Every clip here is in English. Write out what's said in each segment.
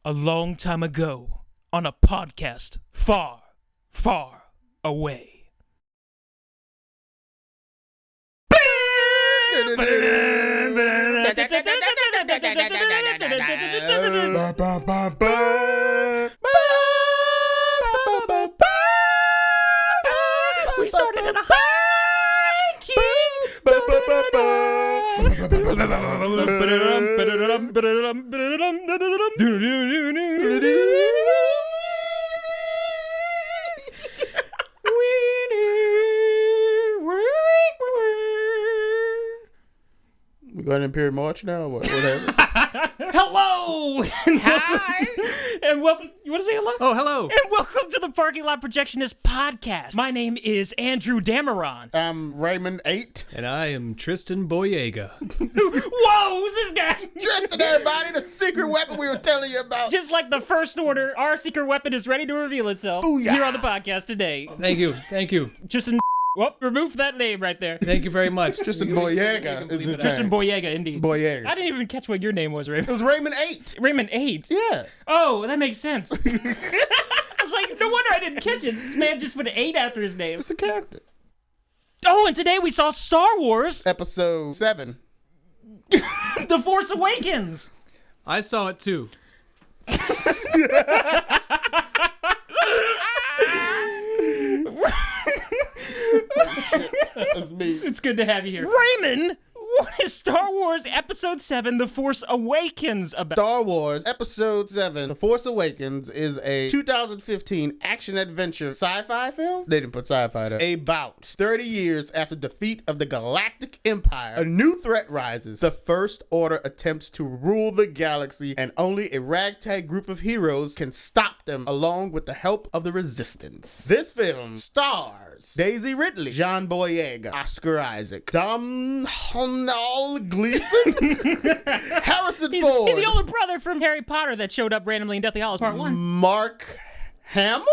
a long time ago on a podcast far, far away. We started in a high key. We going to Imperial March now? Or whatever. Hello! Hi! And welcome. You want to say hello? Oh, hello. And welcome to the Parking Lot Projectionist podcast. My name is Andrew Dameron. I'm Raymond 8. And I am Tristan Boyega. Whoa, who's this guy? Tristan, everybody, the secret weapon we were telling you about. Just like the First Order, our secret weapon is ready to reveal itself. Booyah. Here on the podcast today. Thank you. Thank you. Tristan. Well, remove that name right there. Thank you very much. Tristan Boyega is his Tristan name. Boyega, indeed. Boyega. I didn't even catch what your name was, It Raymond. was Raymond 8. Raymond 8? Yeah. Oh, that makes sense. I was like, no wonder I didn't catch it. This man just put an 8 after his name. It's a character. Oh, and today we saw Star Wars, Episode 7. The Force Awakens. I saw it too. That's me. It's good to have you here. Raymond, what is Star Wars Episode 7, The Force Awakens about? Star Wars Episode 7, The Force Awakens is a 2015 action-adventure sci-fi film. They didn't put sci-fi there. About 30 years after defeat of the Galactic Empire, a new threat rises. The First Order attempts to rule the galaxy, and only a ragtag group of heroes can stop them, along with the help of the Resistance. This film stars Daisy Ridley, John Boyega, Oscar Isaac, Domhnall Gleeson, Harrison Ford, He's the older brother from Harry Potter that showed up randomly in Deathly Hallows Part 1. Mark Hamill,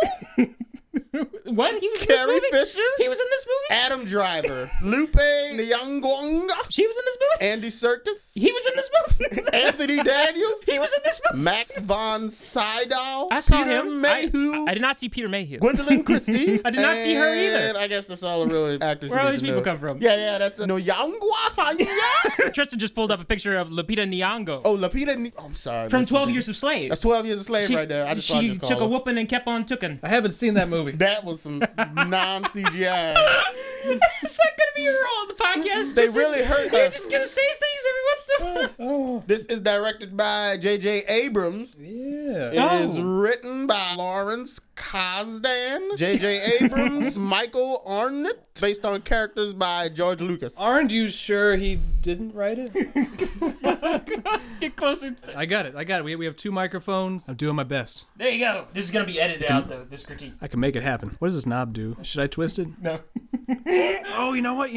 What? He was in Carrie this movie? Fisher, He was in this movie? Adam Driver, Lupe Nyong'o, She was in this movie? Andy Serkis, He was in this movie? Anthony Daniels, He was in this movie? Max von Sydow, I saw Peter him. Mayhew, I did not see Peter Mayhew. Gwendolyn Christie. I did not see her either. And I guess that's all the really actors. Where you all need these to people know. come from? Yeah, that's a Nyong'o. Tristan just pulled up a picture of Lupita Nyong'o Oh, Lapita. Oh, I'm sorry. from Listen 12 to Years a Slave. That's 12 Years a Slave right there. I just thought I'd She just call took a her. whooping and kept on tooking. I haven't seen that movie. That was some non-CGI. Is that gonna be your role on the podcast? They Tristan? really hurt You're her. just gonna say things every once in a while. This is directed by J.J. Abrams. Yeah. It is written by Lawrence Kasdan, J.J. Abrams, Michael Arnott, based on characters by George Lucas. Aren't you sure he didn't write it? Get closer. I got it. We have 2 microphones. I'm doing my best. There you go. This is gonna be edited out though. This critique. I can make it happen. What does this knob do? Should I twist it? No. Oh, you know what?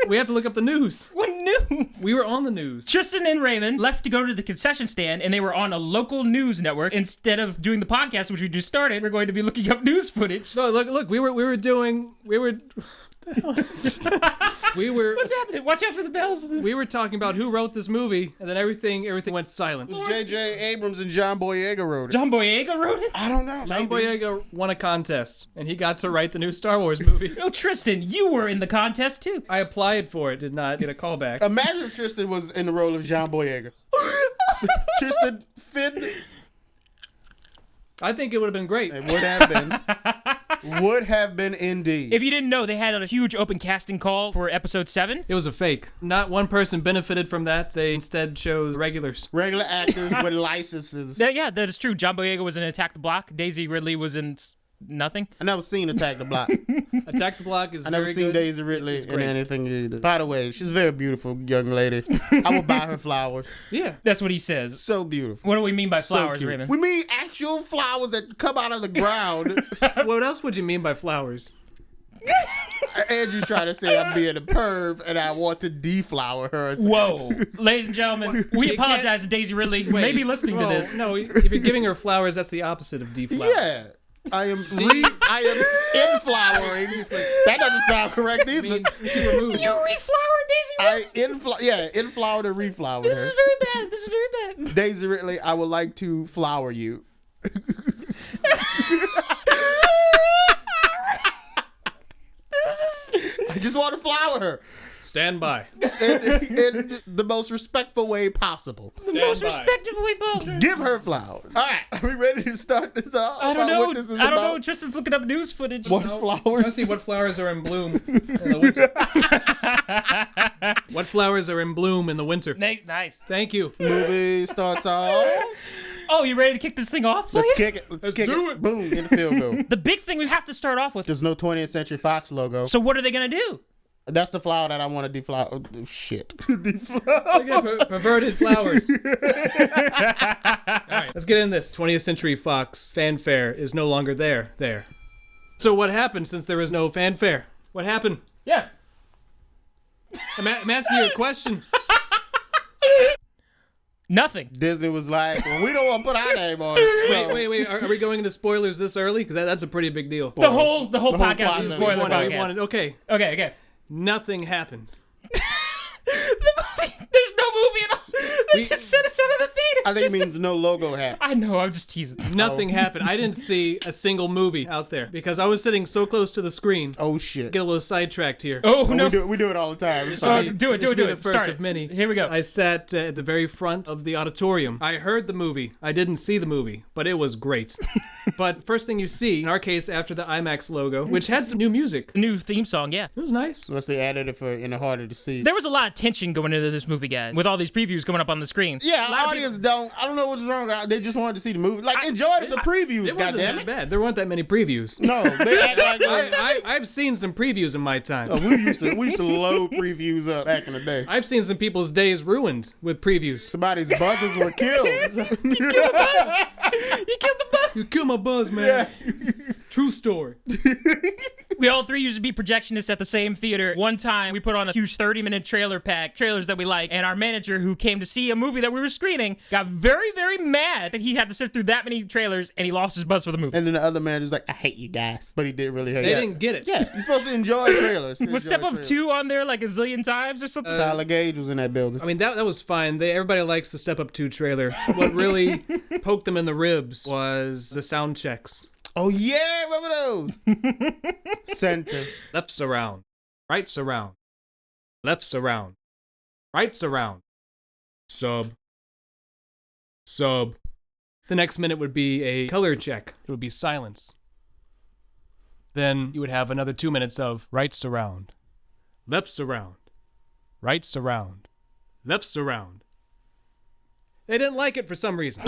We have to look up the news. What news? We were on the news. Tristan and Raymond left to go to the concession stand, and they were on a local news network. Instead of doing the podcast, which we just started, we're going to be looking up news footage. So look, we were What's happening? Watch out for the bells. we were talking about who wrote this movie, and then everything went silent. J.J. Abrams and John Boyega wrote it. John Boyega wrote it? I don't know. John maybe. Boyega won a contest, and he got to write the new Star Wars movie. Oh, Tristan, you were in the contest too. I applied for it, did not get a call back. Imagine if Tristan was in the role of John Boyega. Tristan Finn. I think it would have been great. It would have been. Would have been indeed. If you didn't know, they had a huge open casting call for episode 7. It was a fake. Not one person benefited from that. They instead chose regulars. Regular actors with licenses. Yeah, that is true. John Boyega was in Attack the Block. Daisy Ridley was in nothing. I never seen Attack the Block. Attack the Block is I never very seen good. Daisy Ridley in great. anything either. By the way, she's a very beautiful young lady. I would buy her flowers. Yeah. That's what he says. So beautiful. What do we mean by So flowers, cute. Raymond? We mean actual flowers that come out of the ground. What else would you mean by flowers? Andrew's trying to say I'm being a perv and I want to deflower her. Whoa. Ladies and gentlemen, we You apologize to Daisy Ridley, who may be listening to Whoa, this. No, if you're giving her flowers, that's the opposite of deflower. Yeah. I am inflowering. That doesn't sound correct either. means to remove. You reflowered Daisy Ridley. Inflowered and reflowered This her. is very bad. This is very bad. Daisy Ridley, I would like to flower you. I just want to flower her Stand by. in the most respectful way possible. The most respectful way possible. Give her flowers. All right, are we ready to start this off? I don't about know. What this is I don't about? know. Tristan's looking up news footage. What Let's flowers? see what flowers are in bloom in the winter. What flowers are in bloom in the winter? Nice. Thank you. Movie starts off. Oh, you ready to kick this thing off? Let's player? kick it. Let's Let's kick do it. it. Boom, get the field goal. The big thing we have to start off with. There's no 20th Century Fox logo. So what are they gonna do? That's the flower that I want to deflower. Oh, shit. Look at perverted flowers. All right, let's get in this. 20th Century Fox fanfare is no longer there. So what happened since there was no fanfare? What happened? Yeah. I'm asking you a question. Nothing. Disney was like, well, we don't want to put our name on it. So. Wait. Are we going into spoilers this early? Because that's a pretty big deal. The whole podcast plot is a of it. spoiler What I podcast. wanted. Okay. Okay. Nothing happened. There's no movie at all. They just sent us out of the theater. I think it means no logo hat. I know. I'm just teasing. Nothing happened. I didn't see a single movie out there because I was sitting so close to the screen. Oh, shit. Get a little sidetracked here. Oh no. We do it all the time. It's Oh, fine. do it. This will be the first Start of it. many. Here we go. I sat at the very front of the auditorium. I heard the movie. I didn't see the movie, but it was great. But first thing you see, in our case, after the IMAX logo, which had some new music, New theme song. Yeah. it was nice. Unless they added it for in the harder to see. There was a lot of tension going into this movie, guys, with all these previews coming up on the screen. Yeah, A lot of audience don't. I don't know what's wrong. They just wanted to see the movie. Like, enjoy the previews, It wasn't goddammit. that bad. There weren't that many previews. No, they act like I've seen some previews in my time. we used to load previews up back in the day. I've seen some people's days ruined with previews. Somebody's buzzers were killed. You killed the buzz. You killed my buzz, man. True story. We all three used to be projectionists at the same theater. One time, we put on a huge 30-minute trailer pack, trailers that we like, and our manager, who came to see a movie that we were screening, got very, very mad that he had to sit through that many trailers, and he lost his buzz for the movie. And then the other manager's like, I hate you guys. But he did really hate They it. didn't get it. Yeah, you're supposed to enjoy trailers. Was Step Up 2 on there like a zillion times or something? Tyler Gage was in that building. I mean, that was fine. Everybody likes the Step Up 2 trailer. What really poked them in the ribs was the sound checks. Oh, yeah, remember those? Center. Left surround. Right surround. Left surround. Right surround. Sub. The next minute would be a color check. It would be silence. Then you would have another 2 minutes of right surround. Left surround. Right surround. Left surround. They didn't like it for some reason.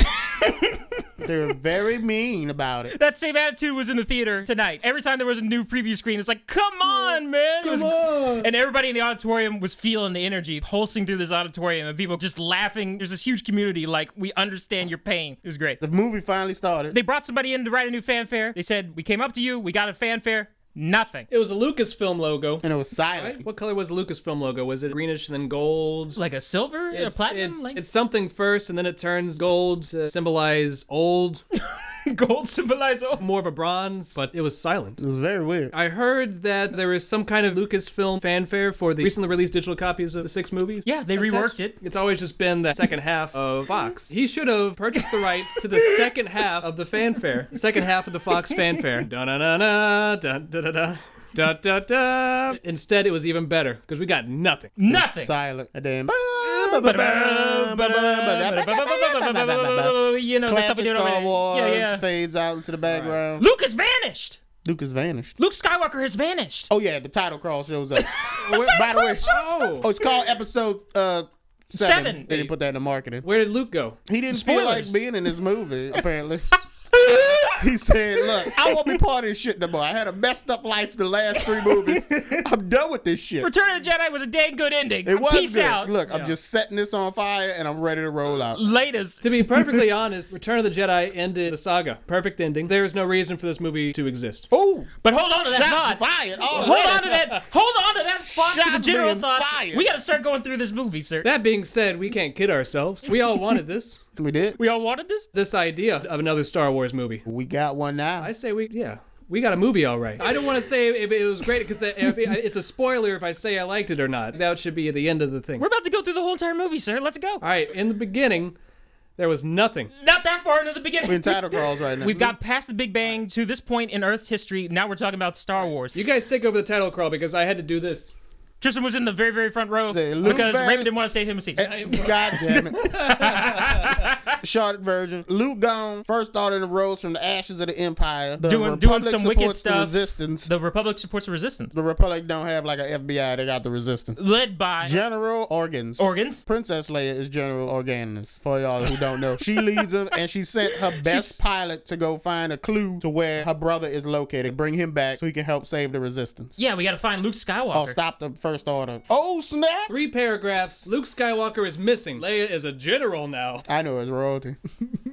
They were very mean about it. That same attitude was in the theater tonight. Every time there was a new preview screen, it's like, come on, man. Come on. And everybody in the auditorium was feeling the energy pulsing through this auditorium and people just laughing. There's this huge community like, we understand your pain. It was great. The movie finally started. They brought somebody in to write a new fanfare. They said, we came up to you. We got a fanfare. Nothing. It was a Lucasfilm logo. And it was silent. Right? What color was the Lucasfilm logo? Was it greenish and then gold? Like a silver? A platinum? It's something first and then it turns gold to symbolize old. Gold symbolized old. More of a bronze, but it was silent. It was very weird. I heard that there is some kind of Lucasfilm fanfare for the recently released digital copies of the 6 movies. Yeah, they reworked it. It's always just been the second half of Fox. He should have purchased the rights to the second half of the fanfare. The second half of the Fox fanfare. Da-da-da-da, da-da-da-da. Da, da, da. Instead, it was even better because we got nothing. Nothing. Silent. And then... You know, that's how we Classic do it over Star there. Wars Yeah. fades out into the background. Luke has vanished. Luke has vanished. Luke Skywalker has vanished. Oh, yeah, the title crawl shows up. By the way, Oh, it's called Episode 7. Seven. They didn't put that in the marketing. where did Luke go? He didn't feel like Spoilers. being in this movie, apparently. He said, look, I won't be part of this shit no more. I had a messed up life the last 3 movies. I'm done with this shit. Return of the Jedi was a dang good ending. It was Peace good. out. Look, I'm just setting this on fire and I'm ready to roll out. Latest. To be perfectly honest, Return of the Jedi ended the saga. Perfect ending. There is no reason for this movie to exist. Oh, But hold on to that shots thought. fired. Hold on to that. Hold on to that thought to the Shots general being thoughts. fired. We got to start going through this movie, sir. That being said, we can't kid ourselves. We all wanted this. we did. We all wanted this? This idea of another Star Wars movie. We got one now. I say we got a movie all right. I don't want to say if it was great, because it's a spoiler if I say I liked it or not. That should be at the end of the thing. We're about to go through the whole entire movie, sir. Let's go. All right, in the beginning, there was nothing. Not that far into the beginning. We're in title crawls right now. We've got past the Big Bang to this point in Earth's history. Now we're talking about Star Wars. You guys take over the title crawl because I had to do this. Tristan was in the very, very front row Say, Luke because Van- Raymond didn't want to save him a seat. God damn it. Short version. Luke gone. First started arose from the ashes of the Empire. The Doing Republic some wicked supports the stuff. Resistance. The Republic supports the Resistance. The Republic don't have like an FBI. They got the Resistance. Led by General Organs. Organs. Princess Leia is General Organis, for y'all who don't know. She leads them, and she sent her best pilot to go find a clue to where her brother is located. Bring him back so he can help save the Resistance. Yeah, we got to find Luke Skywalker. Oh, stop the First Order. Oh, snap! 3 paragraphs. Luke Skywalker is missing. Leia is a general now. I know it's royalty.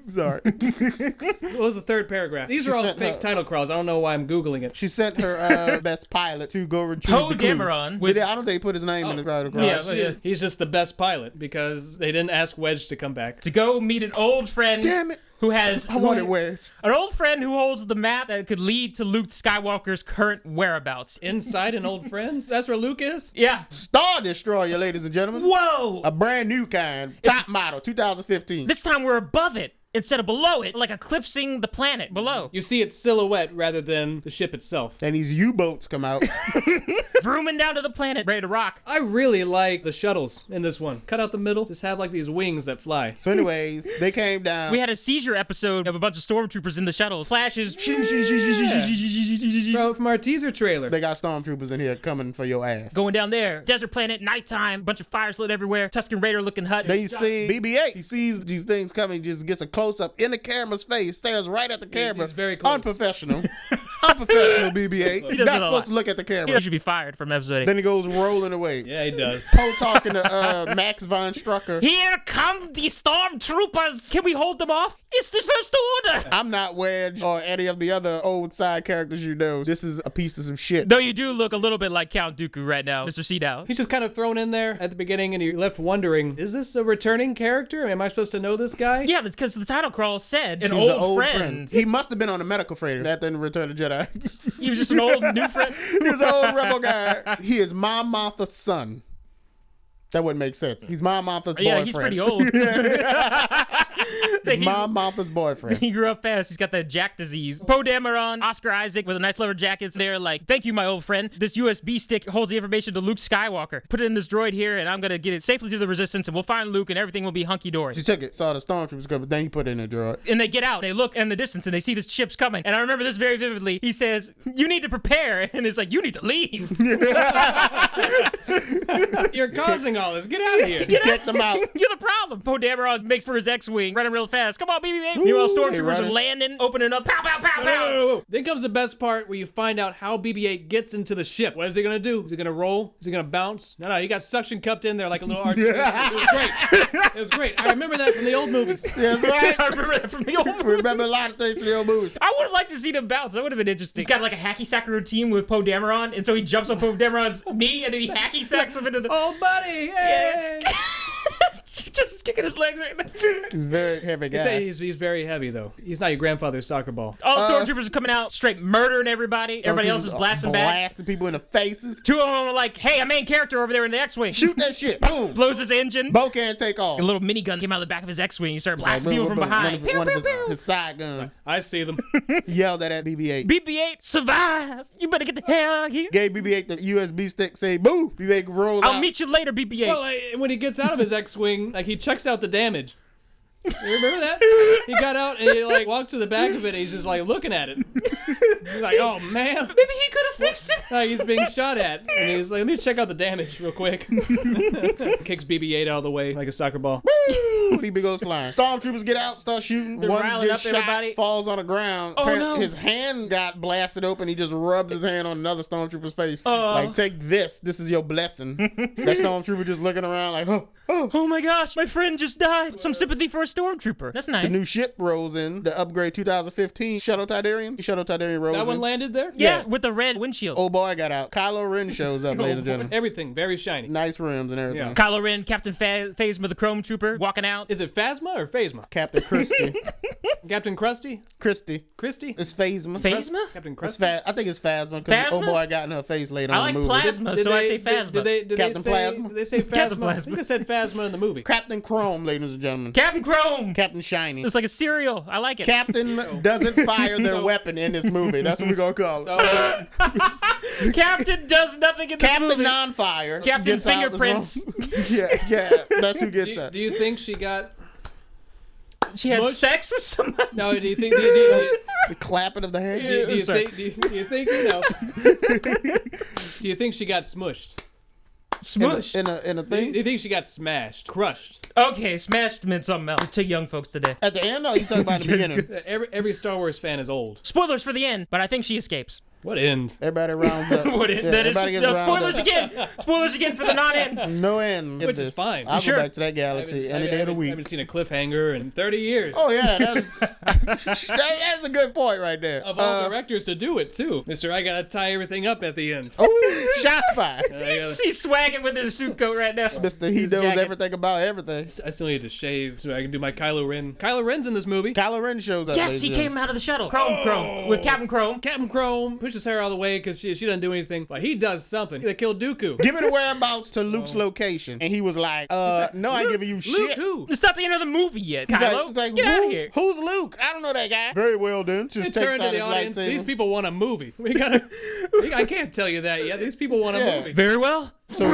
Sorry. What was the 3rd paragraph? These are all sent fake her- title crawls. I don't know why I'm Googling it. She sent her best pilot to go retrieve Poe the clue. Dameron. I don't think they put his name in the title crawl. Yeah. He's just the best pilot because they didn't ask Wedge to come back. To go meet an old friend. Damn it. Who has I wanted Wedge. an old friend who holds the map that could lead to Luke Skywalker's current whereabouts. Inside an old friend? That's where Luke is? Yeah. Star Destroyer, ladies and gentlemen. Whoa! A brand new kind. Top model, 2015. This time we're above it instead of below it, like eclipsing the planet below. You see its silhouette rather than the ship itself. And these U-boats come out. Vrooming down to the planet, ready to rock. I really like the shuttles in this one. Cut out the middle, just have like these wings that fly. So anyways, they came down. We had a seizure episode of a bunch of stormtroopers in the shuttles. Flashes. From our teaser trailer. They got stormtroopers in here coming for your ass. Going down there. Desert planet, nighttime, bunch of fires lit everywhere. Tusken Raider looking hut. Then you see BB-8. He sees these things coming, just gets a close-up in the camera's face, stares right at the camera. he's very close. Unprofessional. Unprofessional BB-8. He does Not it a lot. supposed to look at the camera. He should be fired from episode 8. Then he goes rolling away. Yeah, he does. Poe talking to Max von Strucker. Here come the stormtroopers. Can we hold them off? It's the first order. I'm not Wedge or any of the other old side characters you know. This is a piece of some shit. Though you do look a little bit like Count Dooku right now, Mr. Seadow. He's just kind of thrown in there at the beginning, and you're left wondering, is this a returning character? Am I supposed to know this guy? Yeah, that's because the title crawl said an He was old, an friend. He must have been on a medical freighter after the Return of the Jedi. He was just an old new friend. He was an old rebel guy. He is Mom Martha's son. That wouldn't make sense. He's Mom Martha's boyfriend. Yeah, he's pretty old. So he's- Mom Martha's boyfriend. He grew up fast. He's got that Jack disease. Poe Dameron, Oscar Isaac with a nice leather jacket. They're like, thank you, my old friend. This USB stick holds the information to Luke Skywalker. Put it in this droid here, and I'm going to get it safely to the Resistance, and we'll find Luke, and everything will be hunky-dory. She took it, saw the stormtroopers come, but then he put it in a droid. And they get out. They look in the distance, and they see this ship's coming. And I remember this very vividly. He says, you need to prepare. And it's like, you need to leave. You're causing all this. Get out of here. He kicked them out. You're the problem. Poe Dameron makes for his X-Wing, running real fast. Come on, BB-8. Meanwhile, stormtroopers are running. landing, opening up. Pow, pow, pow, pow. Whoa. Then comes the best part where you find out how BB-8 gets into the ship. What is he gonna do? Is he gonna roll? Is he gonna bounce? No, he got suction cupped in there like a little R2. It was great. It was great. I remember that from the old movies. That's right. I remember that from the old movie. Remember a lot of things from the old movies. I would have liked to see them bounce. That would have been interesting. He's got like a hacky sack routine with Poe Dameron, and so he jumps on Poe Dameron's knee, and then he hacky sacks him into the... Oh, buddy! Hey! Just kicking his legs right now. He's a very heavy guy. He's very heavy, though. He's not your grandfather's soccer ball. All the stormtroopers are coming out, straight murdering everybody. Everybody else is blasting back. Blasting people in the faces. Two of them are like, hey, a main character over there in the X-Wing. Shoot that shit. Boom. Blows his engine. Bo can't take off. A little minigun came out of the back of his X-Wing. He started blasting Like, people from behind. One of his side guns. I see them. Yelled at BB-8. BB-8, survive. You better get the hell out of here. Gave BB-8 the USB stick, say, boo. BB-8 rolls out. I'll meet you later, BB-8. Well, when he gets out of his X-Wing, like, he checks out the damage. You remember that? He got out and he like walked to the back of it and he's just like looking at it. He's like, oh man. Maybe he could have fixed it. Like he's being shot at. And he's like, let me check out the damage real quick. Kicks BB-8 out of the way like a soccer ball. Woo! BB goes flying. Stormtroopers get out, start shooting. They're One riling gets up shot, everybody. falls on the ground. Oh, no. His hand got blasted open. He just rubs his hand on another Stormtrooper's face. Oh. Like, take this. This is your blessing. That Stormtrooper just looking around like, oh. Oh my gosh, my friend just died. Some sympathy for a stormtrooper. That's nice. The new ship rolls in. The upgrade 2015 Shuttle Tydarium. Shuttle Tydarium rolls in. That one landed there? yeah, with the red windshield. Old boy got out. Kylo Ren shows up, ladies and gentlemen. Everything very shiny. Nice rims and everything. Yeah. Kylo Ren, Captain Phasma the Chrome Trooper, walking out. Is it Phasma or Phasma? Captain Christie. Captain Krusty? Christie. Christy? It's Phasma. Phasma? Captain It's Krusty? I think it's Phasma because Phasma? old boy got in her face later I on like in the movie. plasma, so I say Phasma. Did Captain they say, Plasma? Did they say Captain Phasma? Plasma. I think they said Phasma in the movie. Captain Chrome, ladies and gentlemen. Captain Chrome. Captain Shiny. It's like a cereal. I like it. Captain doesn't fire their weapon in this movie. That's what we're going to call it. So, Captain does nothing in this Captain movie. Non-Fire. Captain gets out as Fingerprints. well. yeah, that's who gets that. do you think she got... She had Smush? sex with somebody. No, do you think... Do The clapping of the hands. you Sorry. think... Do you think, you know... Do you think she got smushed? Smush. In a Do thing. you think she got smashed? Crushed? Okay, smashed meant something else. We're too young folks today. At the end, or you talking about the beginning? Every Star Wars fan is old. Spoilers for the end, but I think she escapes. What end? Everybody rounds up. What Yeah, that is, everybody gets no, round spoilers up. again. Spoilers again for the non-end. No end. Which is fine. I'll Sure. go back to that galaxy any day of the I week. haven't seen a cliffhanger in 30 years. Oh yeah, that's a good point right there. Of all directors to do it, too. Mister, I gotta tie everything up at the end. Oh, shots fired. He's swagging with his suit coat right now. Mr. He knows jacket. everything about everything. I still need to shave so I can do my Kylo Ren. Kylo Ren's in this movie. Kylo Ren shows up. Yes, ladies he and came out of the shuttle. Chrome with Captain Chrome. Captain Chrome pushes her out of the way because she doesn't do anything. But he does something. They killed Dooku. Give me the whereabouts to Luke's location. And he was like, no, I ain't giving you Luke shit. who? It's not the end of the movie yet, Kylo. He's like, Get out of here. Who's Luke? I don't know that guy. Very well done. Just It takes turned to out the his audience. lightsaber. These people want a movie. I can't tell you that yet. These people want a Yeah. movie. Very well. So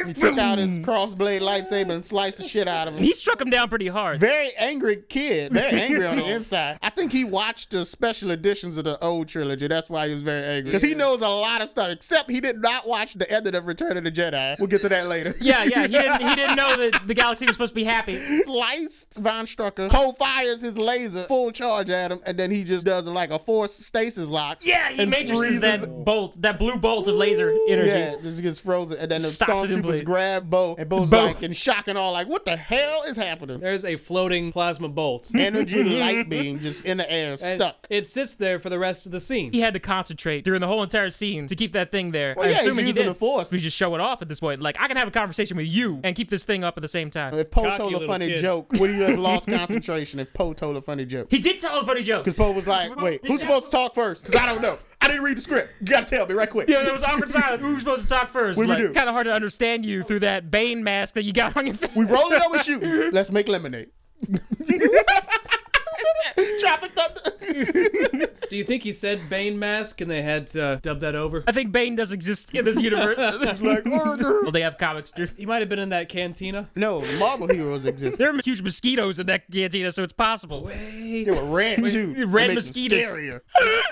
he took out his crossblade lightsaber and sliced the shit out of him. He struck him down pretty hard. Very angry kid. Very angry on the inside. I think he watched the special editions of the old trilogy. That's why he was very angry. Because he knows a lot of stuff, except he did not watch the ending of Return of the Jedi. We'll get to that later. Yeah, he didn't know that the galaxy was supposed to be happy. Sliced Von Strucker. Poe fires his laser full charge at him, and then he just does like a force stasis lock. Yeah, he and matrices freezes- that blue bolt of laser energy. Yeah, just gets frozen, and then the Stops it in stormtroopers place. grab Bo, and Bo's Bo. like in shock and all, like, what the hell is happening? There's a floating plasma bolt. Energy light beam just in the air, And stuck. it sits there for the rest of the scene. He had to concentrate during the whole entire scene to keep that thing there. Well, I'm yeah, he's assuming he using did. the Force. He's just showing off at this point. Like, I can have a conversation with you and keep this thing up at the same time. If Poe Cocky told a little funny kid. joke, would he have lost concentration if Poe told a funny joke? He did tell a funny joke. Because Poe was like, wait, who's supposed to talk first? Because I don't know. I didn't read the script. You gotta tell me right quick. Yeah, there was awkward silence. Who was supposed to talk first? What do we do? Kind of hard to understand you through that Bane mask that you got on your face. We rolling up and shooting. Let's make lemonade. Tropic thunder. Do you think he said Bane mask and they had to dub that over? I think Bane does exist in this universe. Like, Well, they have comics. He might have been in that cantina. no, Marvel heroes exist. There are huge mosquitoes in that cantina, so it's possible. They were red too. Red It makes them mosquitoes. scarier.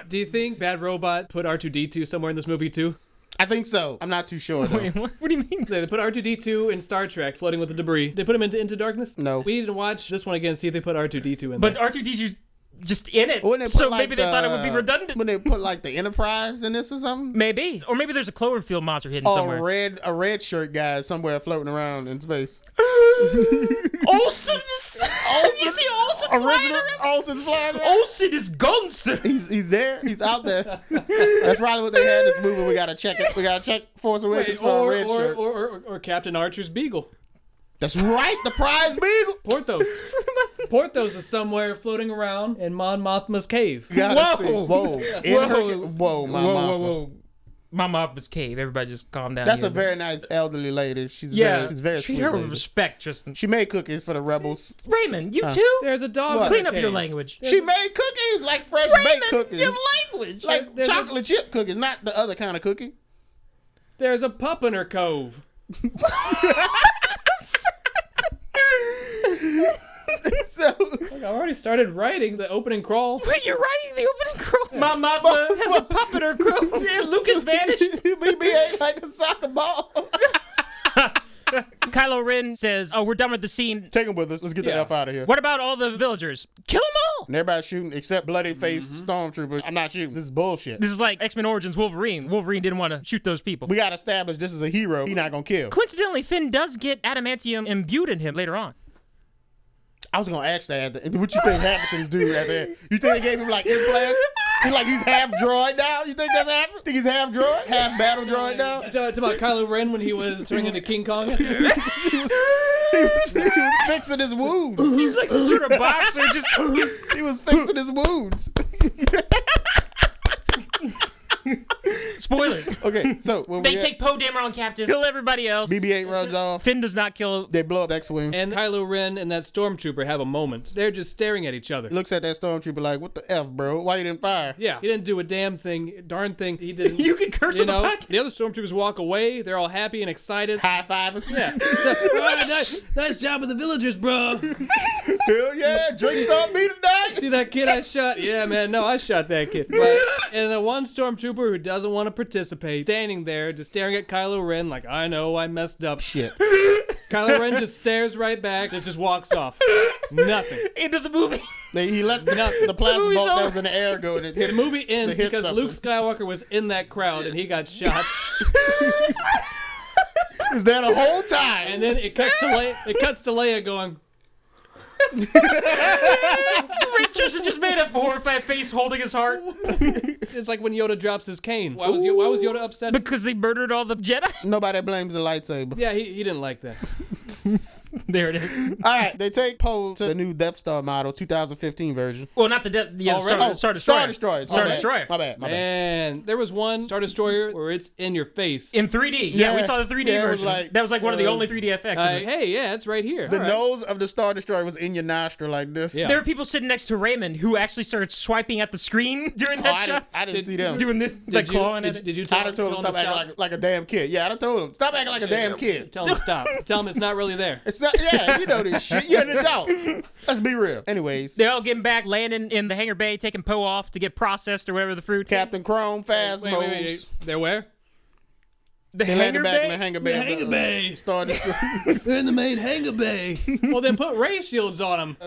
Do you think Bad Robot put R2-D2 somewhere in this movie too? I think so. I'm not too sure though. Wait, what do you mean? They put R2-D2 in Star Trek floating with the debris. They put him into Darkness? No. We need to watch this one again and see if they put R2-D2 in But there. R2-D2's just in it, Wouldn't they put, so like, maybe they thought it would be redundant. When they put like the Enterprise in this or something. Maybe. Or maybe there's a Cloverfield monster hidden Or somewhere. a red shirt guy somewhere floating around in space. Olsen is... You see Olsen flying Original around? Olsen's flying around. Olsen is gone, sir. He's there. He's out there. That's probably what they had in this movie. We gotta check it. We gotta check Force Awakens for a red shirt. or Captain Archer's Beagle. That's right. The prize beagle. Porthos. Porthos is somewhere floating around in Mon Mothma's cave. You gotta Whoa. see. Whoa. In her ca- whoa, my whoa. Mama Oppa's cave. Everybody just calm down. That's here. a very nice elderly lady. She's Yeah, she's very treat sweet her with lady. respect, Tristan. She made cookies for the rebels. Raymond, you too? There's a dog. What? in Clean the up your cave. language. She made cookies like fresh baked cookies. your language. Like There's a- chocolate chip cookies, not the other kind of cookie. There's a pup in her cove. So Look, I already started writing the opening crawl. Wait, you're writing the opening crow. My mama has a puppet or crow. Yeah, Lucas vanished. BB ain't like a soccer ball. Kylo Ren says, "Oh, we're done with the scene. Take him with us. Let's get the Yeah. F out of here. What about all the villagers? Kill them all. And everybody's shooting except bloody-faced stormtroopers. I'm not shooting. This is bullshit. This is like X-Men Origins Wolverine. Wolverine didn't want to shoot those people. We gotta establish this is a hero. He's not gonna kill. Coincidentally, Finn does get adamantium imbued in him later on. I was gonna ask that. What you think happened to this dude out there? You think they gave him like implants? He's half droid now? You think that's happened? Think he's half droid? Half battle droid now? Talk about Kylo Ren when he was turning into King Kong. He was fixing his wounds. Seems like some sort of boxer just... He was fixing his wounds. Spoilers. Okay, so when They take Poe Dameron captive, kill everybody else. BB-8 runs off. Finn does not kill... They blow up X-Wing. And Kylo Ren and that stormtrooper have a moment. They're just staring at each other. Looks at that stormtrooper like, what the F, bro? Why you didn't fire? Yeah, he didn't do a darn thing. He didn't. You can curse on the podcast. The other stormtroopers walk away. They're all happy and excited. High-fiving. Yeah. nice job with the villagers, bro. Hell yeah, drink something, me tonight. See that kid I shot? Yeah, man. No, I shot that kid. And the one stormtrooper who doesn't want to participate, standing there, just staring at Kylo Ren like, I know, I messed up. Shit. Kylo Ren just stares right back, just walks off. Nothing. Into the movie. He lets the plasma movie's bolt that over. was in the air go and it hit. The movie ends hit because something. Luke Skywalker was in that crowd and he got shot. Is that a whole time? And then it cuts to Leia going, Ray Tristan just made a horrified face holding his heart. it's like when Yoda drops his cane. Why was Yoda upset? Because they murdered all the Jedi. Nobody blames the lightsaber. Yeah, he didn't like that. There it is. All right, they take Poe to the new Death Star model, 2015 version. Well, not the Star Destroyer. Star Destroyer. Star Destroyer. My bad. And there was one Star Destroyer where it's in your face. In 3D. Yeah, we saw the 3D Yeah, it was version. like- That was like one of the only 3D effects. Hey, yeah, it's right here. The All right. nose of the Star Destroyer was in your nostril like this. Yeah. There were people sitting next to Raymond who actually started swiping at the screen during that shot. I didn't see them. Doing this, like clawing at it. Did you I'd tell have told him him to stop stop? acting like a damn kid. Yeah, I'd have told him stop acting like a damn kid. Tell him to stop. Tell him it's not really there. It's not. Yeah, you know this shit. You're an adult. Let's be real. Anyways, They're all getting back, landing in the hangar bay, taking Poe off to get processed or whatever the fruit. Captain Chrome fast moves. Wait. They're where? The They hangar landed back in bay? the hangar bay. hangar bay. Star Destroyer. They're in the main hangar bay. Well, then put ray shields on them.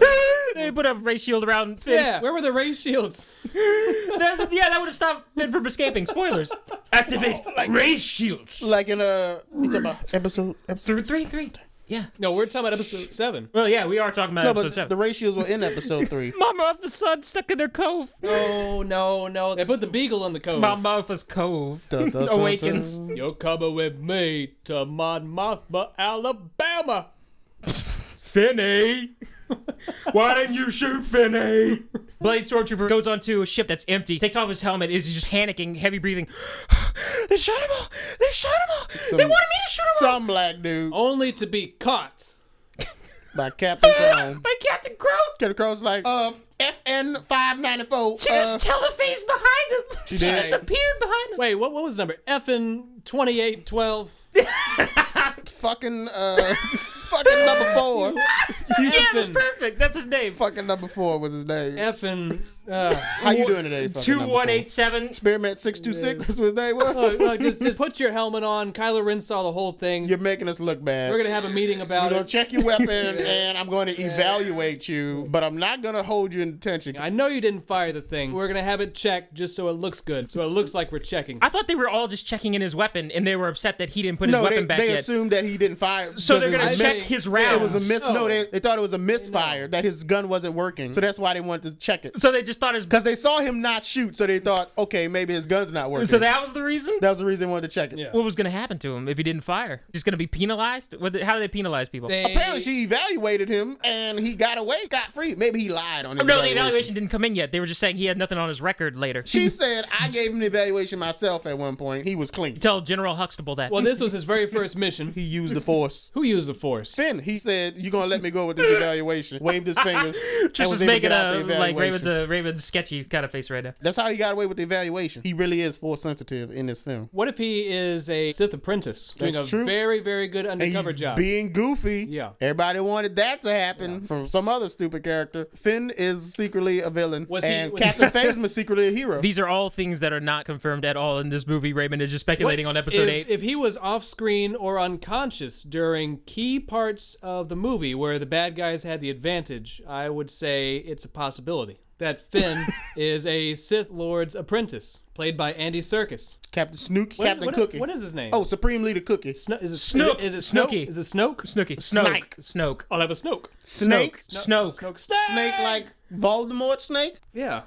They put a ray shield around Finn. Yeah, where were the ray shields? That would have stopped Finn from escaping. Spoilers. Activate ray shields. Like in you talking about episode Three. Yeah. No, we're talking about episode 7. Well, yeah, we are talking about No, episode but 7. the ratios were in episode 3. Mama Alpha Sun stuck in their cove. Oh, no. They put the beagle in the cove. Mama Alpha's cove Dun, dun, dun, awakens. dun. You're coming with me to Monmouth, Alabama. Finney. Why didn't you shoot Finney? Blade Stormtrooper goes onto a ship that's empty, takes off his helmet, is just panicking, heavy breathing. They shot him all. They wanted me to shoot him all. Some black dude Only to be caught. by Captain Chrome. By Captain Crow. Captain Chrome's like, FN 594. She just telephased behind him. She did. just appeared behind him. Wait, what was the number? Effin 2812. Fucking number 4. Yeah, that's perfect. That's his name. Fucking number 4 was his name. Effin. How you doing today? Fucking number 4? 2187. Spearmint 626. That's what his name was. Look, just put your helmet on. Kylo Ren saw the whole thing. You're making us look bad. We're gonna have a meeting I'm about gonna it. check your weapon and I'm going to evaluate you, but I'm not gonna hold you in detention. I know you didn't fire the thing. We're gonna have it checked just so it looks good. So it looks like we're checking. I thought they were all just checking in his weapon, and they were upset that he didn't put his weapon back they yet. assumed that he didn't fire. So they're because gonna it was a check miss- his rounds. It was a miss. Oh. No, they thought it was a misfire, that his gun wasn't working. So that's why they wanted to check it. So they just thought his. Because they saw him not shoot, so they thought, okay, maybe his gun's not working. So that was the reason. that was the reason they wanted to check it. Yeah. What was going to happen to him if he didn't fire? Just going to be penalized? How do they penalize people? Apparently, she evaluated him and he got away scot-free. Maybe he lied on his No, the evaluation didn't come in yet. They were just saying he had nothing on his record later. She said, I gave him the evaluation myself at one point. He was clean. Tell General Huxtable that. Well, this was his very first mission. He used the force. Who used the Force? Finn, he said, you're going to let me go with this evaluation. Waved his fingers. Just and was was able to making get out the like evaluation. Raven's sketchy kind of face right now. That's how he got away with the evaluation. He really is force sensitive in this film. What if he is a Sith apprentice doing That's a true. very, very good And undercover he's job? being goofy. Yeah. Everybody wanted that to happen from some other stupid character. Finn is secretly a villain. Was Captain Phasma is secretly a hero. These are all things that are not confirmed at all in this movie. Raymond is just speculating on episode 8. If he was off screen or unconscious during key parts of the movie where the bad guys had the advantage, I would say it's a possibility. that Finn is a Sith Lord's apprentice, played by Andy Serkis. Captain Snook, Captain Cookie. What is his name? Oh, Supreme Leader Cookie. Is it Snook. Is it Snooky. Is it Snoke? Snooky. Snoke. I'll have a Snoke. Snake. Snoke. Snake like Voldemort snake? Yeah.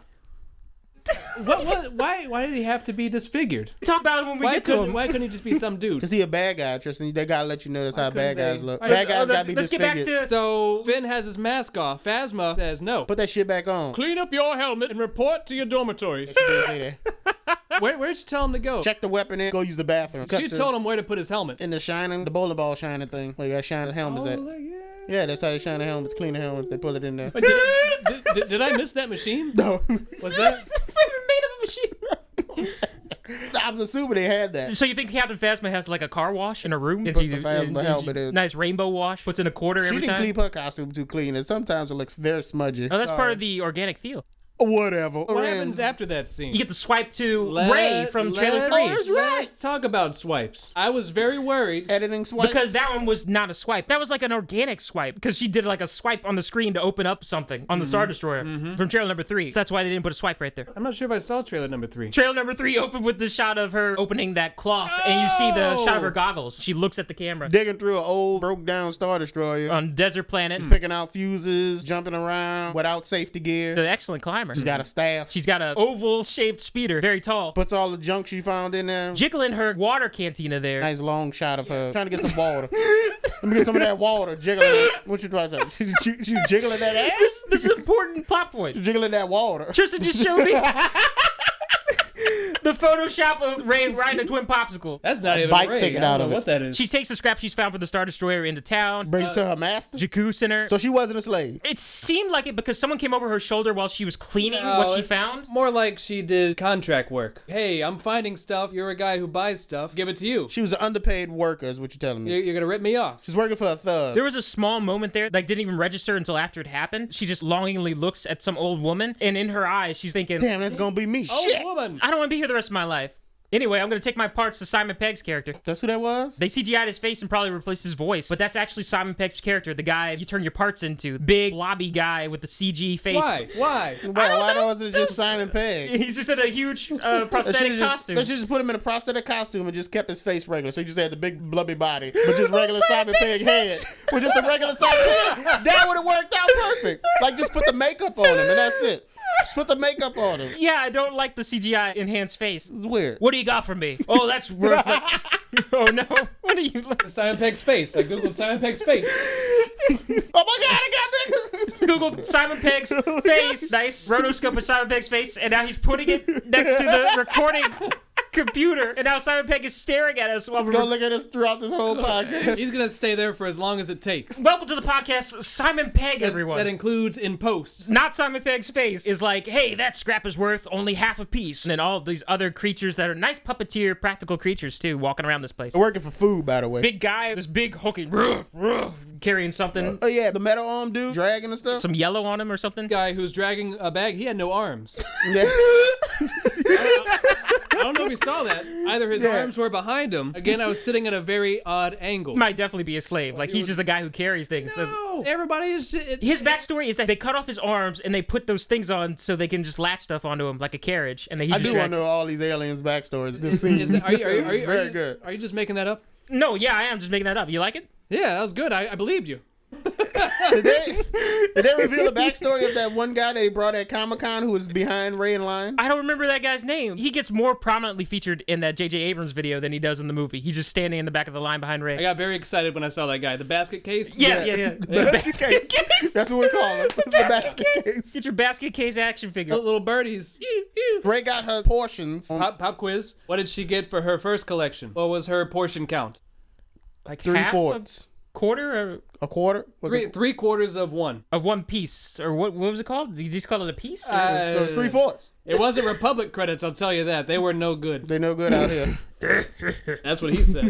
Why did he have to be disfigured? Talk about it when we get to him. Why couldn't he just be some dude? Because he a bad guy, Tristan. They gotta let you know that's how bad guys look. Why- Bad guys gotta be Let's get back disfigured. to... So Finn has his mask off. Phasma says no. Put that shit back on. Clean up your helmet and report to your dormitory. She did say that. Where'd she tell him to go? Check the weapon in. Go use the bathroom. She told him where to put his helmet. in the shining, the bowling ball shining thing. Where you gotta shine the helmets at. Yeah, that's how they shine the helmets. Clean the helmets. They put it in there. Wait, did I miss that machine? No. Was that? made of a machine. I'm assuming they had that. So you think Captain Phasma has like a car wash in a room? Puts the Phasma helmet in. Nice rainbow wash. Puts in a quarter She every didn't time. keep her costume too clean, and sometimes it looks very smudgy. Oh, that's part of the organic feel. Whatever. What happens after that scene? You get the swipe to Ray from trailer 3. Oh, that's right. Let's talk about swipes. I was very worried. Editing swipes? Because that one was not a swipe. That was like an organic swipe. Because she did like a swipe on the screen to open up something on the Star Destroyer from trailer number 3. So that's why they didn't put a swipe right there. I'm not sure if I saw trailer number 3. Trailer number 3 opened with the shot of her opening that cloth, and you see the shot of her goggles. She looks at the camera. Digging through an old, broke down Star Destroyer. On Desert Planet. Picking out fuses, jumping around without safety gear. The excellent climber. She's got a staff. She's got an oval-shaped speeder, very tall. Puts all the junk she found in there. Jiggling her water cantina there. Nice long shot of her trying to get some water. Let me get some of that water. Jiggling it. What you trying to say? She jiggling that ass? This is an important plot point. She jiggling that water. Tristan just showed me the Photoshop of Ray riding a twin popsicle. That's not even bite Ray. taken I don't out know of it. what that is. She takes the scrap she's found from the Star Destroyer into town. Brings it to her master. Jakku Center. So she wasn't a slave. It seemed like it because someone came over her shoulder while she was cleaning what she found. More like she did contract work. Hey, I'm finding stuff. You're a guy who buys stuff. Give it to you. She was an underpaid worker, is what you're telling me. You're gonna rip me off. She's working for a thug. There was a small moment there that didn't even register until after it happened. She just longingly looks at some old woman, and in her eyes, she's thinking, Damn, that's gonna be me. Oh, Shit. woman. I don't want to be here the rest of my life. Anyway, I'm going to take my parts to Simon Pegg's character. That's who that was? They CGI'd his face and probably replaced his voice, but that's actually Simon Pegg's character, the guy you turn your parts into. Big, lobby guy with the CG face. Why? Why wasn't it just Simon Pegg? He's just in a huge prosthetic costume. They should just put him in a prosthetic costume and just kept his face regular. So he just had the big blubby body, but just regular Simon Pegg head. With just a regular Simon Pegg. That would have worked out perfect. Like just put the makeup on him and that's it. Just put the makeup on him. Yeah, I don't like the CGI enhanced face. It's weird. What do you got for me? Oh, that's worth it. Oh no. What are you Simon Pegg's face. I googled Simon Pegg's face. Oh my god, I got bigger. Google Simon Pegg's face. Nice rotoscope of Simon Pegg's face, and now he's putting it next to the recording computer, and now Simon Pegg is staring at us while Let's go look at us throughout this whole podcast. He's gonna stay there for as long as it takes. Welcome to the podcast, Simon Pegg, everyone. That includes in post. Not Simon Pegg's face is like, hey, that scrap is worth only half a piece. And then all of these other creatures that are nice puppeteer, practical creatures too, walking around this place. Working for food, by the way. Big guy, this big hulking, carrying something. Oh yeah, the metal arm dude, dragging and stuff. Some yellow on him or something. Guy who's dragging a bag. He had no arms. Yeah. I don't know if you saw that. Either his arms were behind him. Again, I was sitting at a very odd angle. Might definitely be a slave. Like, he's just a guy who carries things. No, everybody is. His backstory is that they cut off his arms and they put those things on so they can just latch stuff onto him like a carriage. And then he I just do want to know all these aliens' backstories. This scene is very good. Are you just making that up? No, yeah, I am just making that up. You like it? Yeah, that was good. I believed you. Did they reveal the backstory of that one guy that he brought at Comic-Con who was behind Ray in line? I don't remember that guy's name. He gets more prominently featured in that J.J. Abrams video than he does in the movie. He's just standing in the back of the line behind Ray. I got very excited when I saw that guy. The basket case? Yeah. The basket case. That's what we call him. The basket case. Get your basket case action figure. Little birdies. Ray got her portions. Pop quiz. What did she get for her first collection? What was her portion count? Like 3/4. Quarter or A quarter? Was it? 3/4 of one. of one piece, or what was it called? Did you just call it a piece? So it's 3/4. It wasn't Republic credits, I'll tell you that. They were no good. They no good out here. That's what he said.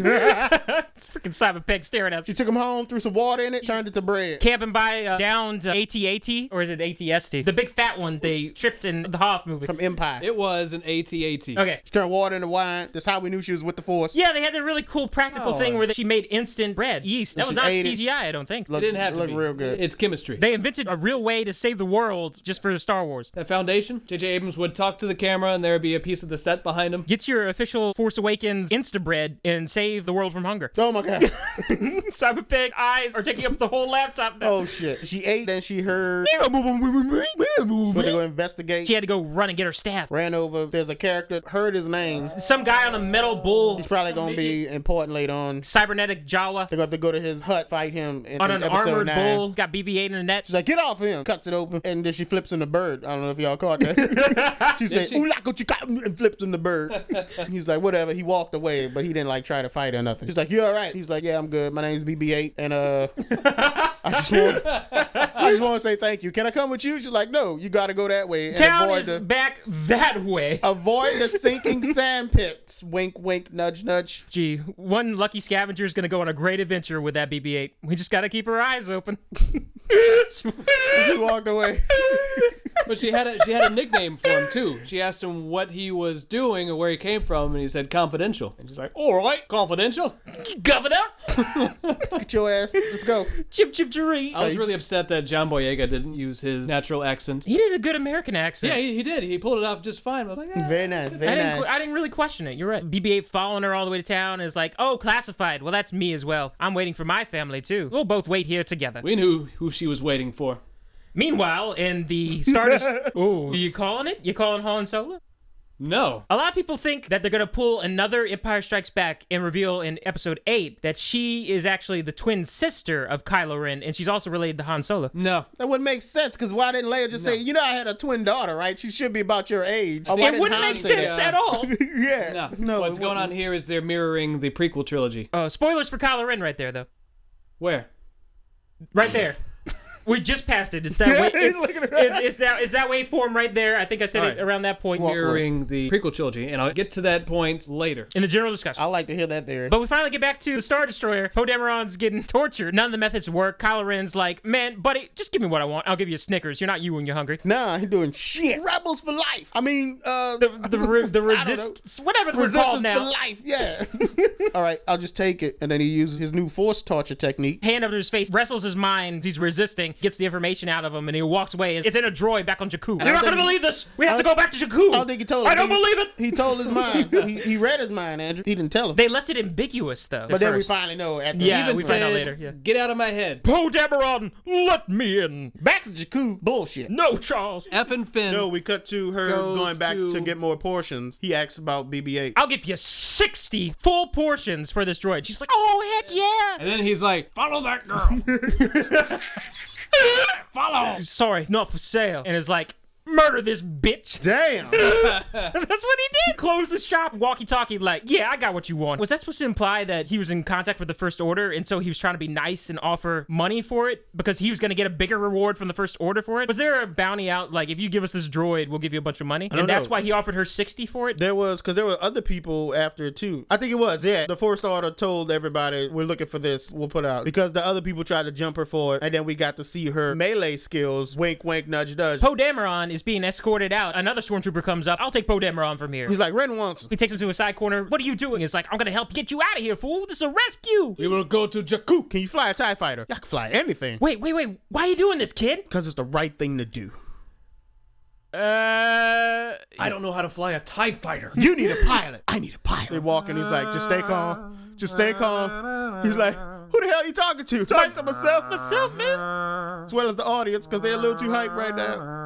It's freaking Simon Pegg staring at She you. took him home, threw some water in it, turned it to bread. Camping by downed AT-AT, or is it ATST? The big fat one they tripped in the Hoff movie. From Empire. It was an AT-AT. Okay. She turned water into wine. That's how we knew she was with the Force. Yeah, they had the really cool practical thing where she made instant bread, yeast. That was she not ate it. CGI, I don't don't think. It didn't have to look be. real good. It's chemistry. They invented a real way to save the world just for Star Wars. That foundation, J.J. Abrams would talk to the camera and there would be a piece of the set behind him. Get your official Force Awakens Instabread and save the world from hunger. Oh my god. Simon Pegg eyes are taking up the whole laptop now. Oh shit. She ate, then she heard. Went to go investigate. She had to go run and get her staff. Ran over. There's a character, heard his name. Some guy on a metal bull. He's probably gonna be important later on. Cybernetic Jawa. They're gonna have to go to his hut, fight him in On an episode armored 9. bull. Got BB-8 in the net. She's like, get off him. Cuts it open, and then she flips him the bird. I don't know if y'all caught that. She said, and flips him the bird. He's like, whatever. He walked away, but he didn't like try to fight or nothing. She's like, you all right? He's like, yeah, I'm good. My name's BB-8, and I just want to say thank you. Can I come with you? She's like, no, you got to go that way and Town is back that way. avoid the sinking sand pits. Wink, wink, nudge, nudge. Gee, one lucky scavenger is going to go on a great adventure with that BB-8. We just got to keep our eyes open. He walked away. But she had a nickname for him too. She asked him what he was doing or where he came from, and he said confidential. And she's like, all right, confidential. Governor! Get your ass. Let's go. Chip chip chiree. I was really upset that John Boyega didn't use his natural accent. He did a good American accent. Yeah, he did. He pulled it off just fine. I was like, Very nice. Very nice. I didn't really question it. You're right. BB-8 following her all the way to town is like, oh, classified. Well, that's me as well. I'm waiting for my family, too. We'll both wait here together. we knew who she was waiting for. Meanwhile, in the Stardust... Ooh, you calling it? You calling Han Solo? No. A lot of people think that they're going to pull another Empire Strikes Back and reveal in Episode 8 that she is actually the twin sister of Kylo Ren, and she's also related to Han Solo. No. That wouldn't make sense, because why didn't Leia just say, you know, I had a twin daughter, right? She should be about your age. Or why It didn't wouldn't Han make say sense that? at all. Yeah. No. What's going on here is they're mirroring the prequel trilogy. Spoilers for Kylo Ren right there, though. Where? Right there. We just passed it. It's that way. He's looking around. Is that waveform right there? I think I said All it right. around that point. Mirroring the prequel trilogy, and I'll get to that point later. In the general discussion. I like to hear that theory. But we finally get back to the Star Destroyer. Poe Dameron's getting tortured. None of the methods work. Kylo Ren's like, man, buddy, just give me what I want. I'll give you a Snickers. You're not you when you're hungry. Nah, he doing shit. Rebels for life. I mean, The resist, whatever we're called resistance for now. life. Yeah. All right, I'll just take it. And then he uses his new force torture technique. Hand up to his face, wrestles his mind. He's resisting, gets the information out of him, and he walks away. It's in a droid back on Jakku. You're not gonna believe this. We have to go back to Jakku. I don't think he told him. I don't believe it. He told his mind. He read his mind, Andrew. He didn't tell him. They left it ambiguous though. But then we finally know at the Yeah, Even we find out said, later. Yeah. get out of my head. Poe Dameron, let me in. back to Jakku. Bullshit. No, Charles. F and Finn. No, we cut to her Goes going back to- to get more portions. He asks about BB-8. I'll give you 60 full portions for this droid. She's like, oh, heck yeah. And then he's like, follow that girl. Follow. Sorry, not for sale. And is like, murder this bitch. Damn. That's what he did. Close the shop, walkie-talkie, like, yeah, I got what you want. Was that supposed to imply that he was in contact with the First Order, and so he was trying to be nice and offer money for it because he was going to get a bigger reward from the First Order for it? Was there a bounty out, like, if you give us this droid, we'll give you a bunch of money? don't And that's know. why he offered her 60 for it? There was, because there were other people after it too. I think it was, yeah. The Force Order told everybody, we're looking for this, we'll put out. Because the other people tried to jump her for it, and then we got to see her melee skills, wink, wink, nudge, nudge. Poe Dameron is being escorted out. Another stormtrooper comes up. I'll take Poe Dameron from here. He's like, Ren wants him. He takes him to a side corner. What are you doing? He's like, I'm gonna help get you out of here, fool. This is a rescue. We will go to Jakku. Can you fly a TIE fighter? I can fly anything. Wait. Why are you doing this, kid? Because it's the right thing to do. I don't know how to fly a TIE fighter. You need a pilot. I need a pilot. They walk and he's like, just stay calm. Just stay calm. He's like, who the hell are you talking to? Talking to myself. Myself, man. As well as the audience, because they're a little too hyped right now.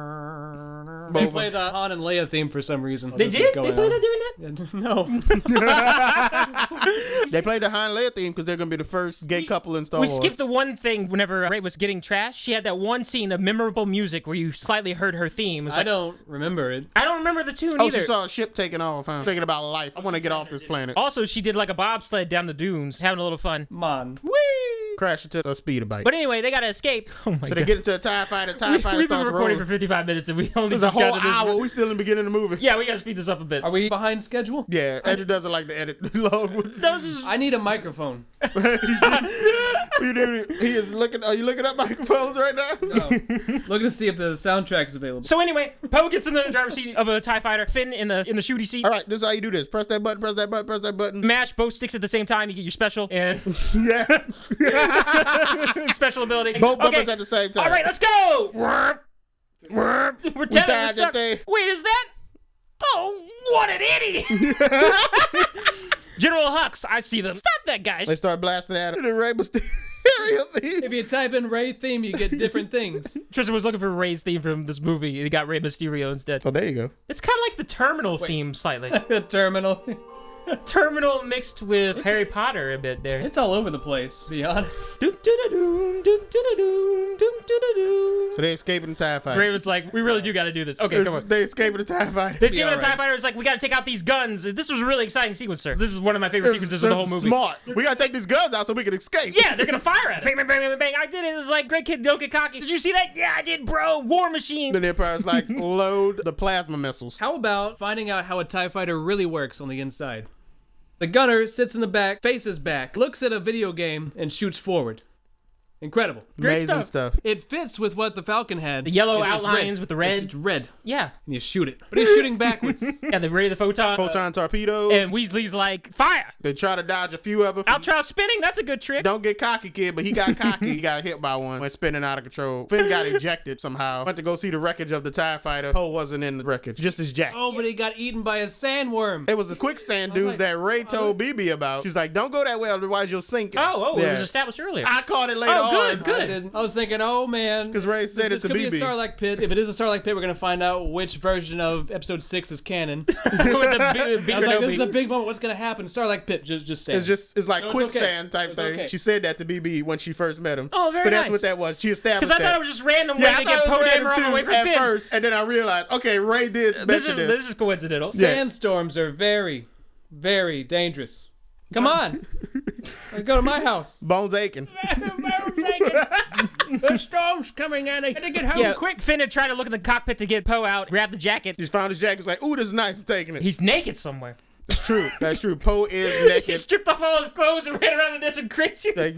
They play the Han and Leia theme for some reason. They did? They played that during that? No. They played the Han Leia theme because they're going to be the first gay couple in Star We Wars. skipped the one thing whenever Rey was getting trashed. She had that one scene of memorable music where you slightly heard her theme. It was I like, don't remember it. I don't remember the tune Oh, either. she saw a ship taking off, huh? Thinking about life. I want to get off this planet. Also, she did like a bobsled down the dunes, having a little fun. Man. Whee! Crash into a speeder bike. But anyway, they gotta escape. Oh my So god. they get into a TIE fighter. TIE fighter We've been starts recording rolling. for 55 minutes and we only It's a just whole got to this. hour. We still in the beginning of the movie. Yeah, we gotta speed this up a bit. Are we behind schedule? Yeah, Andrew doesn't like to edit long ones. That was just- I need a microphone. He is looking. Are you looking up microphones right now? Oh. Looking to see if the soundtrack is available. So anyway, Poe gets in the driver's seat of a TIE fighter, Finn in the shooty seat. All right, this is how you do this. Press that button. Press that button. Press that button. Mash both sticks at the same time, you get your special, and Yeah. Special ability. Both buttons at the same time. All right, let's go. We're tied that thing. Wait, is that? Oh, what an idiot! General Hux, I see them. Stop that, guys. They start blasting at him. And then Rey Mysterio theme. If you type in Ray theme, you get different things. Tristan was looking for Ray's theme from this movie. He got Rey Mysterio instead. Oh, there you go. It's kind of like the Terminal theme, slightly. The Terminal. Terminal mixed with Harry Potter a bit there. It's all over the place, to be honest. Doom, doom, doom, doom, doom, doom. So they escaping the TIE fighter. Raven's like, we really do got to do this. Okay, come on. They escaping the TIE fighter. They escaping the TIE fighter. It's like, we got to take out these guns. This was a really exciting sequence, sir. This is one of my favorite sequences of the whole movie. Smart. We got to take these guns out so we can escape. Yeah, they're going to fire at it. Bang, bang, bang, bang, bang. I did it. It's like, great kid, don't get cocky. Did you see that? Yeah, I did, bro. War Machine. Then the Empire's like, load the plasma missiles. How about finding out how a TIE fighter really works on the inside? The gunner sits in the back, faces back, looks at a video game, and shoots forward. Incredible. Great Amazing stuff. It fits with what the Falcon had. The yellow It's just outlines red. with the red. It's red. Yeah. And you shoot it. But he's shooting backwards. Yeah, the ray of the photon. Photon torpedoes. And Weasley's like, fire. They try to dodge a few of them. Outtrial spinning, that's a good trick. Don't get cocky, kid, but he got cocky. He got hit by one when spinning out of control. Finn got ejected somehow. Went to go see the wreckage of the TIE fighter. Poe wasn't in the wreckage, just his jacket. Oh, but he got eaten by a sandworm. It was the quicksand dudes like, that Ray told BB about. She's like, don't go that way, otherwise you'll sink it. Oh, Yeah. it was established earlier. I caught it later on. Oh, good. I was thinking, oh man. Because Ray said this it's a could be a BB. Sarlacc pit. If it is a Sarlacc pit, we're going to find out which version of episode 6 is canon. With the big I was like, this is a Kenobi. big moment. What's going to happen? Sarlacc pit, just saying. It's like So it's quicksand okay. type It's thing. okay. She said that to BB when she first met him. Oh, very So that's nice. what that was. She established Because I that. thought it was just random way Yeah, I to thought get it Poe was Dameron random away too from at Finn. first, and then I realized, okay, Ray did mention this. This is coincidental. Sandstorms are very, very dangerous. Come on. Go to my house. Bones aching. The storm's coming in. I gotta get home Yeah, quick. Finn had tried to look in the cockpit to get Poe out, grab the jacket. He just found his jacket. Was like, ooh, this is nice. I'm taking it. He's naked somewhere. That's true. That's true. Poe is He naked. stripped off all his clothes and ran around the desert crazy. Like,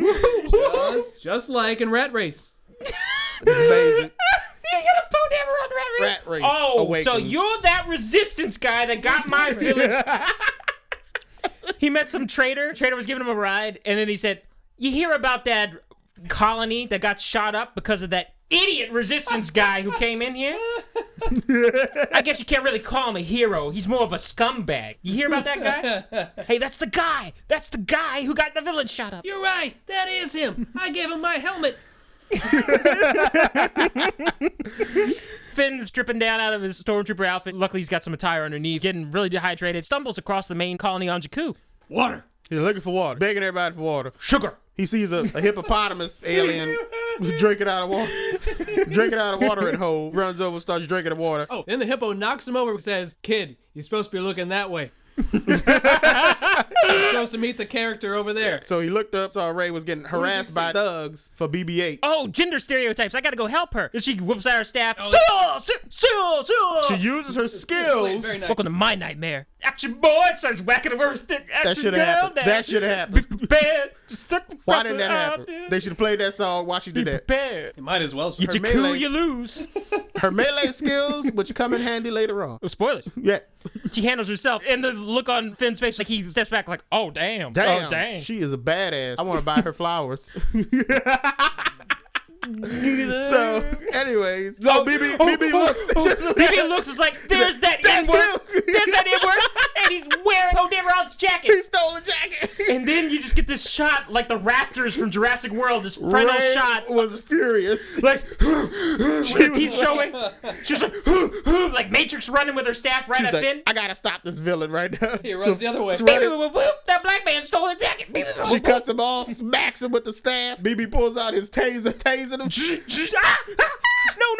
Just like in Rat Race. amazing. You got a Poe Dameron on Rat Race. Rat Race Oh, Awakens. so you're that resistance guy that got my village. He met some trader. Trader was giving him a ride, and then he said, "You hear about that colony that got shot up because of that idiot resistance guy who came in here? I guess you can't really call him a hero. He's more of a scumbag. You hear about that guy? Hey, that's the guy. That's the guy who got the village shot up." You're right. That is him. I gave him my helmet. Finn's stripping down out of his stormtrooper outfit. Luckily, he's got some attire underneath. Getting really dehydrated. Stumbles across the main colony on Jakku. Water. He's looking for water. Begging everybody for water. Sugar. He sees a hippopotamus alien drinking out of water. Drinking out of watering hole. Runs over, starts drinking the water. Oh, then the hippo knocks him over and says, "Kid, you're supposed to be looking that way. You're supposed to meet the character over there." So he looked up, saw Ray was getting harassed by thugs for BB-8. Oh, gender stereotypes. I gotta go help her. Then she whips out her staff. She uses her skills. Very nice. Welcome to my nightmare. Action boy starts whacking her with her stick. Action That should girl, have happened. Dad. That should have Be happened. prepared to start Why didn't that happen? They should have played that song while she Be did that. prepared. You might as well. You Her Jakku, melee- you lose. Her melee skills, which come in handy later on. Oh, spoilers. Yeah. She handles herself. And the look on Finn's face, like he steps back like, oh, damn. Damn. Oh, dang. She is a badass. I want to buy her flowers. So, anyways. No, BB looks. BB looks is like, there's that That's N-word. him. There's that N-word. And he's wearing Poe Dameron's jacket. He stole a jacket. And then you just get this shot like the raptors from Jurassic World, this final Ray shot. was furious. Like, with her teeth showing. She's like Matrix running with her staff right She's at like, Finn. I gotta stop this villain right now. He runs the other way. it's Beep, running- boop, boop, boop. That black man stole her jacket. Beep, boop, boop, She boop. cuts him off, smacks him with the staff. BB pulls out his taser, tasing him. No.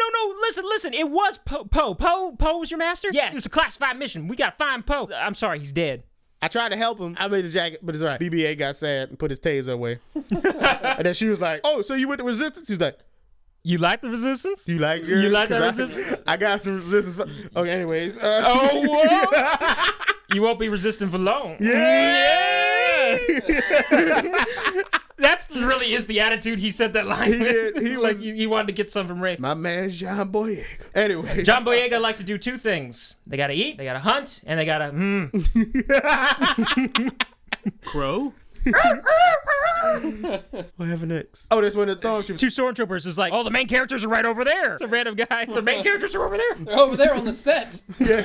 Listen. It was Poe. Poe was your master? Yeah, it was a classified mission. We gotta find Poe. I'm sorry, he's dead. I tried to help him. I made a jacket, but it's all right. BB-8 got sad and put his taser away. And then she was like, oh, so you went to resistance? She was like, You like the resistance? you like You like that 'cause resistance? I got some resistance. Okay, anyways. Oh, whoa. You won't be resistant for long. Yeah! That's really is the attitude he said that line He with. did. He like was- he wanted to get some from Ray. My man's John Boyega. Anyway. John Boyega likes to do two things. They gotta eat, they gotta hunt, and they gotta Crow? What happened next? Oh, this one, the stormtroopers. 2 stormtroopers is like, oh, the main characters are right over there. It's a random guy. The main characters are over there. They're over there on the set. Yeah.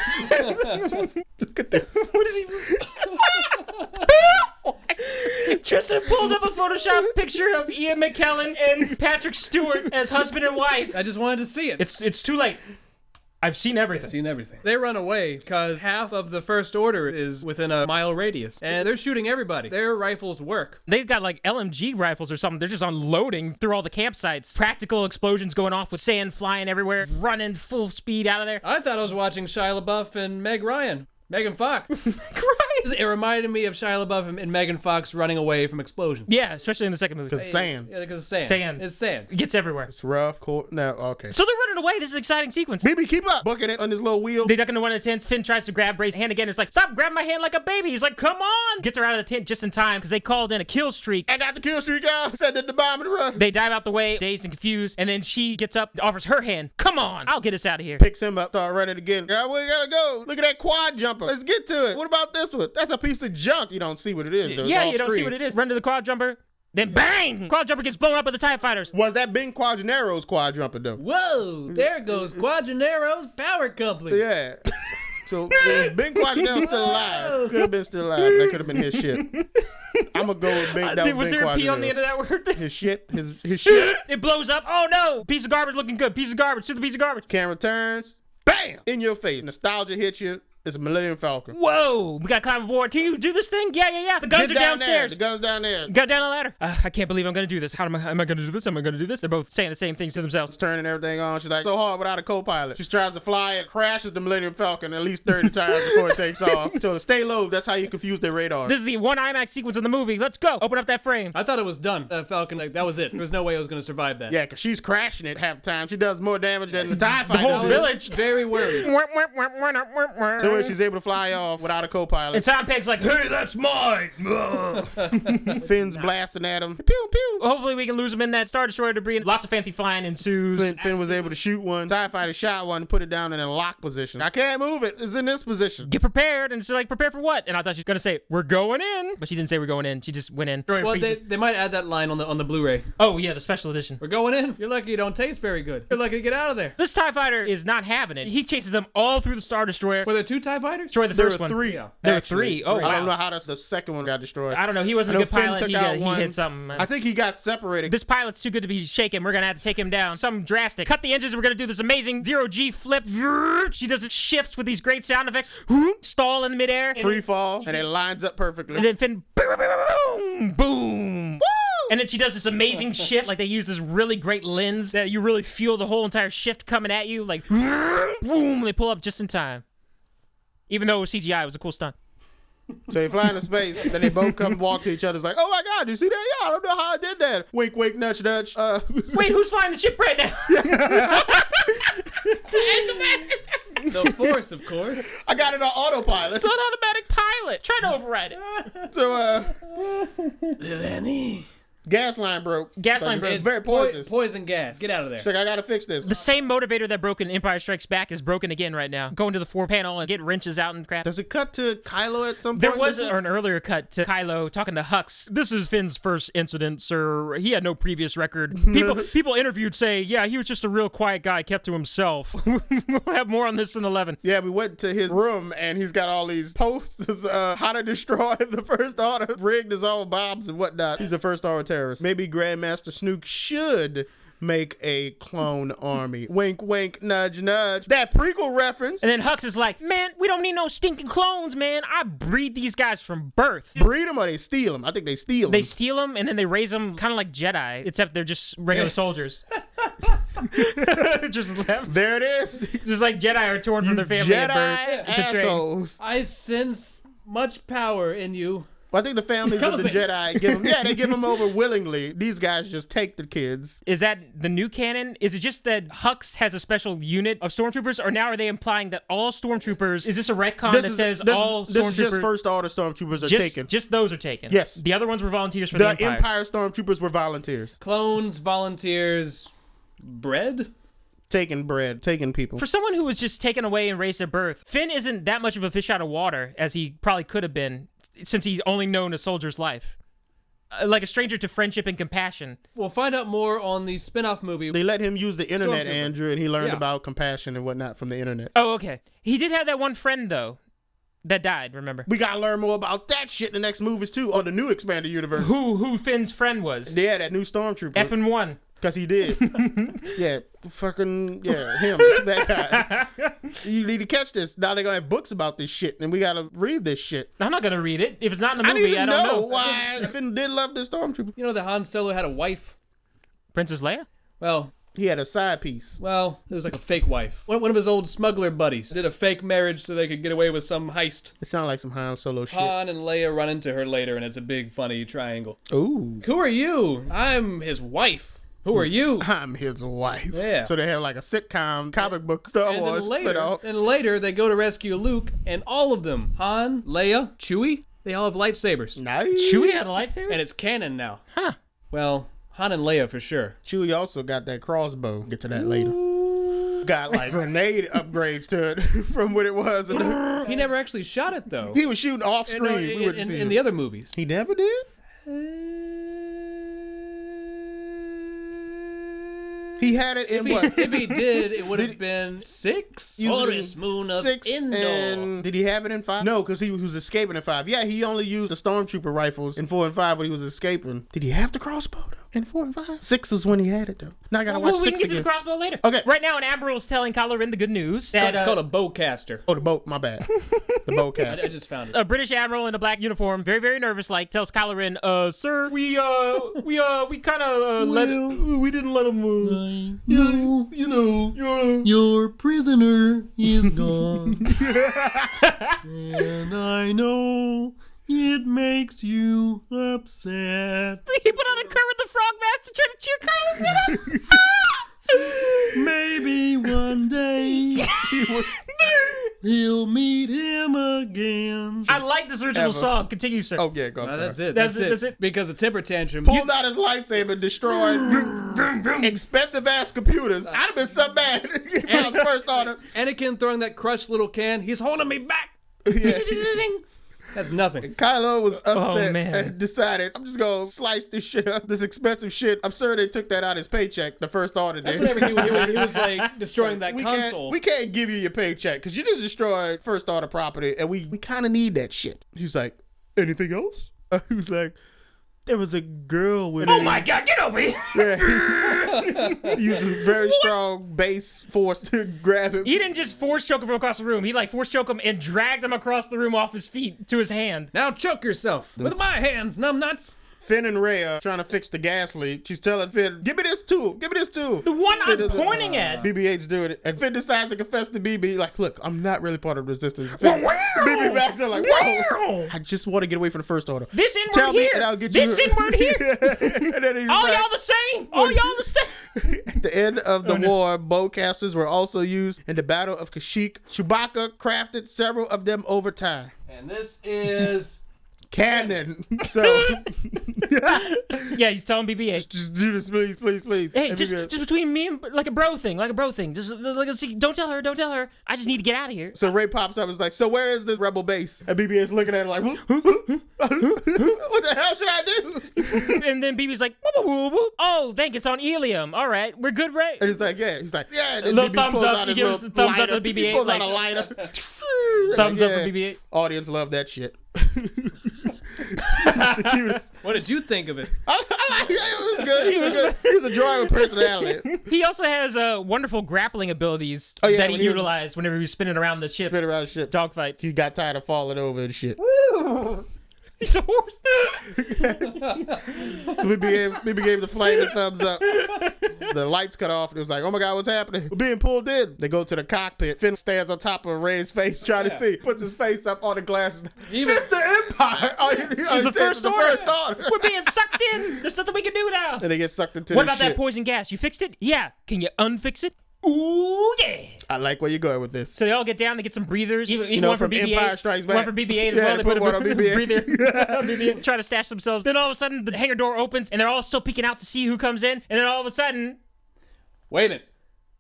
Look at this. What is he? Tristan pulled up a Photoshop picture of Ian McKellen and Patrick Stewart as husband and wife. I just wanted to see it. It's too late. I've seen everything. Seen everything. They run away because half of the First Order is within a mile radius, and they're shooting everybody. Their rifles work. They've got like LMG rifles or something. They're just unloading through all the campsites. Practical explosions going off with sand flying everywhere, running full speed out of there. I thought I was watching Shia LaBeouf and Meg Ryan. Megan Fox. Right. It reminded me of Shia LaBeouf and Megan Fox running away from explosions. Yeah, especially in the second movie. Because sand. Yeah, because it's sand. Sand. It's sand. It gets everywhere. It's rough. Cool. No, okay. So they're running away. This is an exciting sequence. BB, keep up. Booking it on this little wheel. They duck into one of the tents. Finn tries to grab Rey's hand again. It's like, stop grabbing my hand like a baby. He's like, come on. Gets her out of the tent just in time because they called in a kill streak. I got the kill streak out. Said at the bottom of the run. They dive out the way, dazed and confused, and then she gets up, offers her hand. Come on, I'll get us out of here. Picks him up, start running again. Yeah, we gotta go. Look at that quad jumper. Let's get to it. What about this one? That's a piece of junk. You don't see what it is, though. Yeah, you don't see what it is. Run to the quad jumper, then bang! Quad jumper gets blown up by the TIE fighters. Was that Ben Quadranero's quad jumper, though? Whoa, there goes Quadranero's power company. Yeah. So Ben Quadranero still alive. Could have been still alive. That could have been his shit. I'm gonna go with Ben. That Was Ben there a P on the Quadranero. end of that word? His shit. His shit. It blows up. Oh no! Piece of garbage looking good. Piece of garbage to the piece of garbage. Camera turns. Bam! In your face. Nostalgia hits you. It's a Millennium Falcon. Whoa! We gotta climb aboard. Can you do this thing? Yeah. The guns Get are down downstairs. There. The gun's down there. Got down the ladder. I can't believe I'm gonna do this. How am I gonna do this? Am I gonna do this? They're both saying the same things to themselves. Turning everything on. She's like, so hard without a co-pilot. She tries to fly it, crashes the Millennium Falcon at least 30 times before it takes off. So stay low. That's how you confuse their radar. This is the one IMAX sequence of the movie. Let's go. Open up that frame. I thought it was done. Falcon, like, that was it. There was no way I was going to survive that. Yeah, because she's crashing it half the time. She does more damage than the TIE The whole fighter. village. Very worried. To where she's able to fly off without a co-pilot. And Tom Pegg's like, hey, that's mine. Finn's blasting at him. Pew, pew. Hopefully we can lose him in that Star Destroyer debris. Lots of fancy flying ensues. Finn was able to shoot one. TIE fighter shot one and put it down in a lock position. I can't move it. It's in this position. Get prepared. And she's like, prepare for what? And I thought she was going to say, we're going in. But she didn't say we're going in. She just went in. Well, they might add that line on the Blu-ray. Oh, yeah, the special edition. We're going in. You're lucky you don't taste very good. You're lucky to get out of there. This TIE fighter is not having it. He chases them all through the Star Destroyer. Were there 2 TIE fighters? Destroy the There first were one. 3. Yeah. There were actually. 3. Oh, I don't know wow. how the second one got destroyed. I don't know. He wasn't I a know good Finn pilot. took He out one. hit something. I think he got separated. This pilot's too good to be shaken. We're going to have to take him down. Something drastic. Cut the engines. We're going to do this amazing 0G flip. She does it shifts with these great sound effects. Stall in midair. Free fall, and it lines up perfectly. And then Finn, boom, boom. Woo! And then she does this amazing shift. Like they use this really great lens that you really feel the whole entire shift coming at you. Like, boom, they pull up just in time. Even though it was CGI, it was a cool stunt. So they fly into space, then they both come walk to each other. It's like, oh my God, you see that? Yeah, I don't know how I did that. Wink, wink, nudge, nudge. Wait, who's flying the ship right now? The Force, of course. I got it on autopilot. It's an automatic pilot. Try to override it. So, Lenny. gas line broke. Gas line It's broke. very poisonous. Poison gas. Get out of there. She's like, I gotta fix this. The same motivator that broke in Empire Strikes Back is broken again right now. Going to the 4-panel and get wrenches out and crap. Does it cut to Kylo at some point? There was an earlier cut to Kylo talking to Hux. This is Finn's first incident, sir. He had no previous record. People interviewed say, yeah, he was just a real quiet guy, kept to himself. We'll have more on this in 11. Yeah, we went to his room and he's got all these posters, how to destroy the First Order, rigged as all bombs and whatnot. He's a First Order terrorist. Maybe Grandmaster Snook should make a clone army. Wink, wink, nudge, nudge. That prequel reference. And then Hux is like, man, we don't need no stinking clones, man. I breed these guys from birth. Breed them or they steal them? I think they steal them. They steal them and then they raise them kind of like Jedi, except they're just regular soldiers. Just left. There it is. Just like Jedi are torn from their family Jedi at birth to train. assholes. I sense much power in you. Well, I think the families of the Come Jedi give them, they give them over willingly. These guys just take the kids. Is that the new canon? Is it just that Hux has a special unit of stormtroopers, or now are they implying that all stormtroopers? Is this a retcon that says all this is stormtroopers? just First Order stormtroopers are taken. Just those are taken. Yes. The other ones were volunteers for the The Empire stormtroopers were volunteers. Clones, volunteers, bread? Taking bread, taking people. For someone who was just taken away and raised at birth, Finn isn't that much of a fish out of water as he probably could have been, since he's only known a soldier's life. like a stranger to friendship and compassion. We'll find out more on the spin-off movie. They let him use the internet, Stormtrooper. Andrew, and he learned Yeah. about compassion and whatnot from the internet. Oh, okay. He did have that one friend, though, that died, remember? We gotta learn more about that shit in the next movies, too, or the new expanded universe. Who Finn's friend was. Yeah, that new Stormtrooper. Effing one. Because he did. Yeah, him, that guy. You need to catch this. Now they're gonna have books about this shit, and we gotta read this shit. I'm not gonna read it. If it's not in the I movie, didn't I even don't know know. why Finn did love this Stormtrooper. You know that Han Solo had a wife? Princess Leia? Well, He had a side piece. it was like a fake wife. One of his old smuggler buddies did a fake marriage so they could get away with some heist. It sounded like some Han Solo shit. Han and Leia run into her later, and it's a big, funny triangle. Ooh. Who are you? I'm his wife. Who are you? I'm his wife. Yeah. So they have like a sitcom, comic book, Star And Wars spin-off. then later, they go to rescue Luke, and all of them, Han, Leia, Chewie, they all have lightsabers. Nice. Chewie had a lightsaber? And it's canon now. Huh. Well, Han and Leia for sure. Chewie also got that crossbow. Get to that later. Got like grenade upgrades to it from what it was. He never actually shot it, though. He was shooting off In, screen. We wouldn't see in him. the other movies. He never did? He had it in what? If he did, it would have been 6? Forest Moon of 6 Endor. and did he have it in 5? No, because he was escaping in 5. Yeah, he only used the Stormtrooper rifles in 4 and 5 when he was escaping. Did he have the crossbow though in 4 and 5? 6 was when he had it though. Now I gotta watch we 6 can get to again. the crossbow later. Okay. Right now, an Admiral's telling Kylo Ren the good news that It's called a bowcaster. Oh, the boat. My bad. The I bowcast. just found it. a British admiral in a black uniform, very, very nervous, like, tells Kylo Ren, sir, we kind of let it... We didn't let him. Your prisoner is gone. And I know it makes you upset. He put on a Kermit the Frog mask to try to cheer Kylo Ren up. Maybe one day he'll meet him again. I like this original Ever. song. Continue, sir. Oh yeah, go. No, I'm that's sorry. it. That's That's, it, that's it. Because the temper tantrum. Pulled out his lightsaber, destroyed expensive ass computers. I'd have been so mad if I was first order. Anakin throwing that crushed little can. He's holding me back. Yeah. That's nothing. Kylo was upset man. and decided, I'm just gonna slice this shit up, this expensive shit. I'm sure they took that out of his paycheck, the first order That's did. whenever he was like destroying that console. We can't give you your paycheck because you just destroyed first order property and we kind of need that shit. He was like, anything else? He was like, there was a girl with Oh my God, get over here. Yeah. He used a very strong base force to grab him. He didn't just force choke him from across the room. He like force choke him and dragged him across the room off his feet to his hand. Now choke yourself with my hands, numbnuts. Finn and Rey are trying to fix the gas leak. She's telling Finn, give me this tool. Give me this tool. The one Finn I'm doesn't- pointing at. BB-8's doing it. And Finn decides to confess to BB, like, look, I'm not really part of resistance. BB backs up like, whoa. I just want to get away from the first order. This Tell inward me here. and I'll get you. This inward here. And then he's All like, y'all the same. All y'all the same. at the end of the war, bowcasters were also used in the Battle of Kashyyyk. Chewbacca crafted several of them over time. And this is Canon. So Yeah, he's telling BB-8. just do this, please, please, please. Hey, And just BB-8 between me and like a bro thing. Just like see, don't tell her. I just need to get out of here. So Ray pops up and is like, so where is this rebel base? And BB-8's looking at it like, what the hell should I do? And then BB's like, whoop, whoop, whoop, whoop. Oh, thank it's on Helium. All right, we're good, Ray. And he's like, yeah. He's like, yeah. And then Little BB thumbs pulls up. out He his gives little the thumbs up lighter. to BB-8, He pulls like- out a lighter. Thumbs up Yeah. for BB-8. Audience loved that shit. He's the cutest. what did you think of it? I like it. It was good. He was good. He's a drawing with personality. He also has wonderful grappling abilities Oh, yeah, that he when he was- utilized whenever he was spinning around the ship. Spin around shit. Dogfight. He got tired of falling over and shit. He's a horse. So we gave the flame a thumbs up. The lights cut off and it was like, oh my God, what's happening? We're being pulled in. They go to the cockpit. Finn stands on top of Ray's face trying to see. Puts his face up on the glasses. Even- It's the Empire. It's the first order. We're being sucked in. There's nothing we can do now. And they get sucked into What this about that shit. poison gas? You fixed it? Yeah. Can you unfix it? Ooh, yeah. I like where you're going with this. So they all get down, they get some breathers. Even know, one for from BB-8. Empire Strikes Back. One for BB-8 as Yeah, well. they They put put one a on BB-8. breather on BB-8. Try to stash themselves. Then all of a sudden, the hangar door opens, and they're all still peeking out to see who comes in. And then all of a sudden, Wait a minute.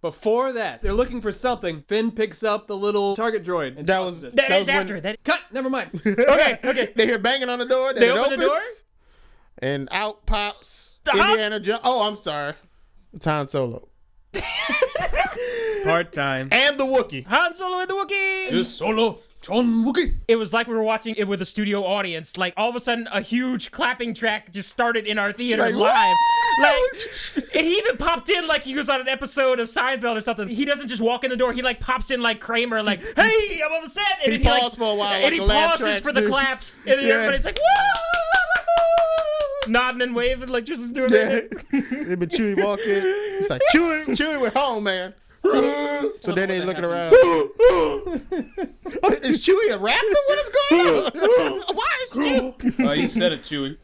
Before that, they're looking for something. Finn picks up the little target droid and That tosses was- it. that That is was when- after. That Cut. Never mind. Okay. They hear banging on the door. Then They it open the opens, door? And out pops Indiana Jones. Oh, I'm sorry. It's Han Solo. Part-time. And the Wookiee. Han Solo and the Wookiee. Solo John Wookiee. It was like we were watching it with a studio audience. Like all of a sudden, a huge clapping track just started in our theater Like, live. woo! Like, and he even popped in like he was on an episode of Seinfeld or something. He doesn't just walk in the door. He like pops in like Kramer, like, "Hey, I'm on the set." And He then paused for a while, and like he the laugh pauses tracks for the do. claps, and then Yeah. everybody's like, "Woo!" Nodding and waving like Tristan's doing Yeah. it. Then Chewie walk in. It's like, Chewie went home, man. So then they looking around. Oh, is Chewie a raptor? What is going on? Why is Chewie? Oh, you said it, Chewie.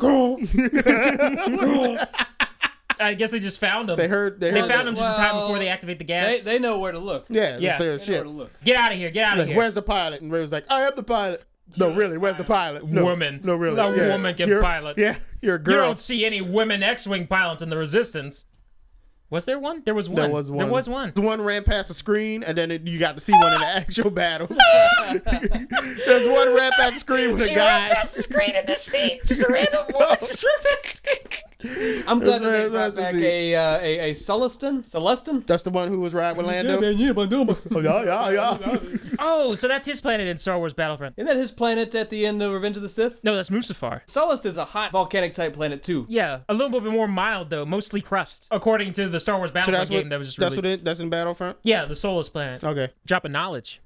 I guess they just found him. They heard. They found him just in time before they activate the gas. They know where to look. Yeah, Yeah. that's their They know shit. where to look. Get out of here! Get out of Like, here! where's the pilot? And Ray was like, I am the pilot. No, really, where's the pilot? No, Woman. No, really. A Yeah. woman can You're- pilot. Yeah, you're a You girl. don't see any women X-wing pilots in the Resistance. Was there one? There was one. There was one. There was one. The one ran past the screen, and then you got to see one in the actual battle. There's one ran past the screen with a She guy. ran past the screen in this scene. Just a random woman just ran past the screen. I'm glad that they That's brought the back scene. a Celestin. That's the one who was riding with Lando. Oh, yeah. Oh, so that's his planet in Star Wars Battlefront. Isn't that his planet at the end of Revenge of the Sith? No, that's Mustafar. Sullust is a hot volcanic type planet too. Yeah, a little bit more mild though, mostly crust, according to the Star Wars So Battlefront game that was just released. that's in Battlefront? Yeah, the Solus planet. Okay. Drop of knowledge.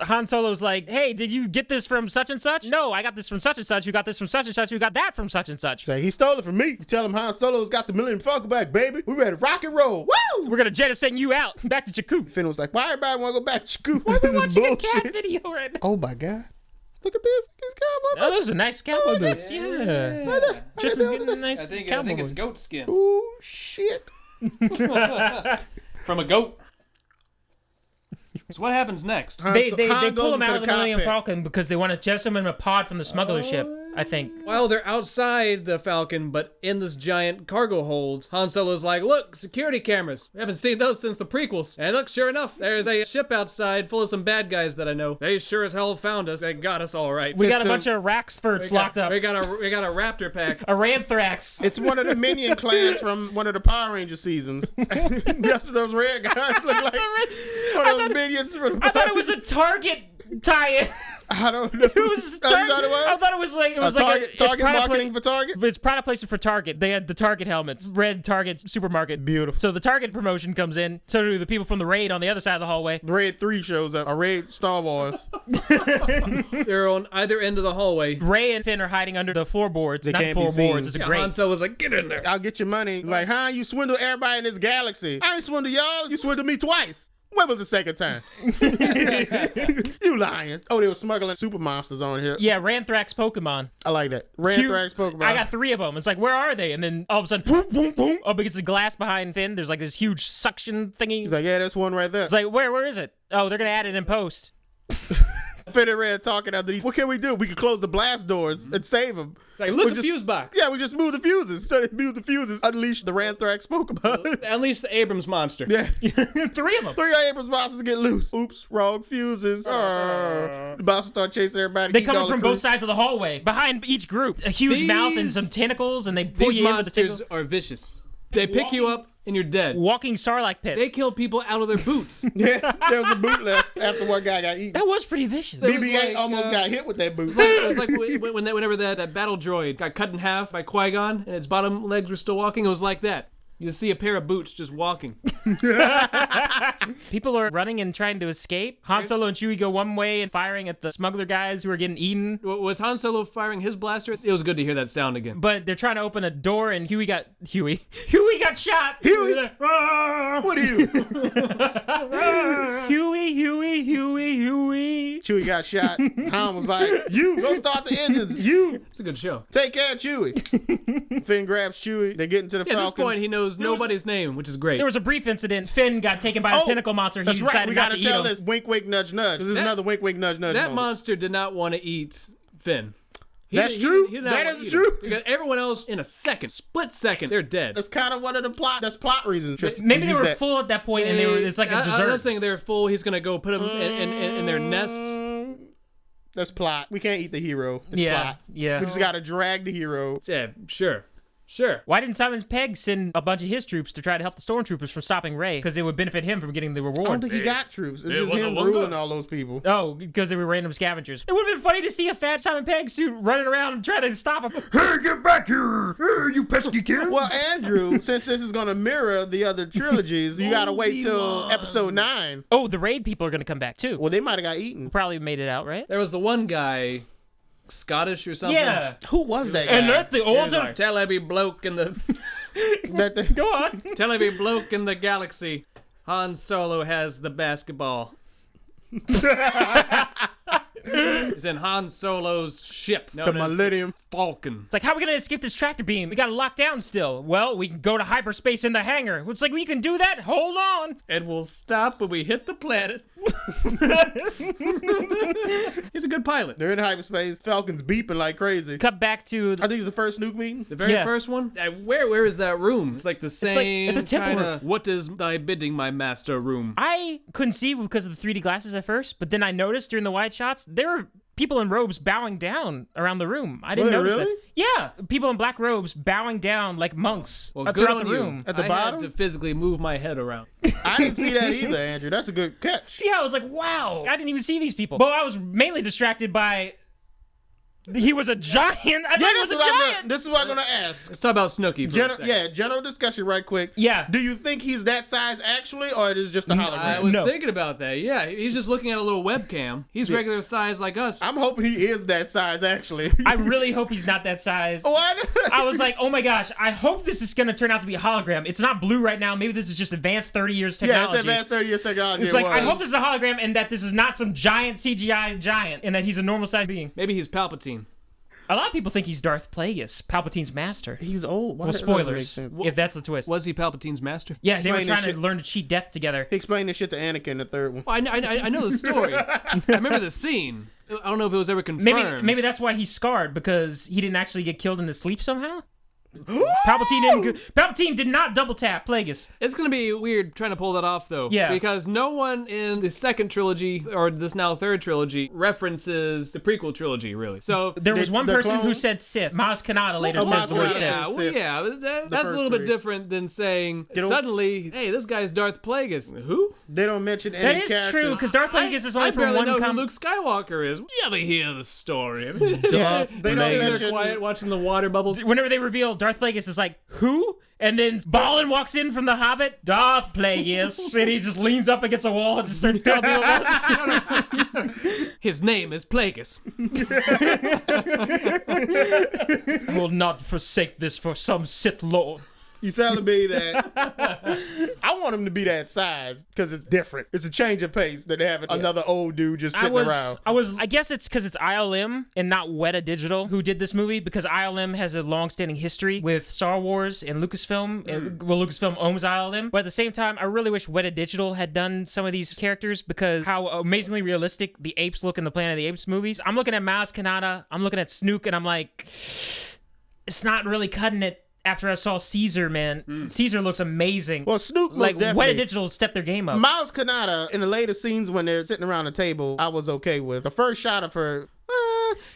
Han Solo's like, "Hey, did you get this from such and such? No, I got this from such and such. You got this from such and such. You got that from such and such. Say, he stole it from me. You tell him Han Solo's got the Millennium Falcon back, baby. We ready to rock and roll. Woo! We're gonna jettison you out back to Jakku." Finn was like, why everybody want to go back to Jakku? We're This is watching a bullshit. cat video right now. Oh, my God. Look at this. These cowboy Oh, those are nice cowboy Oh, boots. Yeah. Tristan's getting a nice I think cowboy it's boots. goat skin Oh, shit. from a goat. So what happens next? They Han pull goes him out into of the the Millennium cockpit. Falcon because they want to jettison him in a pod from the smuggler ship, I think. While they're outside the Falcon, but in this giant cargo hold, Han Solo's like, "Look, security cameras. We haven't seen those since the prequels." And look, sure enough, there's a ship outside full of some bad guys that I know. They sure as hell found us. They got us all right. We got a Pistol. bunch of Raxfords locked up. We got a Raptor pack. A Ranthrax. It's one of the minion clans from one of the Power Ranger seasons. That's what those red guys look like. One of those minions from the I thought it was a Target tie-in. I don't know. It was Oh, you thought it was? I thought it was like Target, it's Target product marketing for Target? It's product placement for Target. They had the Target helmets, red Target supermarket. Beautiful. So the Target promotion comes in. So do the people from the raid on the other side of the hallway. Raid 3 shows up. A Raid Star Wars. They're on either end of the hallway. Ray and Finn are hiding under the floorboards. They Not can't be floorboards. seen. It's a Yeah, grate. Han Solo's like, "Get in there." I'll get your money. Like, huh? You swindle everybody in this galaxy. I ain't swindle y'all. You swindled me twice. When was the second time? You lying. Oh, they were smuggling super monsters on here. Yeah, Ranthrax Pokemon. I like that. Ranthrax Pokemon. I got 3 of them. It's like, where are they? And then all of a sudden, boom, boom, boom, up against the glass behind Finn. There's like this huge suction thingy. He's like, yeah, there's one right there. It's like, where is it? Oh, they're gonna add it in post. Finn and Red talking underneath. What can we do? We can close the blast doors and save them. Like, look, a fuse box. Yeah, we just move the fuses. So they move the fuses, unleash the Ranthrax Pokemon. Unleash the Abrams monster. Yeah. 3 of them. 3 Abrams monsters get loose. Oops, wrong fuses. The monsters start chasing everybody. They eating come all in the from crew. both sides of the hallway. Behind each group, a huge mouth and some tentacles, and they pull These you in with the monsters tentacles. are vicious. They pick you up and you're dead. Walking Sarlacc pit. They kill people out of their boots. Yeah, there was a boot left after one guy got eaten. That was pretty vicious. was BB-8 like, almost got hit with that boot. It was like whenever that battle droid got cut in half by Qui-Gon and its bottom legs were still walking, it was like that. You just see a pair of boots just walking. People are running and trying to escape. Han Solo and Chewie go one way and firing at the smuggler guys who are getting eaten. Was Han Solo firing his blaster? It was good to hear that sound again. But they're trying to open a door, and Huey got shot. Huey? Ah! What are you? Huey. Chewie got shot. Han was like, you, go start the engines. You, It's a good show. take care of Chewie. Finn grabs Chewie. They get into the At this Falcon. point, he knows nobody's name, which is great. There was a brief incident. Finn got taken by a tentacle monster. He That's right. decided We not gotta to eat tell him. this wink, wink, nudge, nudge. This is another wink, wink, nudge, nudge. That moment. monster did not want to eat Finn. That's true. He did not That want is to eat true. him. Because everyone else, in a second, split second, they're dead. That's kind of one of the plot. That's plot reasons. Tristan. Maybe they Use were that. full at that point, and it's like a I was dessert. thinking they're full. He's gonna go put them in their nest. That's plot. We can't eat the hero. It's Yeah, plot. yeah. We just gotta drag the hero. Yeah, sure. Why didn't Simon Pegg send a bunch of his troops to try to help the stormtroopers from stopping Rey? Because it would benefit him from getting the reward. I don't think he got troops. It's just him ruling all those people. Oh, because they were random scavengers. It would have been funny to see a fat Simon Pegg suit running around and trying to stop him. Hey, get back here! Hey, you pesky kid! Well, Andrew, since this is gonna mirror the other trilogies, you gotta wait till episode 9. Oh, the raid people are going to come back too. Well, they might have got eaten. Probably made it out, right? There was the one guy, Scottish or something. Yeah. Who was that guy? And let the He was order... like, tell every bloke in the Go on. tell every bloke in the galaxy, Han Solo has the basketball. He's in Han Solo's ship known The as Millennium. Falcon. It's like, how are we going to escape this tractor beam? We got it locked down still. Well, we can go to hyperspace in the hangar. It's like, we can do that? Hold on. And we'll stop when we hit the planet. He's a good pilot. They're in hyperspace. Falcon's beeping like crazy. Cut back to... I think it was the first Snook meeting. The very Yeah. first one? Where is that room? It's like the same it's a temple kind room. of, what is thy bidding, my master room? I couldn't see because of the 3D glasses at first, but then I noticed during the wide shots, there were people in robes bowing down around the room. I didn't Wait, notice really? that. Yeah, people in black robes bowing down like monks Well, good throughout on the you. room. At the I bottom? had to physically move my head around. I didn't see that either, Andrew. That's a good catch. Yeah, I was like, wow, I didn't even see these people. But I was mainly distracted by... He was a giant. I thought he was a giant. This is what I'm gonna ask. Let's talk about Snooki for a second. General discussion right quick. Yeah. Do you think he's that size actually, or it is just a hologram? I was No. thinking about that. Yeah, he's just looking at a little webcam. He's regular size like us. I'm hoping he is that size actually. I really hope he's not that size. What? I was like, oh my gosh, I hope this is going to turn out to be a hologram. It's not blue right now. Maybe this is just advanced 30 years Yeah, technology. it's advanced 30 years technology. It's like, I hope this is a hologram and that this is not some giant CGI giant and that he's a normal sized being. Maybe he's Palpatine. A lot of people think he's Darth Plagueis, Palpatine's master. He's old. Why Well, that doesn't make spoilers, sense? if that's the twist. Was he Palpatine's master? Yeah, they were Explain this trying to shit. learn to cheat death together. He explained this shit to Anakin in the third one. Well, I know the story. I remember the scene. I don't know if it was ever confirmed. Maybe that's why he's scarred, because he didn't actually get killed in his sleep somehow? Palpatine did not double tap Plagueis. It's gonna be weird trying to pull that off, though. Yeah. Because no one in the second trilogy, or this now third trilogy, references the prequel trilogy, really. So There was one the person who clone? said Sith. Maz Kanata later Oh, says Maz the word Kanata. Sith. yeah, well, Sith. yeah, that's a first little bit three. different than saying don't- suddenly, hey, this guy's Darth Plagueis. Who? They don't mention any That is characters. true, because Darth Plagueis is only I from barely one know who comic. Luke Skywalker is. You ever hear the story? Duh. They He's don't sitting there mention- quiet, watching the water bubbles. Whenever they reveal Darth Plagueis is like, who? And then Balin walks in from the Hobbit, Darth Plagueis, and he just leans up against a wall and just starts telling people about it. His name is Plagueis. I will not forsake this for some Sith Lord. You telling me that I want him to be that size because it's different. It's a change of pace than having another old dude just sitting around. I guess it's because it's ILM and not Weta Digital who did this movie, because ILM has a long-standing history with Star Wars and Lucasfilm. And, well, Lucasfilm owns ILM, but at the same time, I really wish Weta Digital had done some of these characters, because how amazingly realistic the apes look in the Planet of the Apes movies. I'm looking at Maz Kanata, I'm looking at Snook, and I'm like, it's not really cutting it. After I saw Caesar, man, Caesar looks amazing. Well, Snook like most definitely. Weta Digital stepped their game up. Miles Kanata, in the later scenes when they're sitting around the table, I was okay with. The first shot of her,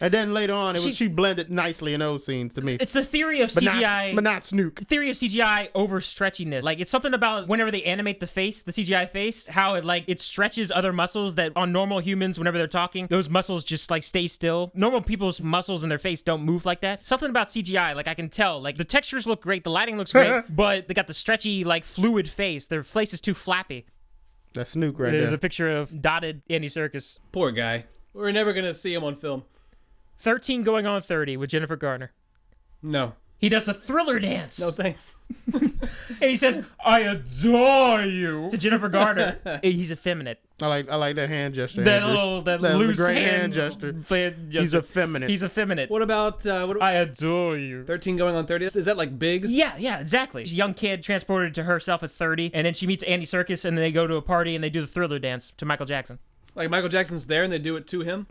and then later on, she blended nicely in those scenes to me. It's the theory of CGI. But not Snook. Theory of CGI over stretchiness. Like, it's something about whenever they animate the face, the CGI face, how it stretches other muscles that on normal humans, whenever they're talking, those muscles just like stay still. Normal people's muscles in their face don't move like that. Something about CGI, like I can tell, like the textures look great, the lighting looks great, but they got the stretchy, like fluid face. Their face is too flappy. That's Snook right There's there. a picture of dotted Andy Serkis. Poor guy. We're never going to see him on film. 13 going on 30 with Jennifer Garner. No. He does the Thriller dance. No thanks. And he says, I adore you, to Jennifer Garner. He's effeminate. I like that hand gesture. That Andrew. that was loose a great hand gesture. He's He's effeminate. He's effeminate. What about I adore you. 13 going on 30? Is that like big? Yeah, exactly. She's a young kid transported to herself at 30, and then she meets Andy Serkis, and they go to a party and they do the Thriller dance to Michael Jackson. Like Michael Jackson's there and they do it to him.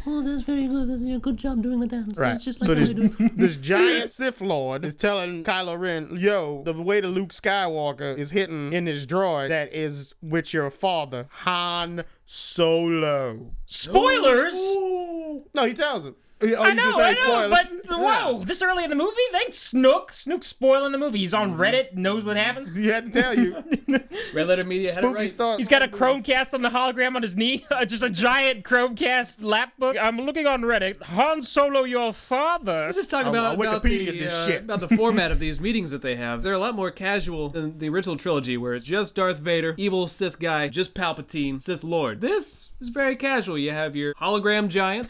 Oh, that's very good. That's a good job doing the dance. Right. It's just like So how we do it. this giant Sith Lord is telling Kylo Ren, yo, the way that Luke Skywalker is hitting in his droid that is with your father, Han Solo. Spoilers. No, he tells him. I know, but whoa, this early in the movie? Thanks, Snook. Snook's spoiling the movie. He's on Reddit, knows what happens. He had to tell you. Red Letter Media had it Spooky right. starts. He's got a Chromecast on the hologram on his knee. Just a giant Chromecast lap book. I'm looking on Reddit. Han Solo, your father. Let's just talk I'm about Wikipedia the, this shit. about the format of these meetings that they have. They're a lot more casual than the original trilogy, where it's just Darth Vader, evil Sith guy, just Palpatine, Sith Lord. This is very casual. You have your hologram giant,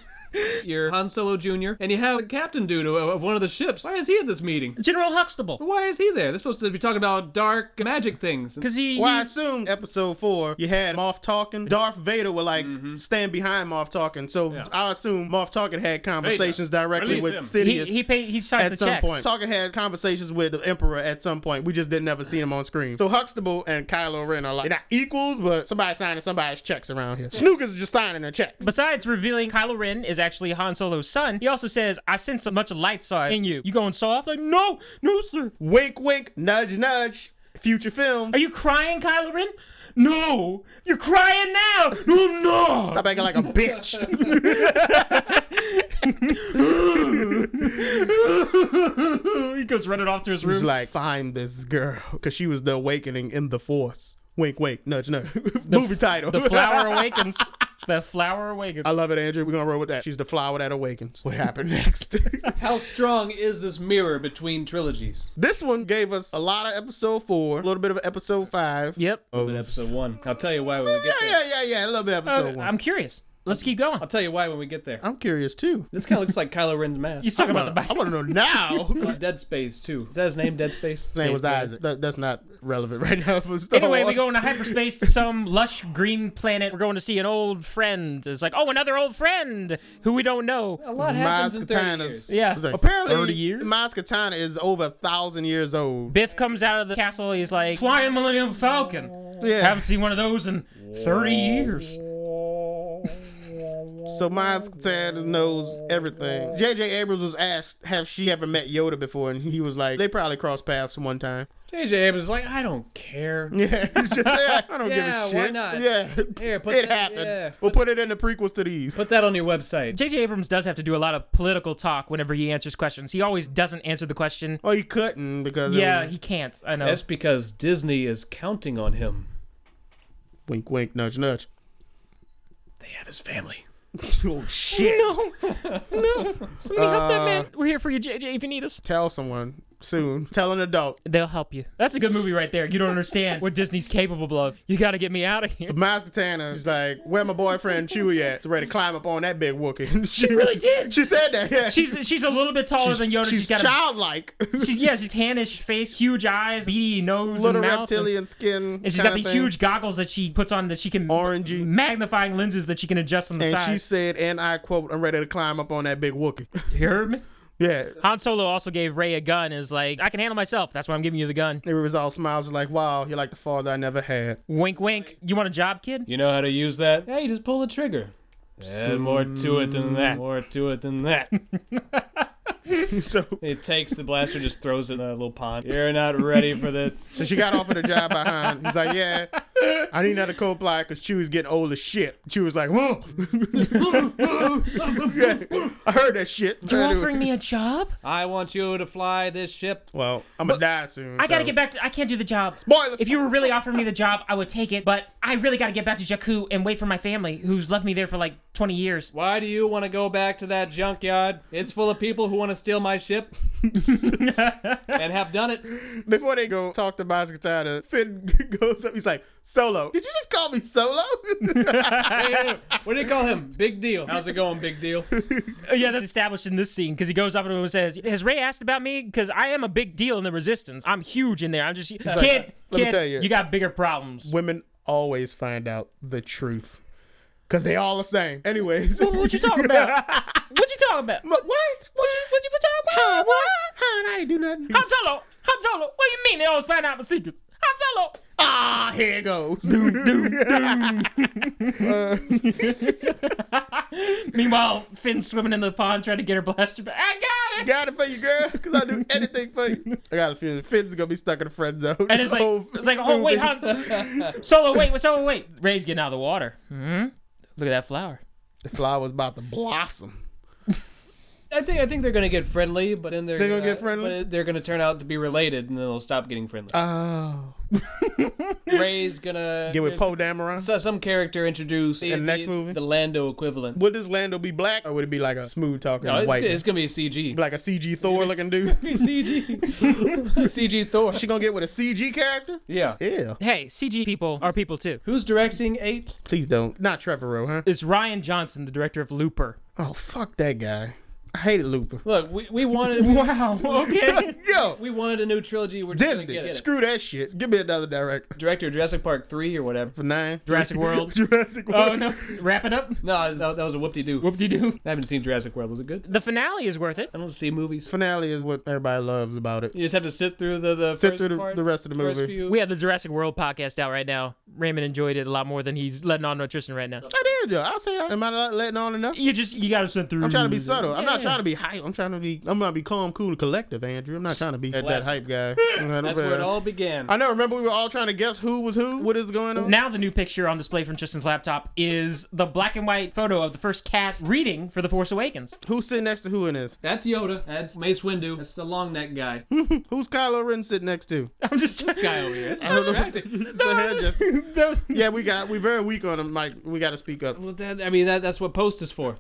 your Han Solo Jr., and you have the captain dude of one of the ships. Why is he at this meeting? General Huxtable. Why is he there? They're supposed to be talking about dark magic things. Because Well, I assume episode 4, you had Moff Tarkin. Darth Vader would stand behind Moff Tarkin. So I assume Moff Tarkin had conversations directly Release with him. Sidious. he signs At the some checks. point, Tarkin had conversations with the Emperor at some point. We just didn't ever see him on screen. So Huxtable and Kylo Ren are like, they're not equals, but somebody's signing somebody's checks around here. Snook is just signing their checks. Besides revealing Kylo Ren is actually Han Solo's son, he also says, I sense a much of light side in you. You going soft? Like, no, sir. Wink, wink, nudge, nudge. Future films. Are you crying, Kylo Ren? No, you're crying now. No, I'm not. Stop acting like a bitch. He goes running off to his He's room. like, find this girl, because she was the awakening in the Force. Wink, wink, nudge, nudge. Movie title. The Flower Awakens. The Flower Awakens. I love it, Andrew. We're gonna roll with that. She's the flower that awakens. What happened next? How strong is this mirror between trilogies? This one gave us a lot of episode 4, a little bit of episode 5. Yep. A little bit episode 1. I'll tell you why when we get there. Yeah, a little bit of episode 1. I'm curious. Let's keep going. I'll tell you why when we get there. I'm curious too. This kind of looks like Kylo Ren's mask. He's talking about the I want to know now. Dead Space, too. Is that his name, Dead Space? His name was Isaac. That's not relevant right now for Star Anyway, Wars. we go into hyperspace to some lush green planet. We're going to see an old friend. It's like, oh, another old friend who we don't know. A lot happens in 30 years. Yeah. Apparently, 30 years? Maz Kanata is over 1,000 years old. Biff comes out of the castle. He's like, flying Millennium Falcon. Yeah. Haven't seen one of those in 30 years. So Maz Kanata knows everything. J.J. Abrams was asked, have she ever met Yoda before? And he was like, they probably crossed paths one time. J.J. Abrams is like, I don't care. Yeah, he's just, I don't give a Yeah, shit. why not? Yeah, Here, put it that- happened. yeah. We'll put it in the prequels to these. Put that on your website. J.J. Abrams does have to do a lot of political talk whenever he answers questions. He always doesn't answer the question. Well, he couldn't because Yeah, it was, he can't. I know. That's because Disney is counting on him. wink, wink, nudge, nudge. They have his family. Oh shit! No. Somebody help that man. We're here for you, JJ, if you need us. Tell someone soon. Tell an adult. They'll help you. That's a good movie right there. You don't understand what Disney's capable of. You got to get me out of here. Maz Kanata is like, where my boyfriend Chewie at? She's ready to climb up on that big Wookiee. She really did. She said that. Yeah. She's a little bit taller than Yoda. She's got childlike. she's tannish face, huge eyes, beady nose, Little and mouth. reptilian skin. And she's got these huge goggles that she puts on that she can Orangey. magnifying lenses that she can adjust on the And side. she said, and I quote, I'm ready to climb up on that big Wookiee. You heard me? Yeah. Han Solo also gave Rey a gun. Is like, I can handle myself. That's why I'm giving you the gun. It was all smiles like, wow, you're like the father I never had. Wink, wink. You want a job, kid? You know how to use that? Hey, just pull the trigger. And more to it than that. More to it than that. So He takes the blaster, just throws it in a little pond. You're not ready for this. she got offered a job by Han. He's like, yeah, I need another co-pilot because Chewie's getting old as shit. Chewie was like, whoa. Yeah, I heard that shit. You're offering me a job? I want you to fly this ship. Well, I'm going to die soon. I gotta so- get back to. I can't do the job. Spoilers. If you were really offering me the job, I would take it. But I really gotta get back to Jakku and wait for my family, who's left me there for like 20 years. Why do you want to go back to that junkyard? It's full of people who want to steal my ship. And have done it. Before they go talk to Maz Kanata, Finn goes up. He's like, Solo. Did you just call me Solo? Hey, what do you call him? Big deal. How's it going, big deal? Yeah, that's established in this scene because he goes up to him and says, "Has Rey asked about me? Because I am a big deal in the Resistance. I'm huge in there. I'm just like, let me tell you. You got bigger problems." Women always find out the truth. Because they all the same. Anyways. What you talking about? What you talking about? What? What you talking about? What? Han, I didn't do nothing. Han Solo, what do you mean they always find out my secrets? Han Solo. Ah, here it goes. Meanwhile, Finn's swimming in the pond trying to get her blaster back. I got it. Got it for you, girl, because I do anything for you. I got a feeling Finn's gonna be stuck in the friend zone. And it's like, oh wait, Solo, wait. Rey's getting out of the water. Mm-hmm. Look at that flower. The flower's about to blossom. I think they're gonna get friendly, but then they're gonna get friendly? But they're gonna turn out to be related, and then they'll stop getting friendly. Oh. Rey's gonna Get with Poe Dameron? some character introduced In the next movie? the Lando equivalent. Would this Lando be black, or would it be like a smooth talking No, white? it's gonna be a CG. Like a CG Thor looking dude? CG. CG Thor. She gonna get with a CG character? Yeah. Yeah. Hey, CG people are people too. Who's directing 8? Please don't. Not Trevor Rowe, huh? It's Ryan Johnson, the director of Looper. Oh, fuck that guy. I hated Looper. Look, we wanted. Wow. Okay. Yo, We wanted a new trilogy. We're just gonna Disney, get it. screw that shit. Give me another director. Director of Jurassic Park 3 or whatever. For 9. Jurassic World. Jurassic World. Oh no. Wrap it up. No, that was a whoop-de-doo. Whoop-de-doo. I haven't seen Jurassic World. Was it good? The finale is worth it. I don't see movies. Finale is what everybody loves about it. You just have to sit through the Sit first through part, the rest of the first movie. few. We have the Jurassic World podcast out right now. Raymond enjoyed it a lot more than he's letting on to Tristan right now. I did, yo. I'll say that. Am I not letting on enough? You gotta sit through. I'm trying to be subtle. I'm not Yeah. trying to be hype. I'm gonna be calm, cool, and collective, Andrew. I'm not trying to be that Classic. hype guy. That's where it all began. I know. Remember, we were all trying to guess who was who. What is going on? Now the new picture on display from Tristan's laptop is the black and white photo of the first cast reading for The Force Awakens. Who's sitting next to who in this? That's Yoda. That's Mace Windu. That's the long neck guy. Who's Kylo Ren sitting next to? I'm just This guy over here. I don't know. So, that was- yeah, we're very weak on him, Mike. We got to speak up. Well, that's what Post is for.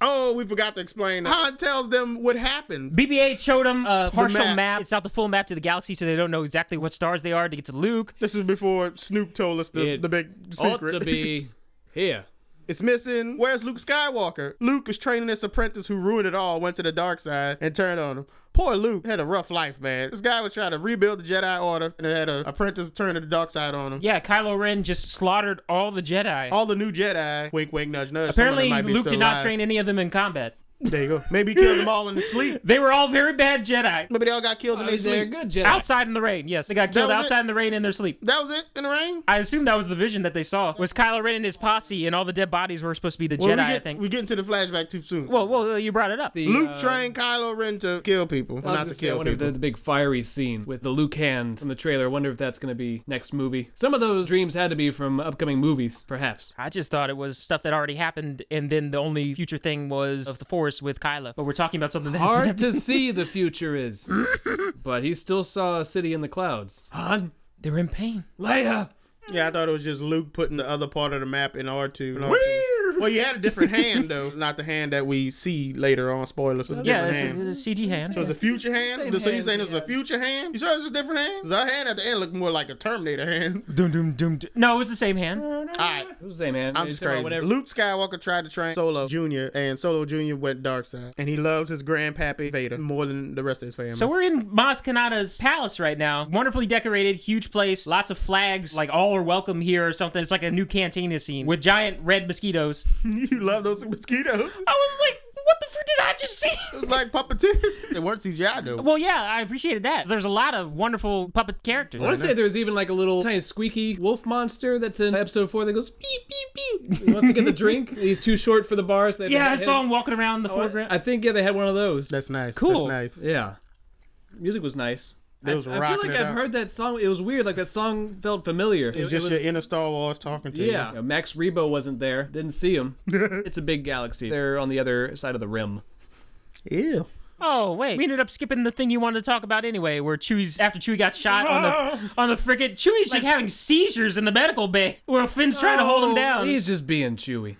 Oh, we forgot to explain. Han tells them what happens. BB-8 showed them a partial map. map. It's not the full map to the galaxy, so they don't know exactly what stars they are to get to Luke. This was before Snoop told us the big Ought secret. to be here. It's missing. Where's Luke Skywalker? Luke is training this apprentice who ruined it all, went to the dark side, and turned on him. Poor Luke had a rough life, man. This guy was trying to rebuild the Jedi Order, and had an apprentice turn to the dark side on him. Yeah, Kylo Ren just slaughtered all the Jedi. All the new Jedi, wink, wink, nudge, nudge. Apparently, some of them might be Luke still did not alive. train any of them in combat. There you go. Maybe he killed them all in his sleep. They were all very bad Jedi. Maybe they all got killed in their They're sleep. good Jedi. Outside in the rain, yes. They got killed was outside it? in the rain in their sleep. That was it in the rain? I assume that was the vision that they saw. Was Kylo Ren and his posse, and all the dead bodies were supposed to be the Jedi, I think. We get into the flashback too soon. Well, you brought it up. Luke trained Kylo Ren to kill people. Well, not to I kill wonder if people. the big fiery scene with the Luke hand from the trailer. I wonder if that's going to be next movie. Some of those dreams had to be from upcoming movies, perhaps. I just thought it was stuff that already happened, and then the only future thing was of the Force with Kylo. But we're talking about something that Hard to see the future is. But he still saw a city in the clouds. Han, They were in pain. Leia. Yeah, I thought it was just Luke putting the other part of the map in R2. Well, you had a different hand, though. Not the hand that we see later on. Spoilers. It's a Yeah, different it's hand. a CG hand. So it's a future hand? Same So you hand, saying it was yeah. a future hand? You sure it's just different hands? Our hand at the end looked more like a Terminator hand. Doom, doom, doom, doom. No, it was the same hand. All right. It was the same, man. I'm He's just talking about crazy. whatever- Luke Skywalker tried to train Solo Jr., and Solo Jr. went dark side. And he loves his grandpappy Vader more than the rest of his family. So we're in Maz Kanata's palace right now. Wonderfully decorated, huge place, lots of flags, like all are welcome here or something. It's like a new cantina scene with giant red mosquitoes. You love those mosquitoes. I was like, what the frick did I just see? It was like puppeteers. They weren't CGI, though. Well, yeah, I appreciated that. There's a lot of wonderful puppet characters. I want to say there's even like a little tiny squeaky wolf monster that's in episode 4 that goes beep, beep, beep. He wants to get the drink. He's too short for the bar. So they Yeah, I had saw him. him walking around in the foreground. I think, yeah, they had one of those. That's nice. Cool. That's nice. Yeah. Music was nice. They was I feel rocking like it I've out. heard that song. It was weird. Like that song felt familiar. It was just your inner Star Wars talking to Yeah. Max Rebo wasn't there. Didn't see him. It's a big galaxy. They're on the other side of the rim. you. Ew. Oh, wait. We ended up skipping the thing you wanted to talk about anyway, where after Chewie got shot on the frickin', Chewie's like having seizures in the medical bay, where Finn's trying to hold him down. He's just being Chewy.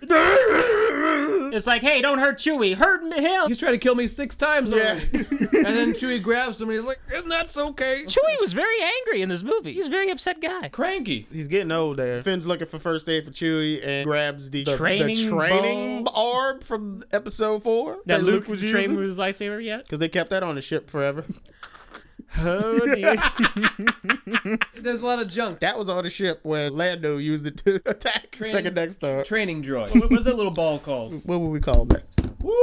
It's like, hey, don't hurt Chewie, hurt him. He's trying to kill me 6 times already. And then Chewie grabs him and he's like, and that's okay. Chewie was very angry in this movie. He's a very upset guy. Cranky. He's getting old there. Finn's looking for first aid for Chewie and grabs the Training training orb from episode 4 That Luke was was trained using. with his lightsaber yet? Because they kept that on the ship forever. Oh, dear. There's a lot of junk. That was on the ship where Lando used it to attack the second Death Star. Training droid. What was that little ball called? What would we call that? Woo!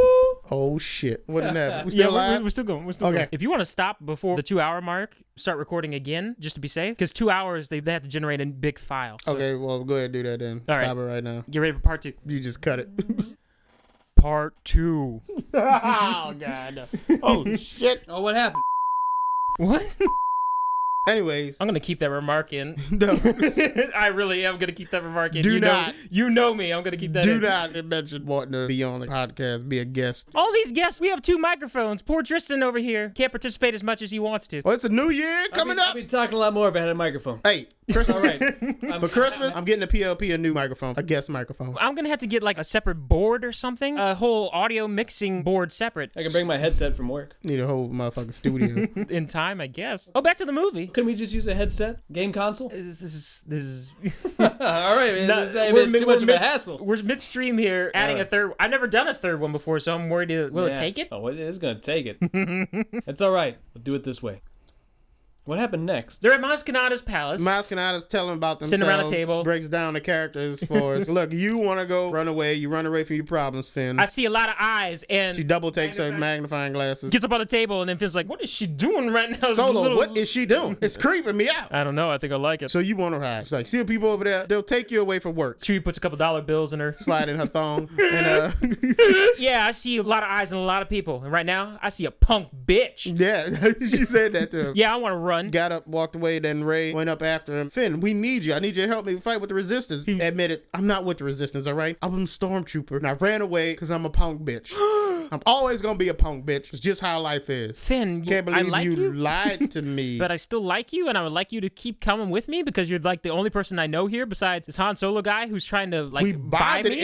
Oh shit! What didn't happen? We Yeah, still live? we're still going. We're still Okay. going. If you want to stop before the 2 hour mark, start recording again just to be safe. Because 2 hours, they have to generate a big file. So Okay, well, go ahead and do that then. All right. Stop it right now. get ready for part 2. You just cut it. Part 2. Oh, God. Oh, shit. Oh, what happened? What? Anyways. I'm gonna keep that remark in. No. I really am gonna keep that remark in. Do you not. You know me. I'm gonna keep that Do in. not mention wanting to be on the podcast, be a guest. All these guests, we have 2 microphones. Poor Tristan over here can't participate as much as he wants to. Well, it's a new year coming I'll up. be talking a lot more if I had a microphone. Hey, Christmas. All right. For Christmas, I'm getting a PLP, a new microphone, a guest microphone. I'm gonna have to get like a separate board or something, a whole audio mixing board separate. I can bring my headset from work. Need a whole motherfucking studio. In time, I guess. Oh, back to the movie. Couldn't we just use a headset? Game console? This is All right, man. No, It's too much of a hassle. We're midstream here, adding a third. I've never done a third one before, so I'm worried. Will it take it? Oh, it is going to take it. It's all right. We'll do it this way. What happened next? They're at Maz Kanata's palace. Miles Kanata's telling about themselves. Sitting around the table. Breaks down the characters for us. Look, you want to go run away. You run away from your problems, Finn. I see a lot of eyes, and She double takes her magnifying glasses. gets up on the table, and then feels like, what is she doing right now? This Solo, little- what is she doing? It's creeping me out. I don't know. I think I like it. So you want to hide. She's like, see the people over there? They'll take you away from work. Chewie puts a couple dollar bills in her. Slide in her thong. And, Yeah, I see a lot of eyes and a lot of people. And right now, I see a punk bitch. yeah, she said that to him. Yeah, I want to run. Got up, walked away, then Ray went up after him. Finn, we need you. I need you to help me fight with the resistance. He admitted, I'm not with the resistance, all right? I'm a stormtrooper, and I ran away because I'm a punk bitch. I'm always going to be a punk bitch. It's just how life is. Finn, Can't I believe like you you, lied to me. but I still like you, and I would like you to keep coming with me because you're like the only person I know here besides this Han Solo guy who's trying to like we buy bonded me.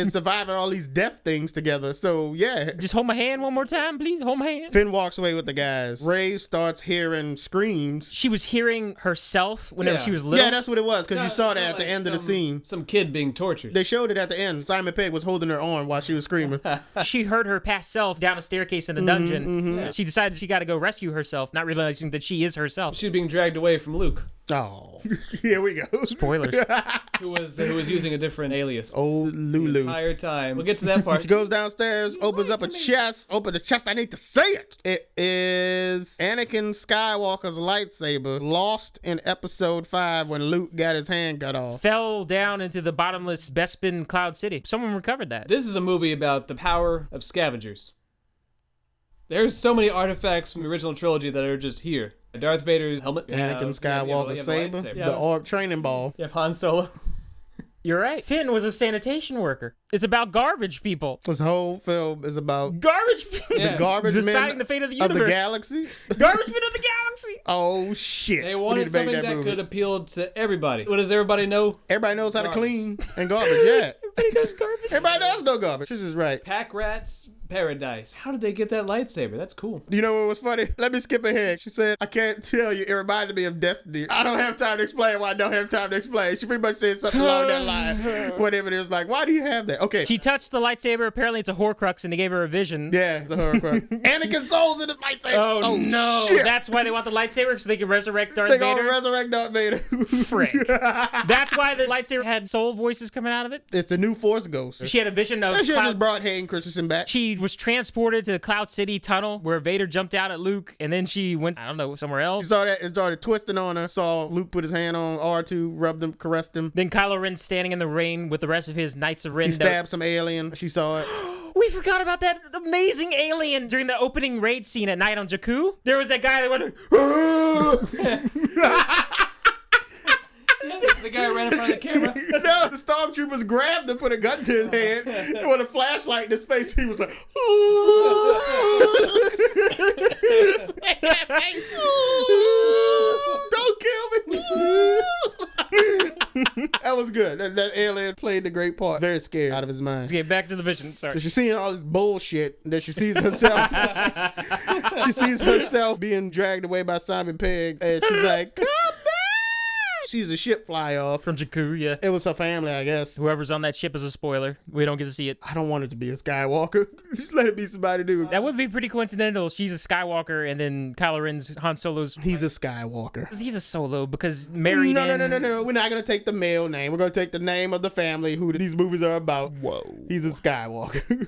and surviving all these death things together. So, yeah. Just hold my hand one more time, please. Hold my hand. Finn walks away with the guys. Ray starts hearing screams. She was hearing herself whenever Yeah. she was little. Yeah, that's what it was, because you saw that at the like end of the scene. Some kid being tortured. They showed it at the end. Simon Pegg was holding her arm while she was screaming. She heard her past self down a staircase in a dungeon. She decided she got to go rescue herself, not realizing that she is herself. She's being dragged away from Luke, Oh, here we go. Spoilers. who was using a different alias Oh, the Lulu. entire time. We'll get to that part. She goes downstairs, opens up a chest. Open the chest, I need to say it. It is Anakin Skywalker's lightsaber, lost in episode 5 when Luke got his hand cut off. Fell down into the bottomless Bespin Cloud City. Someone recovered that. This is a movie about the power of scavengers. There's so many artifacts from the original trilogy that are just here. Darth Vader's helmet. Anakin Skywalker's saber, Yeah, the orb training ball. you have Han Solo. You're right. Finn was a sanitation worker. It's about garbage people. This whole film is about Garbage people. Yeah. garbage Deciding men the fate of the of universe. the galaxy. Garbage men of the galaxy. Oh shit! They We need wanted to make something that movie. could appeal to everybody. What does everybody know? Everybody knows how to Garbage. clean and garbage. Yeah, Everybody goes garbage. everybody does know garbage. This is right. Pack Rat's Paradise. How did they get that lightsaber? That's cool. You know what was funny? Let me skip ahead. She said, I can't tell you. It reminded me of Destiny. I don't have time to explain why I don't have time to explain. She pretty much said something along that line. Whatever it is, like, why do you have that? Okay. She touched the lightsaber. Apparently, it's a Horcrux, and they gave her a vision. Yeah, it's a horror crime. Anakin Souls in his lightsaber. Oh, no. Shit. That's why they want the lightsaber, so they can resurrect Darth They gonna Vader. resurrect Darth Vader. Frick. That's why the lightsaber had soul voices coming out of it. It's the new Force Ghost. She had a vision of That shit Cloud- just brought Hayden Christensen back. She was transported to the Cloud City tunnel where Vader jumped out at Luke, and then she went, I don't know, somewhere You else. saw that it started twisting on her. Saw Luke put his hand on R2, rubbed him, caressed him. Then Kylo Ren standing in the rain with the rest of his Knights of Ren. He stabbed some alien. She saw it. We forgot about that amazing alien during the opening raid scene at night on Jakku. There was that guy that went, The guy ran in front of the camera. No, the stormtroopers grabbed him, put a gun to his head, and with a flashlight in his face, he was like, don't kill me. That was good. That alien played the great part. Very scared out of his mind. let's get back to the vision. Sorry. So she's seeing all this bullshit that she sees herself. She sees herself being dragged away by Simon Pegg, and she's like, come back. sees a ship fly off. From Jakku, yeah. It was her family, I guess. Whoever's on that ship is a spoiler. We don't get to see it. I don't want it to be a Skywalker. Just let it be somebody new. That would be pretty coincidental. She's a Skywalker, and then Kylo Ren's Han Solo's... He's a Skywalker. He's a Solo because married No. We're not going to take the male name. We're going to take the name of the family who these movies are about. Whoa. He's a Skywalker.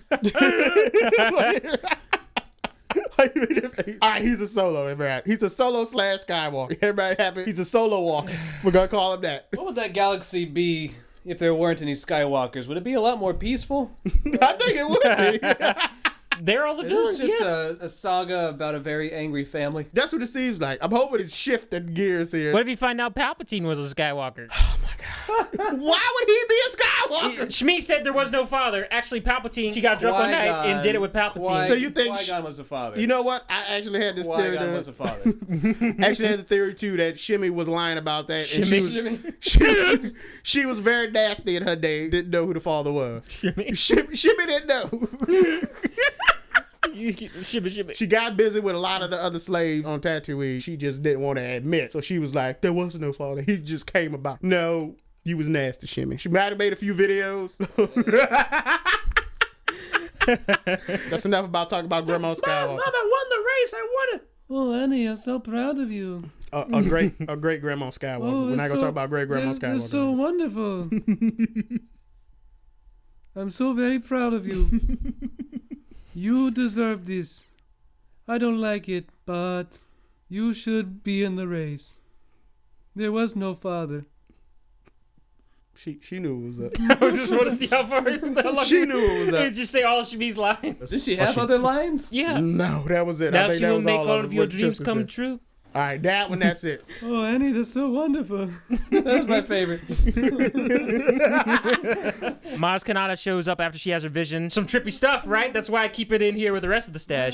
All right, he's a Solo, everybody. He's a Solo / Skywalker. Everybody happy? He's a Solo walker. We're going to call him that. What would that galaxy be if there weren't any Skywalkers? Would it be a lot more peaceful? I think it would be. They're all the It was villains, just yeah. a saga about a very angry family. That's what it seems like. I'm hoping it's shifting gears here. What if you find out Palpatine was a Skywalker? Why would he be a Skywalker? Shmi said there was no father. Actually, Palpatine, she got drunk one night and did it with Palpatine. So you think- Qui-Gon was the father? You know what? I actually had this theory. Qui-Gon was the father. Actually had the theory too that Shimmy was lying about that. And Shimmy? she was very nasty in her day. Didn't know who the father was. Shimmy? Shimmy didn't know. Shimmy. She got busy with a lot of the other slaves on Tatooine. She just didn't want to admit. So she was like, there was no father. He just came about. No, you was nasty, Shimmy. She might have made a few videos. That's enough about talking about Grandma Skywalker. Mom, I won the race. I won it. Oh, Annie, I'm so proud of you. A great Grandma Skywalker. Oh, We're not gonna talk about great Grandma Skywalker. You're so wonderful. I'm so very proud of you. You deserve this. I don't like it, but you should be in the race. There was no father. She knew it was up. I just want to see how far She knew it was up. Did you say all Shmi's lines? Did she have other lines? Yeah. No, that was it. I Now think she that will was make all all of of it, your what dreams Tristan come said. true. All right, that one, that's it. Oh, Annie, that's so wonderful. That's my favorite. Maz Kanata shows up after she has her vision. Some trippy stuff, right? That's why I keep it in here with the rest of the stash.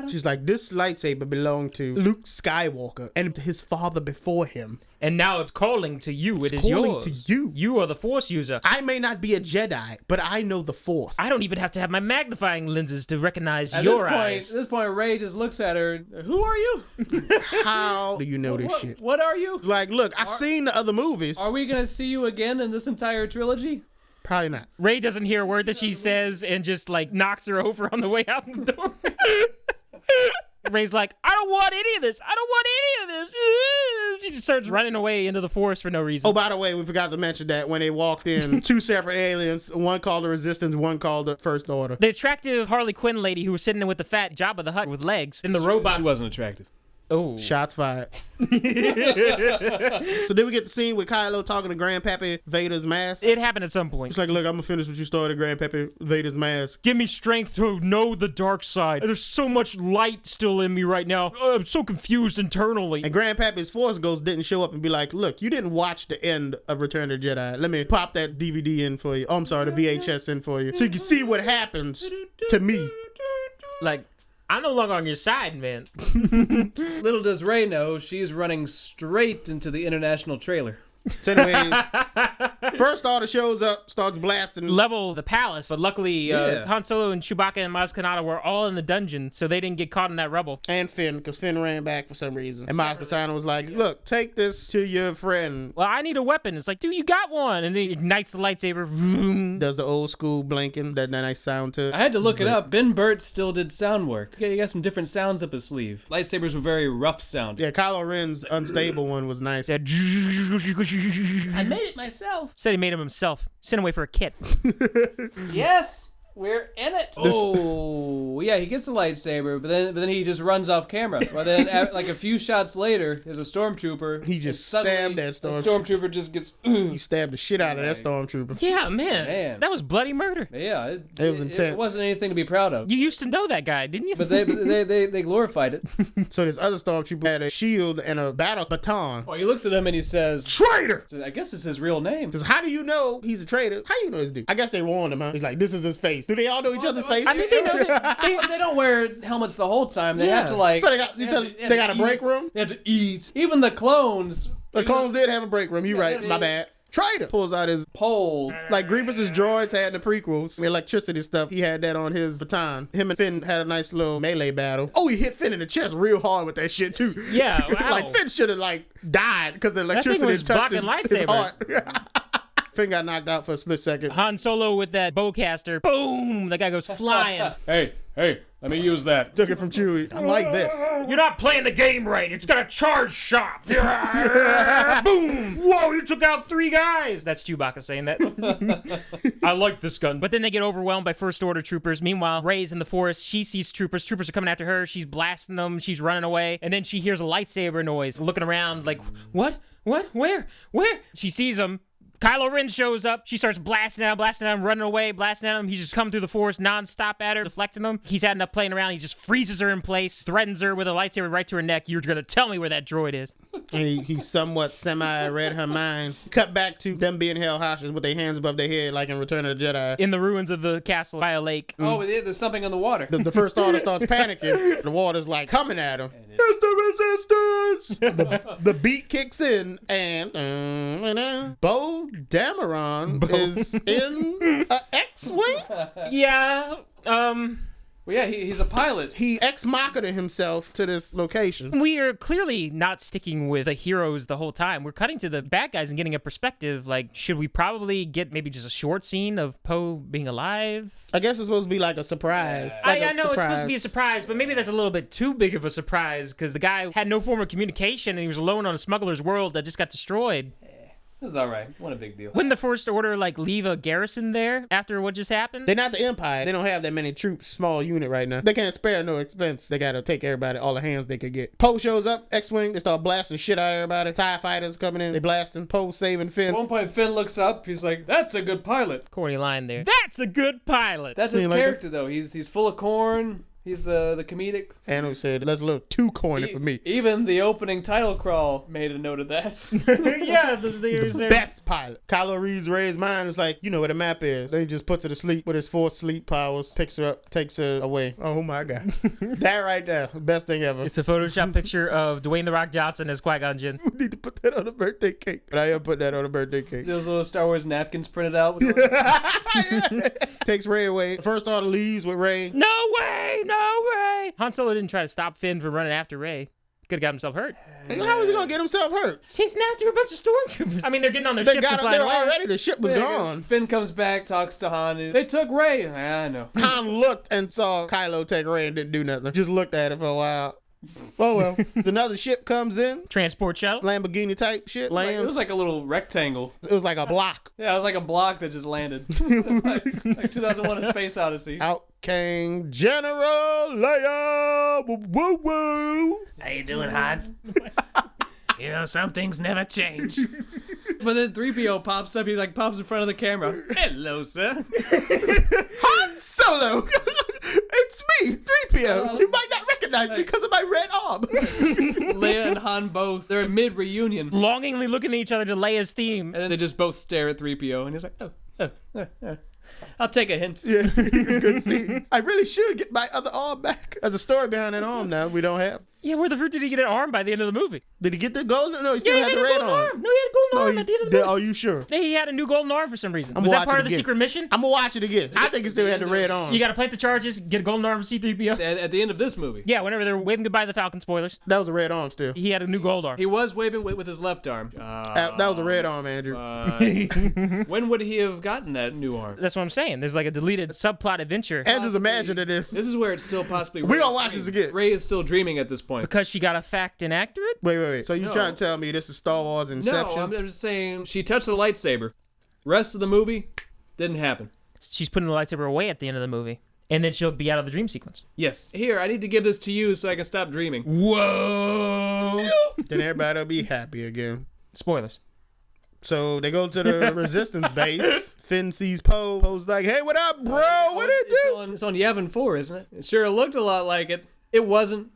She's like, this lightsaber belonged to Luke Skywalker and his father before him. And now it's calling to you. It is calling yours. to you. You are the Force user. I may not be a Jedi, but I know the Force. I don't even have to have my magnifying lenses to recognize At your eyes. this point, Ray just looks at her. Who are you? How do you know this shit? What are you? Like, look, I've seen the other movies. Are we gonna see you again in this entire trilogy? Probably not. Ray doesn't hear a word that she says and just like knocks her over on the way out the door. Ray's like, I don't want any of this. I don't want any of this. She just starts running away into the Force for no reason. Oh, by the way, we forgot to mention that when they walked in, two separate aliens, one called the Resistance, one called the First Order. The attractive Harley Quinn lady who was sitting in with the fat Jabba the Hutt with legs and the robot. She wasn't attractive. Oh. Shots fired. So then we get the scene with Kylo talking to Grandpappy Vader's mask. It happened at some point. It's like, look, I'm gonna finish what you started, Grandpappy Vader's mask. Give me strength to know the dark side. There's so much light still in me right now. I'm so confused internally. And Grandpappy's Force Ghost didn't show up and be like, look, you didn't watch the end of Return of the Jedi. Let me pop that DVD in for you. Oh, I'm sorry, the VHS in for you. So you can see what happens to me. Like, I'm no longer on your side, man. Little does Ray know, she's running straight into the international trailer. So anyways, First Order shows up, starts blasting. Level the palace, but luckily Yeah. Han Solo and Chewbacca and Maz Kanata were all in the dungeon, so they didn't get caught in that rubble. And Finn, because Finn ran back for some reason. And Maz Kanata was like, look, take this to your friend. Well, I need a weapon. It's like, dude, you got one. And then he ignites the lightsaber. Vroom. Does the old school blinking, that nice sound to it. I had to look it up. Ben Burt still did sound work. Yeah, he got some different sounds up his sleeve. Lightsabers were very rough sound. Yeah, Kylo Ren's unstable one was nice. That I made it myself. said he made him himself. Sent away for a kit. Yes, we're in it. Oh, yeah, he gets the lightsaber, but then he just runs off camera. But then, like a few shots later, there's a stormtrooper. He just and suddenly stabbed that the stormtrooper. stormtrooper just gets. He stabbed the shit out of that stormtrooper. Yeah, man. Man. That was bloody murder. Yeah, It was intense. It wasn't anything to be proud of. You used to know that guy, didn't you? But they glorified it. So this other stormtrooper had a shield and a battle baton. Oh, he looks at him and he says, Traitor! I guess it's his real name. Because how do you know he's a traitor? How you know this dude? I guess they warned him, huh? He's like, this is his face. Do they all know each other's faces? I think they know that. They don't wear helmets the whole time. They Yeah. have to like. So they got a break room? They have to eat. Even the clones. The clones did have a break room. You right. My bad. Traitor pulls out his Pole. like Grievous's droids had in the prequels, the electricity stuff. He had that on his baton. Him and Finn had a nice little melee battle. Oh, he hit Finn in the chest real hard with that shit too. Yeah, wow. Like Finn should have like died because the thing electricity was touched blocking his heart. Finn got knocked out for a split second. Han Solo with that bowcaster. Boom! The guy goes flying. Hey, let me use that. Took it from Chewie. I like this. You're not playing the game right. It's got a charge shot. Boom! Whoa, you took out 3 guys. That's Chewbacca saying that. I like this gun. But then they get overwhelmed by First Order troopers. Meanwhile, Rey's in the forest. She sees troopers. Troopers are coming after her. She's blasting them. She's running away. And then she hears a lightsaber noise. Looking around like, what? What? Where? She sees them. Kylo Ren shows up. She starts blasting at him, running away, blasting at him. He's just coming through the forest nonstop at her, deflecting him. He's had enough playing around. He just freezes her in place, threatens her with a lightsaber right to her neck. You're going to tell me where that droid is. He somewhat semi-read her mind. Cut back to them being held hostage with their hands above their head like in Return of the Jedi. In the ruins of the castle by a lake. Oh, there's something in the water. The First Order starts panicking. The water's like coming at him. It's the resistance! The beat kicks in, and Bo Dameron is in a X-Wing? Yeah, Well, yeah, he's a pilot. He ex-machina himself to this location. we are clearly not sticking with the heroes the whole time. We're cutting to the bad guys and getting a perspective. Like, should we probably get maybe just a short scene of Poe being alive? I guess it's supposed to be like a surprise. I know it's supposed to be a surprise, but maybe that's a little bit too big of a surprise because the guy had no form of communication and he was alone on a smuggler's world that just got destroyed. This is all right. What a big deal. Wouldn't the First Order, like, leave a garrison there after what just happened? They're not the Empire. They don't have that many troops, small unit right now. They can't spare no expense. They gotta take everybody, all the hands they could get. Poe shows up, X-Wing, they start blasting shit out of everybody. TIE fighters coming in, they blasting. Poe saving Finn. At one point, Finn looks up. He's like, "That's a good pilot." Corny line there. That's a good pilot. That's his You like character, though. He's full of corn. He's the comedic. Anu said, that's a little too corny for me. Even the opening title crawl made a note of that. Yeah, The best pilot. Kylo reads Rey's mind. Is like, you know where the map is. Then he just puts her to sleep with his Force sleep powers, picks her up, takes her away. Oh my God. That right there. Best thing ever. It's a Photoshop picture of Dwayne "The Rock" Johnson as Qui-Gon Jinn. We need to put that on a birthday cake. But I am put that on a birthday cake. Those little Star Wars napkins printed out. Takes Rey away. First Order leaves with Rey. No way! No way! Han Solo didn't try to stop Finn from running after Rey. Could have got himself hurt. And how is he gonna get himself hurt? Chasing after a bunch of stormtroopers. I mean, they're getting on their They ships and got him flying there away. already. The ship was gone. Finn comes back, talks to Han. They took Rey. I know. Han looked and saw Kylo take Rey and didn't do nothing. Just looked at it for a while. Oh well. Another ship comes in. Transport shuttle. Lamborghini type shit. Lands. It was like a little rectangle. It was like a block. Yeah, it was like a block that just landed. like 2001: A Space Odyssey. Out came General Leia. Woo woo woo. How you doing, Han? You know, some things never change. But then 3PO pops up. He like pops in front of the camera. Hello, sir. Han Solo. It's me, 3PO. You might not recognize me because of my red arm. Leia and Han both. They're mid reunion. Longingly looking at each other to Leia's theme. And then they just both stare at 3PO, and he's like, oh. I'll take a hint. Yeah, good scenes. I really should get my other arm back. There's a story behind that arm now we don't have. Yeah, where the fruit did he get an arm by the end of the movie? Did he get the golden? No, he still Yeah, has he the had a red golden arm. arm. No, he had a golden arm at the end of the movie. Are you sure? He had a new golden arm for some reason. I'm Was gonna that watch part it of the again. secret mission? I'm gonna watch it again. I think he still had the red arm. You gotta play the charges, get a golden arm from C-3PO. At the end of this movie. Yeah, whenever they're waving goodbye to the Falcon, spoilers. That was a red arm still. He had a new gold arm. He was waving with his left arm. That was a red arm, Andrew. When would he have gotten that new arm? That's what I'm saying. There's like a deleted subplot adventure. Andrew's imagining this. This is where it's still possibly. We gonna Rey's watch dream. this again. Rey is still dreaming at this point. Because she got a fact inaccurate? Wait. So you No. trying to tell me this is Star Wars Inception? No, I'm just saying she touched the lightsaber. Rest of the movie didn't happen. She's putting the lightsaber away at the end of the movie. And then she'll be out of the dream sequence. Yes. Here, I need to give this to you so I can stop dreaming. Whoa! Then everybody will be happy again. Spoilers. So they go to the Resistance base. Finn sees Poe. Poe's like, "Hey, what up, bro? What did you do?" It's on Yavin 4, isn't it? It sure looked a lot like it. It wasn't,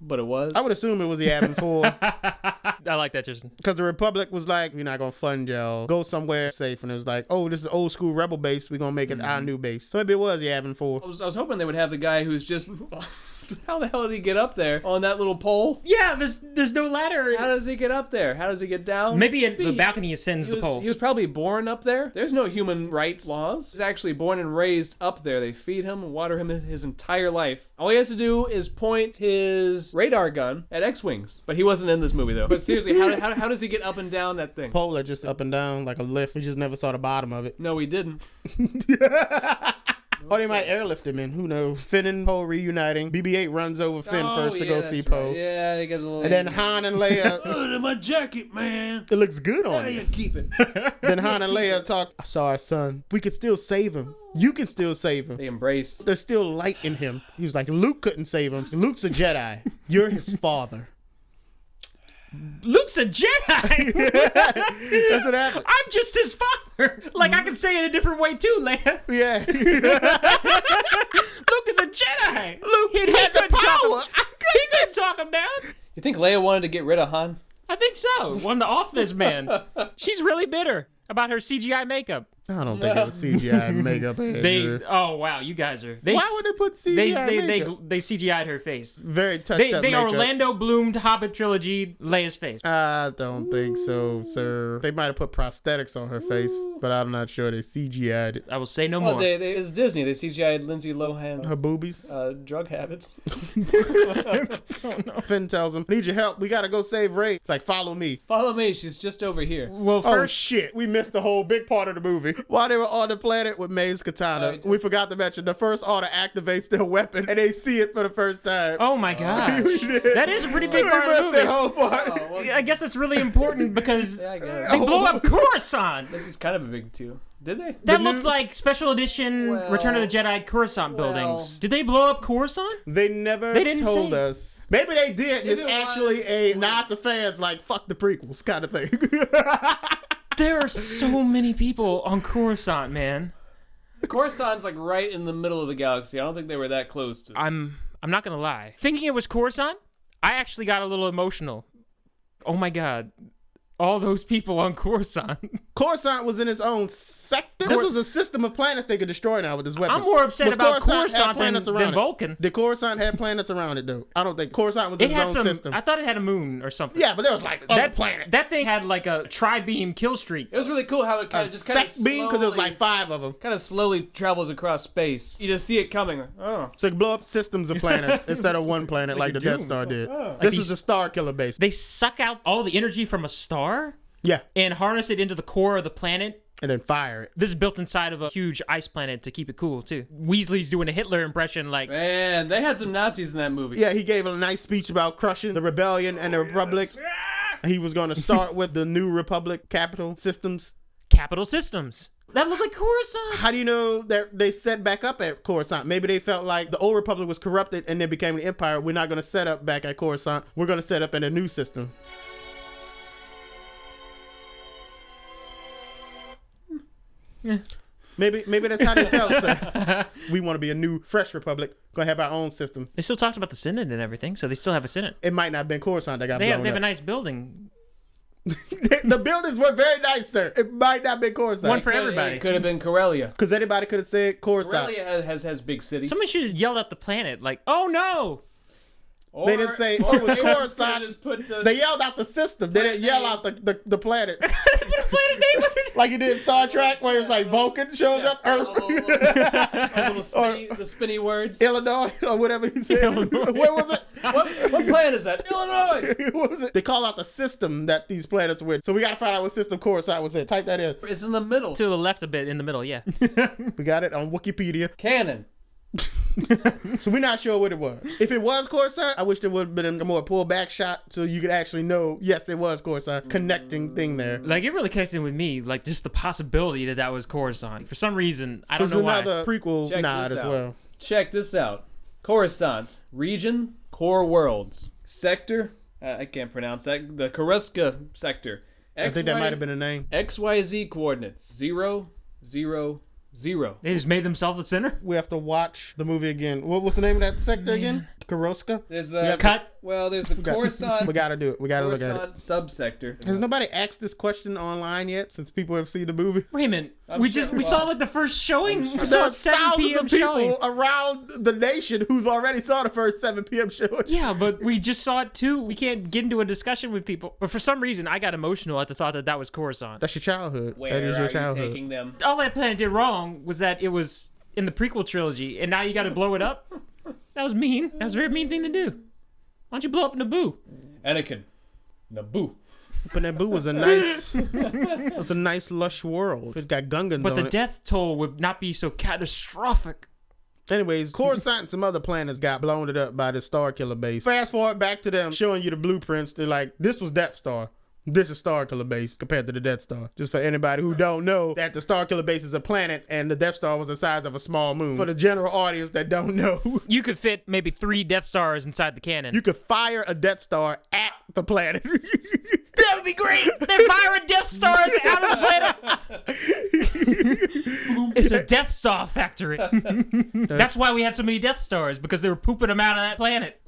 but it was. I would assume it was the Yavin 4 I like that, Tristan. because the Republic was like, "We're not gonna fund y'all. Go somewhere safe." And it was like, "Oh, this is old school Rebel base. We're gonna make it our new base." So maybe it was the Yavin 4. I was hoping they would have the guy who's just How the hell did he get up there on that little pole? Yeah, there's no ladder. How does he get up there? How does he get down? Maybe the balcony ascends the pole. He was probably born up there. There's no human rights laws. He's actually born and raised up there. They feed him and water him his entire life. All he has to do is point his radar gun at X-Wings. But he wasn't in this movie, though. But seriously, how does he get up and down that thing? Pole that just up and down like a lift. We just never saw the bottom of it. No, he didn't. Or they might airlift him in. Who knows? Finn and Poe reuniting. BB-8 runs over Finn first to go see Poe. Right. Yeah, they get a little... And then Han and Leia. Look my jacket, man. It looks good on How you. you keep it? Then Han and Leia talk. I saw our son. We can still save him. You can still save him. They embrace. There's still light in him. He was like, Luke couldn't save him. Luke's a Jedi. You're his father. Luke's a Jedi. That's what happened. I'm just his father. Like, I can say it a different way too, Leia. Yeah. Luke is a Jedi. Luke He had the couldn't talk power. him- He couldn't talk him down. You think Leia wanted to get rid of Han? I think so. Wanted to off this man. She's really bitter about her CGI makeup. I don't think it was CGI makeup. Oh wow, you guys are. Why would they put CGI makeup? They CGI'd her face. Very touched They up they makeup. Orlando Bloom to Hobbit trilogy Leia's face. I don't think so, sir. They might have put prosthetics on her face, but I'm not sure they CGI'd it. I will say no Well, more. it's Disney. They CGI'd Lindsay Lohan. Her boobies. Drug habits. Finn tells him, "Need your help. We gotta go save Rey." It's like, "Follow me." Follow me. She's just over here. Well, Oh first shit, we missed the whole big part of the movie. While they were on the planet with May's katana, we forgot to mention the First Order activates their weapon and they see it for the first time. oh my gosh, We did. that is a pretty big We part of the missed that movie. whole part. Oh, well, I guess it's really important because yeah, I guess. they blow up Coruscant. This is kind of a big too. Did they? That The looks new- like special edition Well, Return of the Jedi Coruscant well. buildings. Did they blow up Coruscant? They never They didn't told say. us. Maybe they did, and If it's it actually was- a nod to fans, like, fuck the prequels kind of thing. There are so many people on Coruscant, man. Coruscant's like right in the middle of the galaxy. I don't think they were that close to. I'm not gonna lie. Thinking it was Coruscant, I actually got a little emotional. Oh my god. All those people on Coruscant. Coruscant was in its own sector. This was a system of planets they could destroy now with this weapon. I'm more upset Was about Coruscant had Coruscant planets than around it? Vulcan. Did Coruscant have planets around it, though? I don't think. Coruscant was in It its had own some. system. I thought it had a moon or something. Yeah, but there was like other planets. That thing had like a tri-beam kill streak. It was really cool how it kind A of just kind of sec beam, because there was like 5 of them. kind of slowly travels across space. You just see it coming. Oh. So it could blow up systems of planets instead of one planet like the Death Doom. Star did. Like This these- is a Star Killer base. They suck out all the energy from a star Yeah, and harness it into the core of the planet. and then fire it. This is built inside of a huge ice planet to keep it cool too. Weasley's doing a Hitler impression, like Man, they had some Nazis in that movie. Yeah, he gave a nice speech about crushing the rebellion and the Republic. He was going to start with the new Republic capital systems. Capital Systems. That looked like Coruscant. How do you know that they set back up at Coruscant? Maybe they felt like the old Republic was corrupted and then became an empire. We're not going to set up back at Coruscant. We're going to set up in a new system. Maybe that's how they felt. So we want to be a new, fresh Republic. Going to have our own system. They still talked about the Senate and everything, so they still have a Senate. It might not have been Coruscant that got They blown have a up. nice building. The buildings were very nice, sir. It might not have been Coruscant. One for everybody. It could have been Corellia. Because anybody could have said Coruscant. Corellia has big cities. Somebody should have yelled at the planet, like, "Oh no!" They didn't say, "Oh, it was Abrams Coruscant." could've just put the- They yelled out the system. They didn't yell out the planet. They put a planet name on it. Like you did in Star Trek, where it's like Vulcan shows up, a Earth, little spinny, the spinny words. Illinois, or whatever he said. Where was it? What planet is that? Illinois. What was it? They call out the system that these planets were in. So we got to find out what system Coruscant was in. Type that in. It's in the middle. To the left a bit, in the middle, yeah. We got it on Wikipedia. Canon. So we're not sure what it was. If it was Coruscant, I wish there would have been a more pullback shot so you could actually know, yes, it was Coruscant. Connecting thing there. Like, it really connected with me, like, just the possibility that that was Coruscant. For some reason, I don't There's know why. another prequel Check nod this as out. well. Check this out. Coruscant. Region. Core worlds. Sector. I can't pronounce that. The Coruscant sector. I think that might have been a name. XYZ coordinates. 0, 0, 0. They just made themselves the center? We have to watch the movie again. What was the name of that sector again? Coruscant? There's Yeah, the Cut. Well, there's the Coruscant. We gotta do it. We gotta look at it. Coruscant subsector. Has nobody asked this question online yet since people have seen the movie? Raymond, I'm we sure- saw like the first showing. We saw a There's 7 thousands p.m. of people showing. around the nation who's already saw the first 7 p.m. showing. Yeah, but we just saw it too. We can't get into a discussion with people. But for some reason, I got emotional at the thought that that was Coruscant. That's your childhood. Where that is are your you childhood. taking them? All that planet did wrong was that it was in the prequel trilogy, and now you got to blow it up. That was mean. That was a very mean thing to do. Why don't you blow up Naboo? Anakin. Naboo. But Naboo was a nice lush world. It got Gungans But on the it. death toll would not be so catastrophic. Anyways, Coruscant and some other planets got blown it up by the Star Killer base. Fast forward back to them showing you the blueprints. They're like, this was Death Star. This is Star Killer base compared to the Death Star. Just for anybody who don't know that the Star Killer base is a planet and the Death Star was the size of a small moon. For the general audience that don't know, You could fit maybe 3 Death Stars inside the cannon. you could fire a Death Star at the planet. That would be great. They're firing Death Stars out of the planet. It's a Death Star factory. That's why we had so many Death Stars, because they were pooping them out of that planet.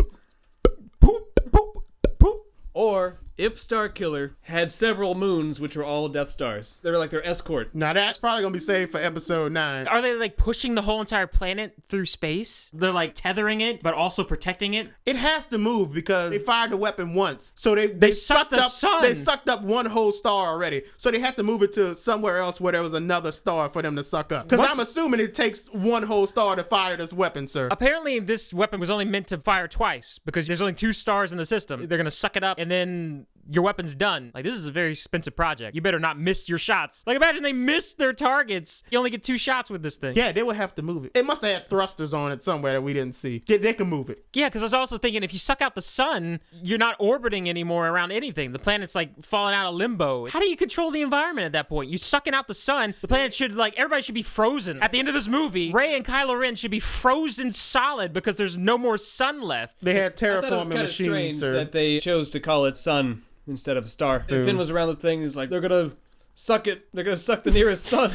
Poop, poop, poop. Or if Starkiller had several moons, which were all Death Stars. They were like their escort. Now that's probably gonna be saved for episode 9. Are they like pushing the whole entire planet through space? They're like tethering it, but also protecting it? It has to move because they fired the weapon once, so they sucked sucked the up. sun. They sucked up one whole star already, so they had to move it to somewhere else where there was another star for them to suck up. Because What's- I'm assuming it takes one whole star to fire this weapon, sir. Apparently, this weapon was only meant to fire twice because there's only 2 stars in the system. They're gonna suck it up, and then your weapon's done. Like, this is a very expensive project. You better not miss your shots. Like, imagine they missed their targets. You only get 2 shots with this thing. Yeah, they would have to move it. It must have had thrusters on it somewhere that we didn't see. They can move it. Yeah, because I was also thinking, if you suck out the sun, you're not orbiting anymore around anything. The planet's like falling out of limbo. How do you control the environment at that point? You're sucking out the sun. The planet should, like, everybody should be frozen. At the end of this movie, Rey and Kylo Ren should be frozen solid because there's no more sun left. They had I thought it was terraforming kind of machines, strange sir. that they chose to call it sun instead of star. If Finn was around the thing, he's like, they're gonna suck it. They're gonna suck the nearest sun.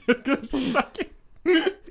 They're gonna suck it.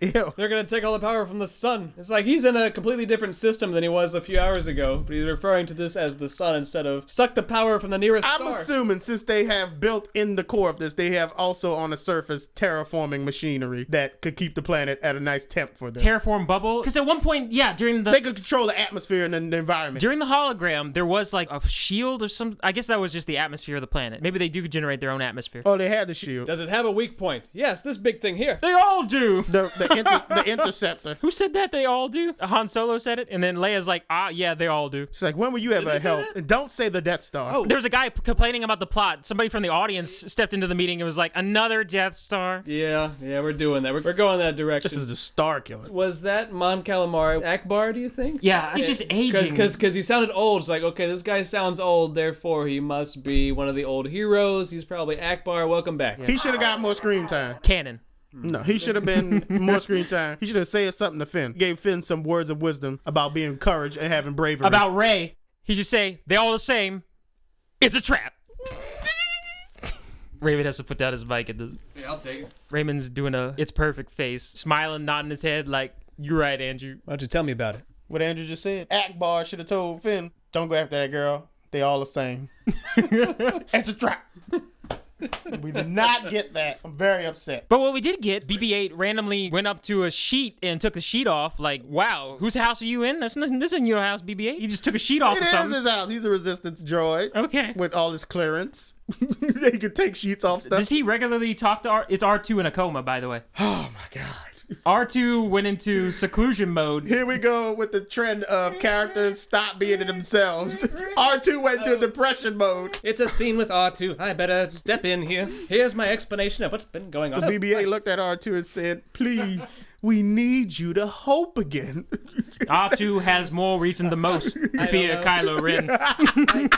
Ew. They're gonna take all the power from the sun. It's like he's in a completely different system than he was a few hours ago, but he's referring to this as the sun instead of suck the power from the nearest I'm star. assuming since they have built in the core of this, they have also on the surface terraforming machinery that could keep the planet at a nice temp for them. Terraform bubble. Because at one point, yeah, during They the could control the atmosphere and the environment. hologram, there was like a shield or some. I guess that was just the atmosphere of the planet. Maybe they do generate their own atmosphere. Oh, they had the shield. Does it have a weak point? Yes, this big thing here. They all do. The interceptor. Who said that? They all do. Han Solo said it, and then Leia's like, yeah, they all do. She's like, when will you ever he say help? that? And don't say the Death Star. Oh. There was a guy complaining about the plot. Somebody from the audience stepped into the meeting and was like, another Death Star. Yeah, we're doing that. We're going that direction. This is the Star Killer. Was that Mon Calamari Akbar, do you think? Yeah, he's just aging. Because he sounded old. It's like, okay, this guy sounds old, therefore he must be one of the old heroes. He's probably Akbar. Welcome back. He should have got more screen time. Canon. No, he should have been more screen time. He should have said something to Finn. Gave Finn some words of wisdom about being courage and having bravery. About Rey, he just say, they all the same. It's a trap. Raymond has to put down his mic. Yeah, I'll take it. Raymond's doing a it's perfect face, smiling, nodding his head like, you're right, Andrew. Why don't you tell me about it? what Andrew just said. Akbar should have told Finn, don't go after that girl. They all the same. It's a trap. We did not get that. I'm very upset. But what we did get, BB-8 randomly went up to a sheet and took the sheet off. Like, wow, whose house are you in? This isn't your house, BB-8. You just took a sheet off It or is something. his house. He's a resistance droid. Okay. With all his clearance. He could take sheets off stuff. Does he regularly talk to It's R2 in a coma, by the way. Oh my god. R2 went into seclusion mode. Here we go with the trend of characters stop being in themselves. R2 went to depression mode. It's a scene with R2. I better step in here. Here's my explanation of what's been going on. Because BB-8 looked at R2 and said, please, we need you to hope again. R2 has more reason than most to fear know. Kylo Ren. I'm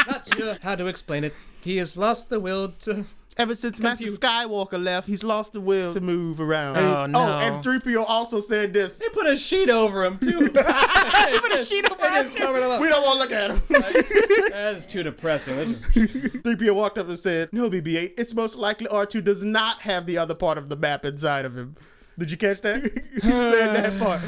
not sure how to explain it. He has lost the will to... Ever since Master Skywalker left, he's lost the will to move around. Oh, no. Oh, and 3PO also said this. They put a sheet over him, too. Put a sheet over They just R2. covered him up. We don't want to look at him. That's too depressing. That's just... 3PO walked up and said, no, BB-8, it's most likely R2 does not have the other part of the map inside of him. Did you catch that? He said that part.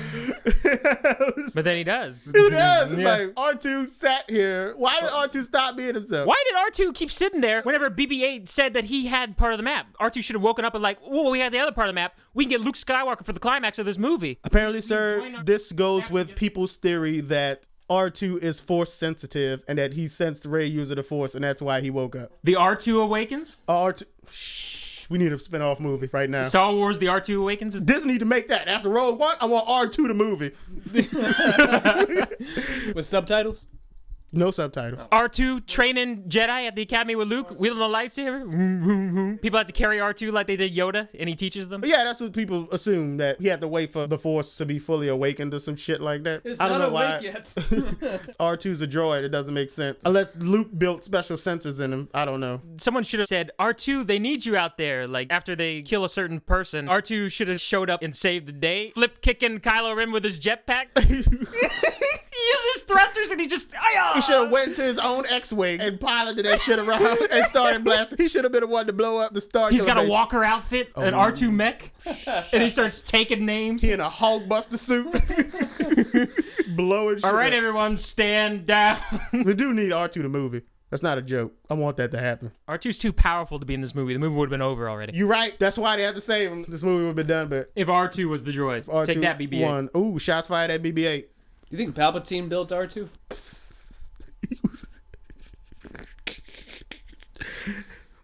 But then he does. He does. It's Yeah. like R2 sat here. Why did R2 stop being himself? Why did R2 keep sitting there whenever BB-8 said that he had part of the map? R2 should have woken up and like, oh, we had the other part of the map. We can get Luke Skywalker for the climax of this movie. Apparently, sir, this goes with people's theory that R2 is force sensitive and that he sensed Rey using the force and that's why he woke up. The R2 Awakens? R2... Shh. We need a spin-off movie right now. Star Wars The R2 Awakens? Disney to make that. After Rogue One, I want R2 the movie. With subtitles? No subtitles. R2 training Jedi at the Academy with Luke, wielding a lightsaber. People have to carry R2 like they did Yoda, and he teaches them. But yeah, that's what people assume, that he had to wait for the Force to be fully awakened or some shit like that. It's I don't not know awake why. yet. R2's a droid. It doesn't make sense. Unless Luke built special sensors in him. I don't know. Someone should have said, R2, they need you out there. Like, after they kill a certain person, R2 should have showed up and saved the day. Flip kicking Kylo Ren with his jetpack. He uses thrusters and he just... He should have went to his own X-Wing and piloted that shit around and started blasting. He should have been the one to blow up the Star He's Killer got a base. Walker outfit, an R2 mech, and he starts taking names. He in a Hulkbuster suit. Blowing shit All right, up. everyone, stand down. We do need R2 the movie. That's not a joke. I want that to happen. R2's too powerful to be in this movie. The movie would have been over already. You're right. That's why they had to save him. This movie would have been done, but If R2 was the droid. R2 Take that, BB-8. won. Ooh, shots fired at BB-8. You think Palpatine built R2?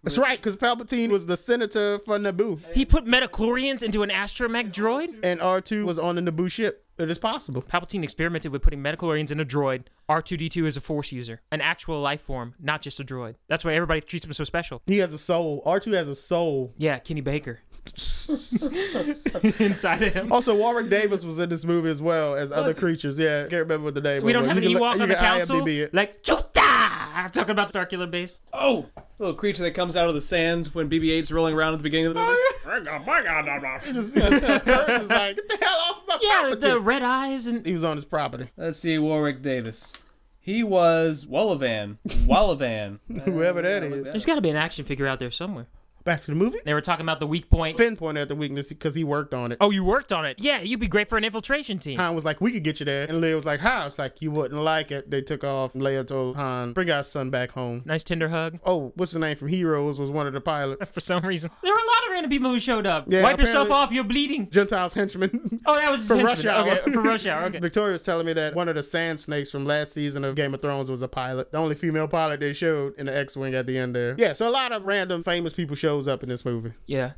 That's right, because Palpatine was the senator for Naboo. He put metachlorians into an astromech droid? And R2 was on the Naboo ship. It is possible. Palpatine experimented with putting metachlorians in a droid. R2-D2 is a Force user, an actual life form, not just a droid. That's why everybody treats him so special. He has a soul. R2 has a soul. Yeah, Kenny Baker. Inside of him. Also, Warwick Davis was in this movie as well as other creatures. Yeah, can't remember what the name We was. don't have an You can Ewok look- on you the can council. IMDb it. Like, Chuta! Talking about Starkiller Base. Oh! Little creature that comes out of the sand when BB-8's rolling around at the beginning of the movie. He just curses like, get the hell off my Yeah, property. the red eyes and... He was on his property. Let's see, Warwick Davis. He was Wallavan. Wallavan. Whoever that is. There's got to be an action figure out there somewhere. Back to the movie. They were talking about the weak point. Finn pointed at the weakness because he worked on it. Oh, you worked on it. Yeah, you'd be great for an infiltration team. Han was like, we could get you there. And Leia was like, how? It's like, you wouldn't like it. They took off. Leia told Han, bring our son back home. Nice tender hug. Oh, what's the name from Heroes was one of the pilots. For some reason. There were a lot of random people who showed up. Yeah, Wipe yourself apparently- off, you're bleeding. Gentiles henchman. Oh, that was his For henchman. Rush Hour. Okay, for Rush Hour, okay. Victoria's telling me that one of the sand snakes from last season of Game of Thrones was a pilot. The only female pilot they showed in the X-Wing at the end there. Yeah, so a lot of random famous people shows up in this movie. Yeah.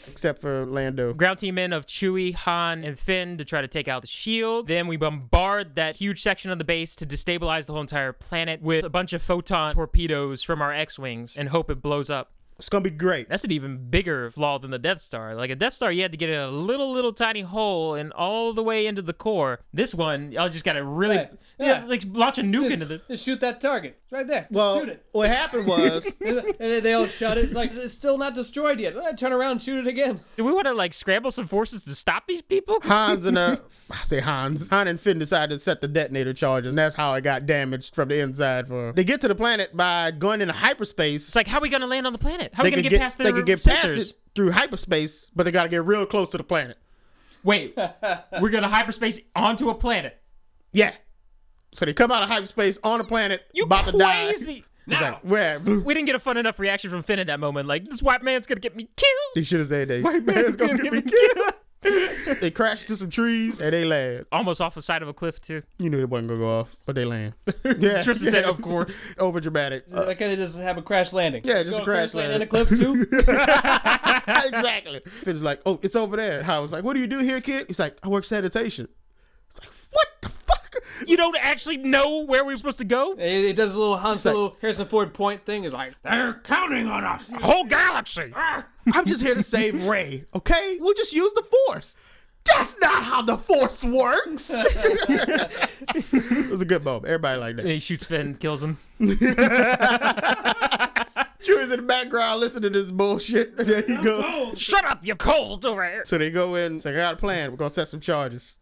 Except for Lando. Ground team in of Chewie, Han, and Finn to try to take out the shield. Then we bombard that huge section of the base to destabilize the whole entire planet with a bunch of photon torpedoes from our X-Wings and hope it blows up. It's gonna be great. That's an even bigger flaw than the Death Star. Like a Death Star, you had to get in a little tiny hole and all the way into the core. This one, y'all just got to really, Right. yeah, like launch a nuke into this. Just shoot that target. It's right there. Well, Shoot it. what happened was And they all shut it. It's like, it's still not destroyed yet. Turn around and shoot it again. Do we want to like scramble some forces to stop these people? Han and Finn decided to set the detonator charges, and that's how it got damaged from the inside. They get to the planet by going into hyperspace. It's like, how are we going to land on the planet? How are we They going to could get past their They could get past sensors? it through hyperspace, but they gotta get real close to the planet. Wait, we're going to hyperspace onto a planet. Yeah. So they come out of hyperspace on a planet, You about to die. crazy. It's like, where? We didn't get a fun enough reaction from Finn at that moment. Like, this white man's going to get me killed. They should have said that. White man's gonna get me killed. They crash into some trees and they land. Almost off the side of a cliff, too. You knew they wasn't gonna go off, but they land. Yeah. Tristan said, of course. Over dramatic. Why can't they just have a crash landing? Yeah, just Go a crash landing. And a cliff too? Exactly. Finn's like, oh, it's over there. Howard was like, what do you do here, kid? He's like, I work sanitation. It's like, what the fuck? You don't actually know where we're supposed to go? It does a little Han Solo Harrison Ford point thing. It's like, they're counting on us. Whole galaxy. I'm just here to save Rey, okay? We'll just use the Force. That's not how the Force works. It was a good moment. Everybody liked that. And he shoots Finn, kills him. Chewie's in the background listening to this bullshit. And then he goes. Shut up, you're cold over here. So they go in. It's like, I got a plan. We're going to set some charges.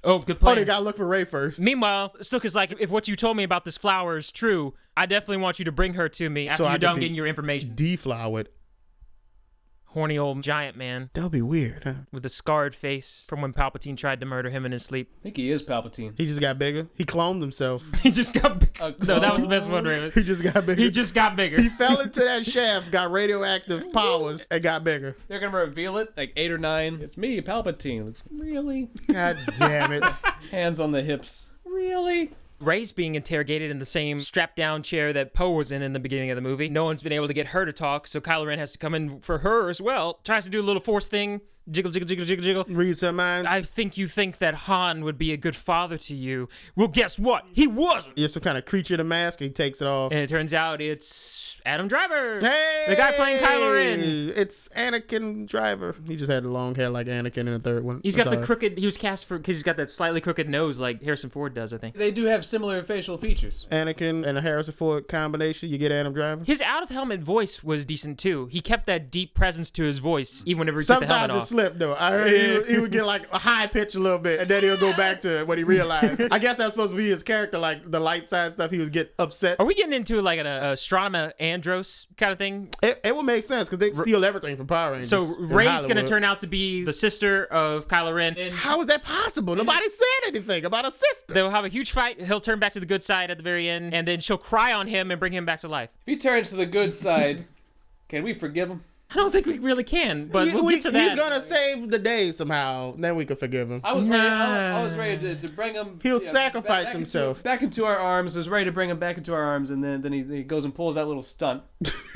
Oh, good Oh, plan. they got to look for Rey first. Meanwhile, Snook is like, if what you told me about this flower is true, I definitely want you to bring her to me after So I you're get done the- getting your information. Deflowered. Horny old giant man That'll be weird, huh? with a scarred face from when Palpatine tried to murder him in his sleep. I think he is Palpatine. He just got bigger. He cloned himself. He just got bigger. A No, that was the best one, Raymond. He just got bigger. He just got bigger. He fell into that shaft, got radioactive powers, and got bigger. They're gonna reveal it like 8 or 9. It's me, Palpatine. Looks, really? God damn it. Hands on the hips. Really? Rey's being interrogated in the same strapped-down chair that Poe was in the beginning of the movie. No one's been able to get her to talk, so Kylo Ren has to come in for her as well. Tries to do a little Force thing. Jiggle, jiggle, jiggle, jiggle, jiggle. Reads her mind. I think you think that Han would be a good father to you. Well, guess what? He wasn't. You're some kind of creature to mask. He takes it off. And it turns out it's Adam Driver. Hey! The guy playing Kylo Ren. It's Anakin Driver. He just had the long hair like Anakin in the third one. He's got the crooked, he was cast for, because he's got that slightly crooked nose like Harrison Ford does, I think. They do have similar facial features. Anakin and a Harrison Ford combination, you get Adam Driver. His out-of-helmet voice was decent, too. He kept that deep presence to his voice, even whenever he took the helmet Sometimes it off. slipped, though. I heard he would get like a high pitch a little bit, and then he'll go back to what he realized. I guess that's supposed to be his character, like the light side stuff. He would get upset. Are we getting into like an Astronema Andros kind of thing? It will make sense because they steal everything from Power Rangers. So in Rey's going to Hollywood. turn out to be the sister of Kylo Ren. And How is that possible? Nobody said anything about a sister. they'll have a huge fight. He'll turn back to the good side at the very end, and then she'll cry on him and bring him back to life. If he turns to the good side, can we forgive him? I don't think we really can, but we'll get to that. He's gonna save the day somehow. Then we can forgive him. I was ready. Nah. I was ready to bring him. He'll sacrifice himself. back into our arms. I was ready to bring him back into our arms, and then he goes and pulls that little stunt.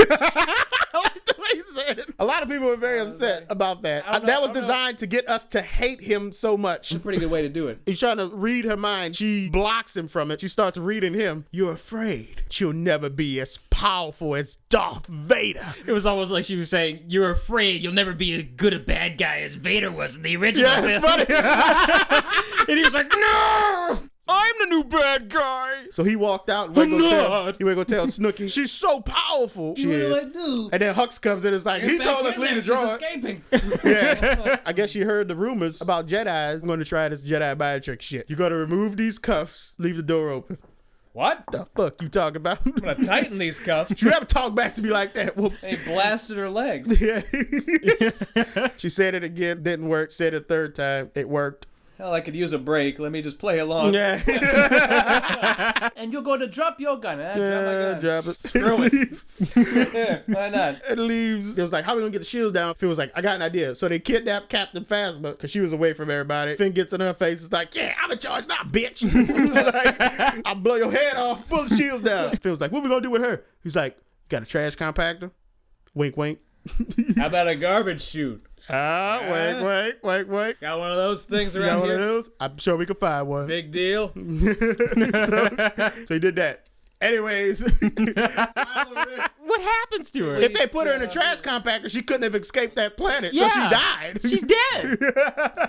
I like the way he said it. A lot of people were very upset about that. I don't know- That was I don't know. designed to get us to hate him so much. It's a pretty good way to do it. He's trying to read her mind. She blocks him from it. She starts reading him. You're afraid she'll never be as powerful as Darth Vader. It was almost like she was saying, "You're afraid you'll never be as good a bad guy as Vader was in the original Yeah, film." it's funny. And he was like, "No, I'm the new bad guy." So he walked out. He went I'm not. to tell Snooki, she's so powerful. She is. And then Hux comes in and is like, he told us leave the She's droid. escaping. Yeah. I guess she heard the rumors about Jedis. I'm going to try this Jedi mind trick shit. You got to remove these cuffs, leave the door open. What? The fuck you talking about? I'm gonna tighten these cuffs. You never talk back to me like that. Well, And he blasted her leg. yeah. She said it again, didn't work. Said it a third time, it worked. Hell, I could use a break. Let me just play along. Yeah. And you're going to drop your gun. Drop my gun. Drop it. Screw it. leaves. Yeah, why not? It leaves. It was like, how are we gonna get the shields down? Phil was like, I got an idea. So they kidnapped Captain Phasma because she was away from everybody. Finn gets in her face. It's like, yeah, I'm in charge now, bitch. He's like, I'll blow your head off. Pull the shields down. Phil was like, what we gonna do with her? He's like, got a trash compactor? Wink, wink. How about a garbage chute? Wait. Got one of those things You got around one of here? those? I'm sure we could find one. Big deal. So he did that. Anyways, What happens to her? if they put her in a trash compactor, she couldn't have escaped that planet. So she died. She's dead.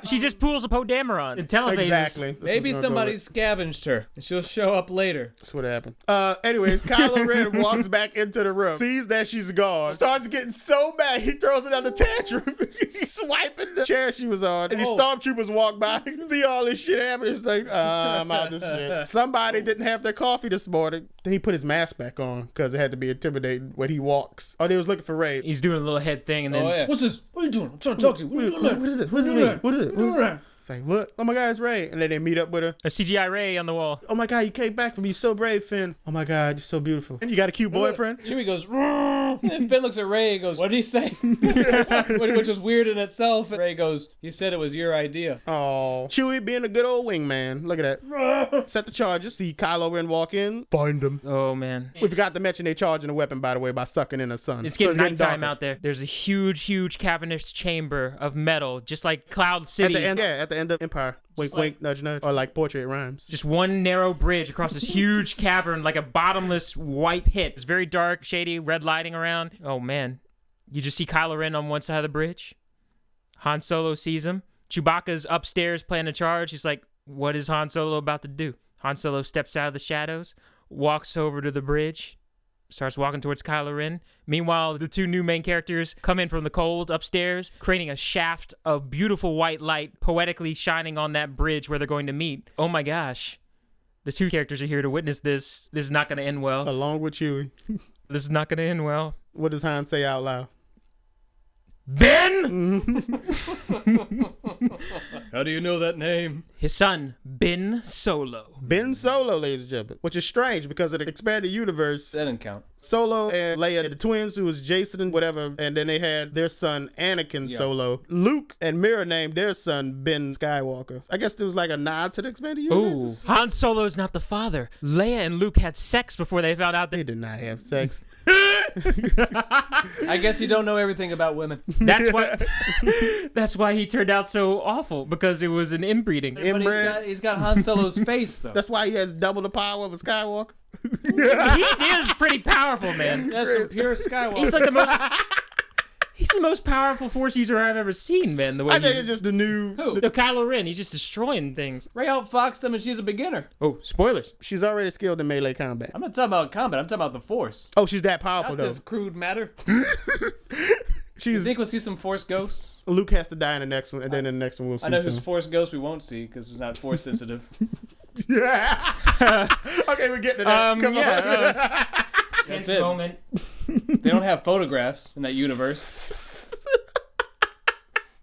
She just pulls a Poe Dameron and telephases. Exactly. That's Maybe what's gonna go somebody with. scavenged her. And she'll show up later. That's what happened. Anyways, Kylo Ren walks back into the room, sees that she's gone, starts getting so mad, he throws another tantrum. He's swiping the chair she was on, and these stormtroopers walk by, see all this shit happening. It's like, I'm out this shit. Somebody didn't have their coffee this morning. Then he put his mask back on because it had to be intimidating when he walks. Oh, they was looking for Rey. He's doing a little head thing, and then Oh, yeah. What's this? What are you doing? I'm trying to talk to you. What are you doing there? What is this? What does it mean? What is it? It's like, look, oh my God, it's Rey. And then they meet up with her. a CGI Rey on the wall. Oh my God, you came back from me. You're so brave, Finn. Oh my God, you're so beautiful. And you got a cute boyfriend? Chewie goes, "Roar." And Finn looks at Rey and goes, what did he say? Which was weird in itself. And Rey goes, he said it was your idea. Oh, Chewie being a good old wingman. Look at that. Set the charges. See Kylo Ren walk in. Find him. Oh man. We forgot to mention they charging a weapon, by the way, by sucking in the sun. It's So getting nighttime darker. out there. There's a huge cavernous chamber of metal, just like Cloud At City. the end, at the end of Empire. Wink, wink, nudge, nudge. Or like Portrait Rhymes. Just one narrow bridge across this huge cavern, like a bottomless white pit. It's very dark, shady, red lighting around. Oh man. You just see Kylo Ren on one side of the bridge. Han Solo sees him. Chewbacca's upstairs playing a charge. He's like, what is Han Solo about to do? Han Solo steps out of the shadows, walks over to the bridge, starts walking towards Kylo Ren. Meanwhile, the two new main characters come in from the cold upstairs, creating a shaft of beautiful white light poetically shining on that bridge where they're going to meet. Oh my gosh. The two characters are here to witness this. This is not going to end well. Along with Chewie. This is not going to end well. What does Han say out loud? Ben! How do you know that name? His son, Ben Solo. Ben Solo, ladies and gentlemen. Which is strange because of the expanded universe. That didn't count. Solo and Leia, the twins, who was Jason and whatever, and then they had their son Anakin Solo. Luke and Mira named their son Ben Skywalker. I guess there was like a nod to the expanded Ooh, universe. Han Solo's not the father. Leia and Luke had sex before they found out They that. did not have sex. I guess you don't know everything about women. That's why. That's why he turned out so awful, because it was an inbreeding. But he's got Han Solo's face, though. That's why he has double the power of a Skywalker. He is pretty powerful, man. That's some pure Skywalker. He's like the most. He's the most powerful Force user I've ever seen, man. The way I think it's just the new... Who? the Kylo Ren, he's just destroying things. Ray outfoxed him, and she's a beginner. Oh, spoilers. She's already skilled in melee combat. I'm not talking about combat. I'm talking about the Force. Oh, she's that powerful, Not though. this crude matter. You She's... think we'll see some Force ghosts? Luke has to die in the next one, and then in the next one we'll see I know some. whose Force ghost we won't see because it's not Force sensitive. Yeah. Okay, we're getting to that. Come on. Tense it. moment. They don't have photographs in that universe.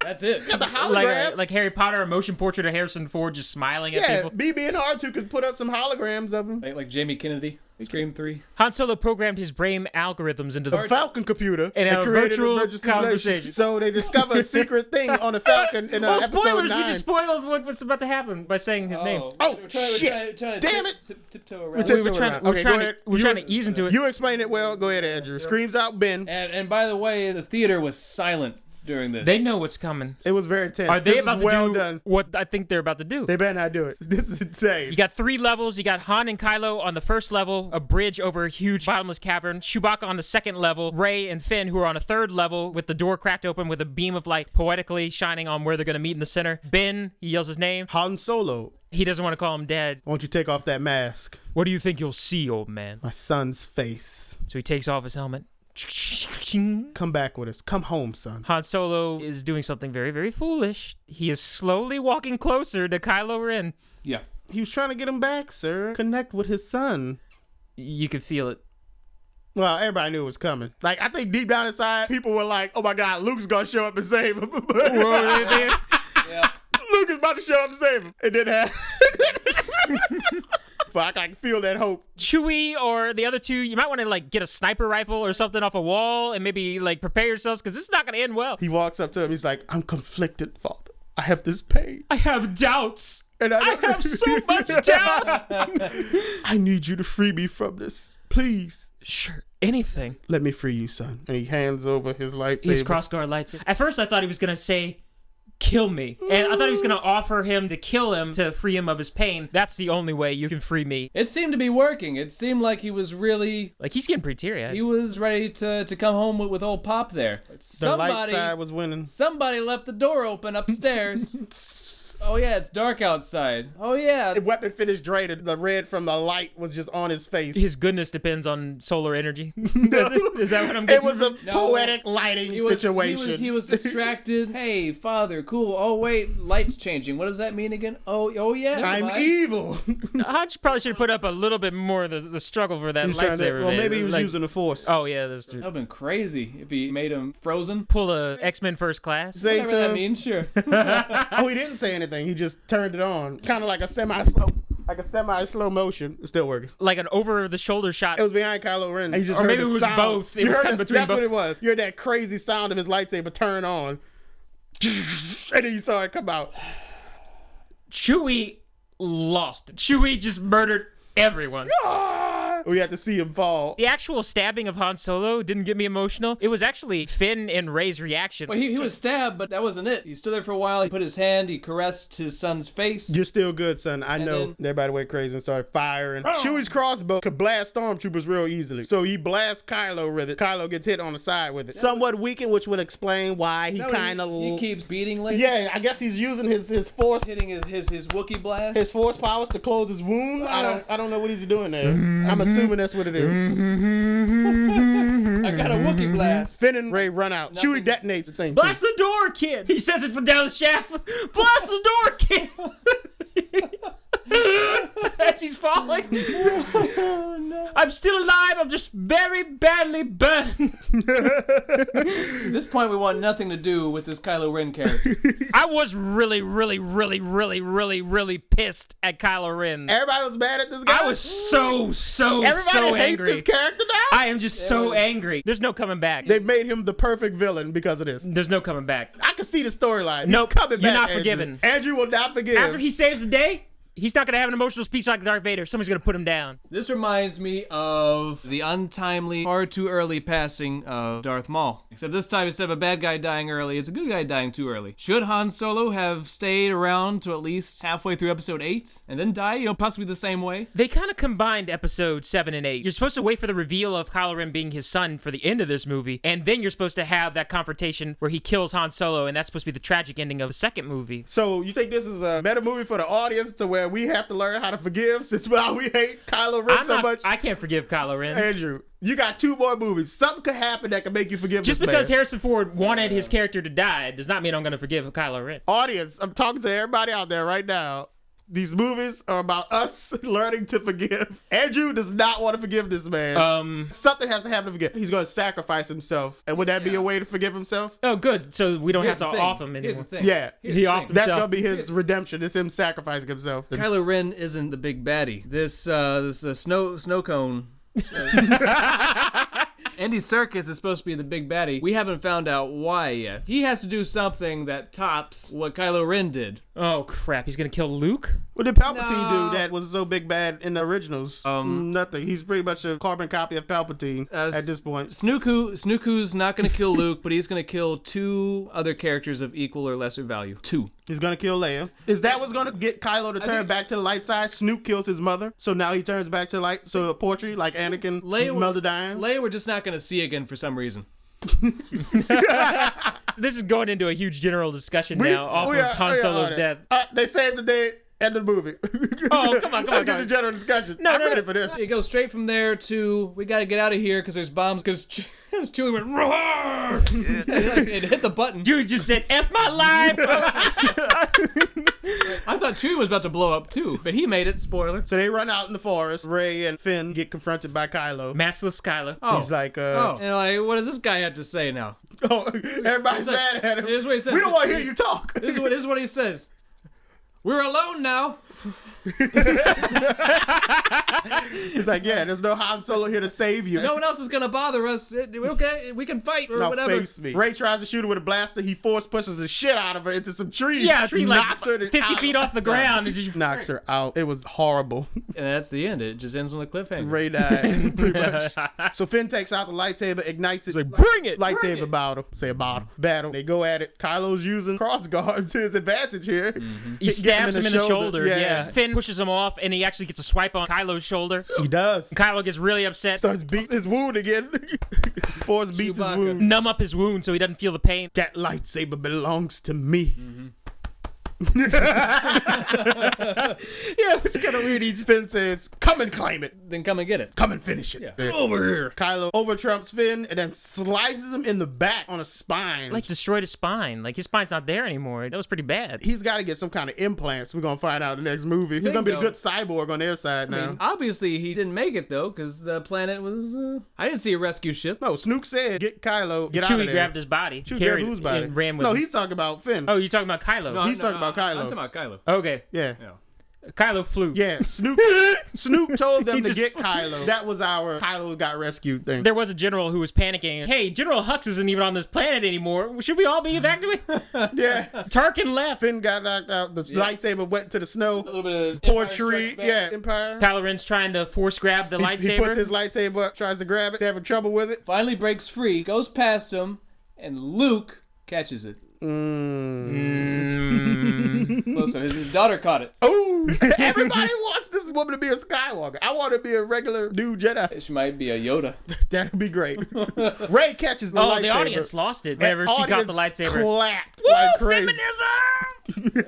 That's it. The holograms. Like Harry Potter, a motion portrait of Harrison Ford just smiling at Yeah, people. BB and R2 could put up some holograms of him. Like Jamie Kennedy, Scream 3. Han Solo programmed his brain algorithms into The the Falcon computer And and a created virtual simulation. conversation. So they discover a secret thing on the Falcon in Oh, episode spoilers! 9. We just spoiled what's about to happen by saying his name. Oh, shit. Damn it. Tiptoe We around. tiptoed We're trying, around. we're Okay, trying, go to, ahead. we're You- trying to ease into it. You explain it well. Go ahead, Andrew. Screams out Ben. And by the way, the theater was silent during this. They know what's coming. It was very tense. Are they This about is to well do done. what I think they're about to do? They better not do it. This is insane. You got 3 levels. You got Han and Kylo on the first level, a bridge over a huge bottomless cavern. Chewbacca on the second level. Rey and Finn, who are on a third level, with the door cracked open with a beam of light poetically shining on where they're going to meet in the center. Ben, he yells his name. Han Solo, He doesn't want to call him Dad. won't you take off that mask? What do you think you'll see, old man? My son's face. So he takes off his helmet. Come back with us. Come home, son. Han Solo is doing something very, very foolish. He is slowly walking closer to Kylo Ren. Yeah. He was trying to get him back, sir. Connect with his son. You can feel it. Well, everybody knew it was coming. Like, I think deep down inside, people were like, oh my God, Luke's gonna show up and save him. Yeah. Luke is about to show up and save him. It didn't happen. Fuck, I can feel that hope. Chewie or the other two, you might want to like get a sniper rifle or something off a wall and maybe like prepare yourselves, because this is not going to end well. He walks up to him. He's like, I'm conflicted, Father. I have this pain. I have doubts. And I have so much doubt. I need you to free me from this. Please. Sure, anything. Let me free you, son. And he hands over his lightsaber. His crossguard lights. At first, I thought he was going to say, kill me. And I thought he was going to offer him to kill him to free him of his pain. That's the only way you can free me. It seemed to be working. It seemed like he was really... Like, he's getting pretty teary-eyed. He was ready to come home with old Pop there. The light side was winning. Somebody left the door open upstairs. Oh yeah, it's dark outside. Oh yeah. The weapon finished drained. The red from the light was just on his face. His goodness depends on solar energy. Is that what I'm getting? It was a poetic lighting situation. He was distracted. Hey, father, cool. Oh wait, light's changing. What does that mean again? Oh yeah. I'm goodbye. evil. Han probably should have put up a little bit more of the struggle for that lightsaber. Well, man. maybe he was Like- using the Force. Oh yeah, that's true. That would've been crazy if he made him frozen. Pull a X-Men First Class. Say Whatever to that him- means, sure. Oh, he didn't say anything. He just turned it on, kind of like a semi-slow motion. It's still working. Like an over-the-shoulder shot. It was behind Kylo Ren. And you just Or heard maybe the it was sound. both. It You was heard cut the- between That's both. what it was. You heard that crazy sound of his lightsaber turn on, and then you saw it come out. Chewie lost it. Chewie just murdered everyone. We had to see him fall. The actual stabbing of Han Solo didn't get me emotional. It was actually Finn and Rey's reaction. Well, he was stabbed, but that wasn't it. He stood there for a while. He put his hand. He caressed his son's face. You're still good, son. I know. then- Everybody went crazy and started firing. Chewie's crossbow could blast stormtroopers real easily. So he blasts Kylo with it. Kylo gets hit on the side with it. Somewhat weakened, which would explain why he Is that what kind of... he keeps beating Lady. Yeah, I guess he's using his force Hitting his Wookiee blast. his force powers to close his wound. I don't know what he's doing there. I'm assuming that's what it is. I got a Wookiee blast. Finn and Rey run out. Chewie detonates the thing. Blast the door, kid! He says it from down the shaft. Blast the door, kid! as he's falling. Oh, no. I'm still alive. I'm just very badly burned. At this point, we want nothing to do with this Kylo Ren character. I was really pissed at Kylo Ren. Everybody was mad at this guy. I was so Everybody hates angry. this character now. I am just so angry. There's no coming back. They've made him the perfect villain because of this. There's no coming back. I can see the storyline. Nope, He's coming back. you're not Andrew. forgiven. Andrew will not forgive. After he saves the day, he's not gonna have an emotional speech like Darth Vader. Somebody's gonna put him down. This reminds me of the untimely, far too early passing of Darth Maul. Except this time, instead of a bad guy dying early, it's a good guy dying too early. Should Han Solo have stayed around to at least halfway through episode 8 and then die, possibly the same way? They kind of combined episode 7 and 8. You're supposed to wait for the reveal of Kylo Ren being his son for the end of this movie, and then you're supposed to have that confrontation where he kills Han Solo, and that's supposed to be the tragic ending of the second movie. So you think this is a meta movie for the audience to where we have to learn how to forgive since we hate Kylo Ren so much? I can't forgive Kylo Ren. Andrew, you got 2 more movies. Something could happen that can make you forgive Just this because man. Harrison Ford wanted his character to die does not mean I'm going to forgive Kylo Ren. Audience, I'm talking to everybody out there right now. These movies are about us learning to forgive. Andrew does not want to forgive this man. Something has to happen to forgive. He's going to sacrifice himself. And would that be a way to forgive himself? Oh, good. So we don't Here's have the to thing. off him anymore. Here's the thing. Yeah. He offed That's himself. going to be his redemption. It's him sacrificing himself. Kylo Ren isn't the big baddie. This Snokone. Andy Serkis is supposed to be the big baddie. We haven't found out why yet. He has to do something that tops what Kylo Ren did. Oh, crap. He's going to kill Luke? What did Palpatine No. do that was so big bad in the originals? Nothing. He's pretty much a carbon copy of Palpatine at this point. Snooku's not going to kill Luke, but he's going to kill 2 other characters of equal or lesser value. 2. He's gonna kill Leia. Is that what's gonna get Kylo to turn back to the light side? Snoke kills his mother, so now he turns back to light. So a portrait like Anakin, Melda dying. Leia we're just not going to see again for some reason. This is going into a huge general discussion now off of Han Solo's death. They saved the day. End of the movie. Oh, come on. Let's get the general discussion. I'm ready for this. It goes straight from there to, we got to get out of here because there's bombs, because Chewie went, roar! It hit the button. Dude just said, F my life! I thought Chewie was about to blow up too, but he made it, spoiler. So they run out in the forest. Rey and Finn get confronted by Kylo. Maskless Kylo. Oh. He's like, And like, what does this guy have to say now? everybody's mad at him. Here's what he says. We don't want to hear you talk. This is what he says. We're alone now. He's like, yeah, there's no Han Solo here to save you. No one else is gonna bother us. Okay, we can fight or Now whatever. face me. Rey tries to shoot her with a blaster. He force pushes the shit out of her into some trees. Yeah, a tree like knocks her 50 feet off the ground. And just knocks her out. It was horrible. And that's the end. It just ends on a cliffhanger. Rey died, pretty much. So Finn takes out the lightsaber, ignites it. like, bring it! Lightsaber battle. They go at it. Kylo's using cross guard to his advantage here. He stabs him in the shoulder. Yeah. Finn pushes him off, and he actually gets a swipe on Kylo's shoulder. He does. Kylo gets really upset. Starts beats his wound again. Force beats his Chewbacca. wound. Numb up his wound so he doesn't feel the pain. That lightsaber belongs to me. Yeah, it was kind of weird. He just Finn says, come and claim it. Then come and get it. Come and finish it. Yeah. Over here. Kylo over-trumps Finn and then slices him in the back on a spine. like destroyed his spine. Like his spine's not there anymore. That was pretty bad. He's got to get some kind of implants. We're going to find out in the next movie. He's going to be a good cyborg on their side now. Obviously, he didn't make it though, because the planet was. I didn't see a rescue ship. No, Snoke said, get Kylo, get out of Chewie there. grabbed his body, Chewie carried grabbed whose it, body? and ran with No, him. he's talking about Finn. Oh, you're talking about Kylo. He's talking about Kylo. I'm talking about Kylo. Okay. Yeah. Kylo flew. Yeah, Snoop told them to get Kylo. That was our Kylo got rescued thing. There was a general who was panicking. Hey, General Hux isn't even on this planet anymore. Should we all be evacuated? Yeah. Tarkin left. Finn got knocked out. The lightsaber went to the snow. A little bit of Poor Empire tree. Strikes Back. Yeah, Empire. Kylo Ren's trying to force grab the lightsaber. He puts his lightsaber up, tries to grab it. He's having trouble with it. Finally breaks free, goes past him, and Luke catches it. Well, so his daughter caught it. Oh, everybody wants this woman to be a Skywalker. I want to be a regular new Jedi. She might be a Yoda. That'd be great. Rey catches the Oh, lightsaber. the audience lost it whenever she got the Audience lightsaber. clapped Woo, like crazy. feminism!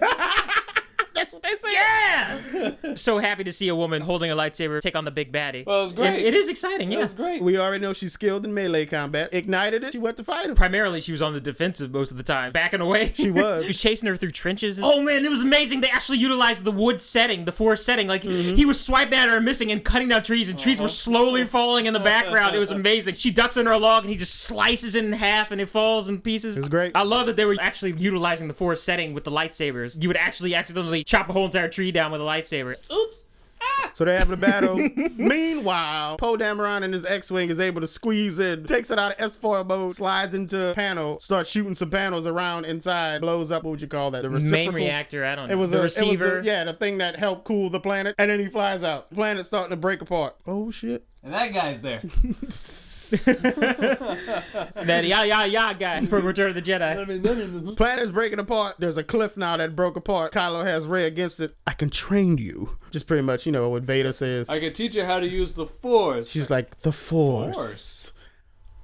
That's what they say. yeah! So happy to see a woman holding a lightsaber take on the big baddie. Well, it was great. It is exciting, yeah. That was great. We already know she's skilled in melee combat. Ignited it, she went to fight him. Primarily, she was on the defensive most of the time, backing away. She was. He was chasing her through trenches. Oh man, it was amazing. They actually utilized the wood setting, the forest setting. Like he was swiping at her and missing and cutting down trees, and trees were slowly falling in the background. It was amazing. She ducks under a log, and he just slices it in half, and it falls in pieces. It was great. I love that they were actually utilizing the forest setting with the lightsabers. You would actually accidentally chop a whole entire tree down with a lightsaber. Oops. So they're having a battle. Meanwhile, Poe Dameron and his X-Wing is able to squeeze in, takes it out of S4 mode, slides into a panel, starts shooting some panels around inside, blows up, what would you call that? The reciprocal? Main reactor, I don't know. It was the the receiver. the thing that helped cool the planet, and then he flies out. The planet's starting to break apart. Oh shit. And that guy's there. That ya guy from Return of the Jedi. Planet's breaking apart. There's a cliff now that broke apart. Kylo has Rey against it. I can train you. Just pretty much, what Vader says. I can teach you how to use the Force. She's like, the Force. Force?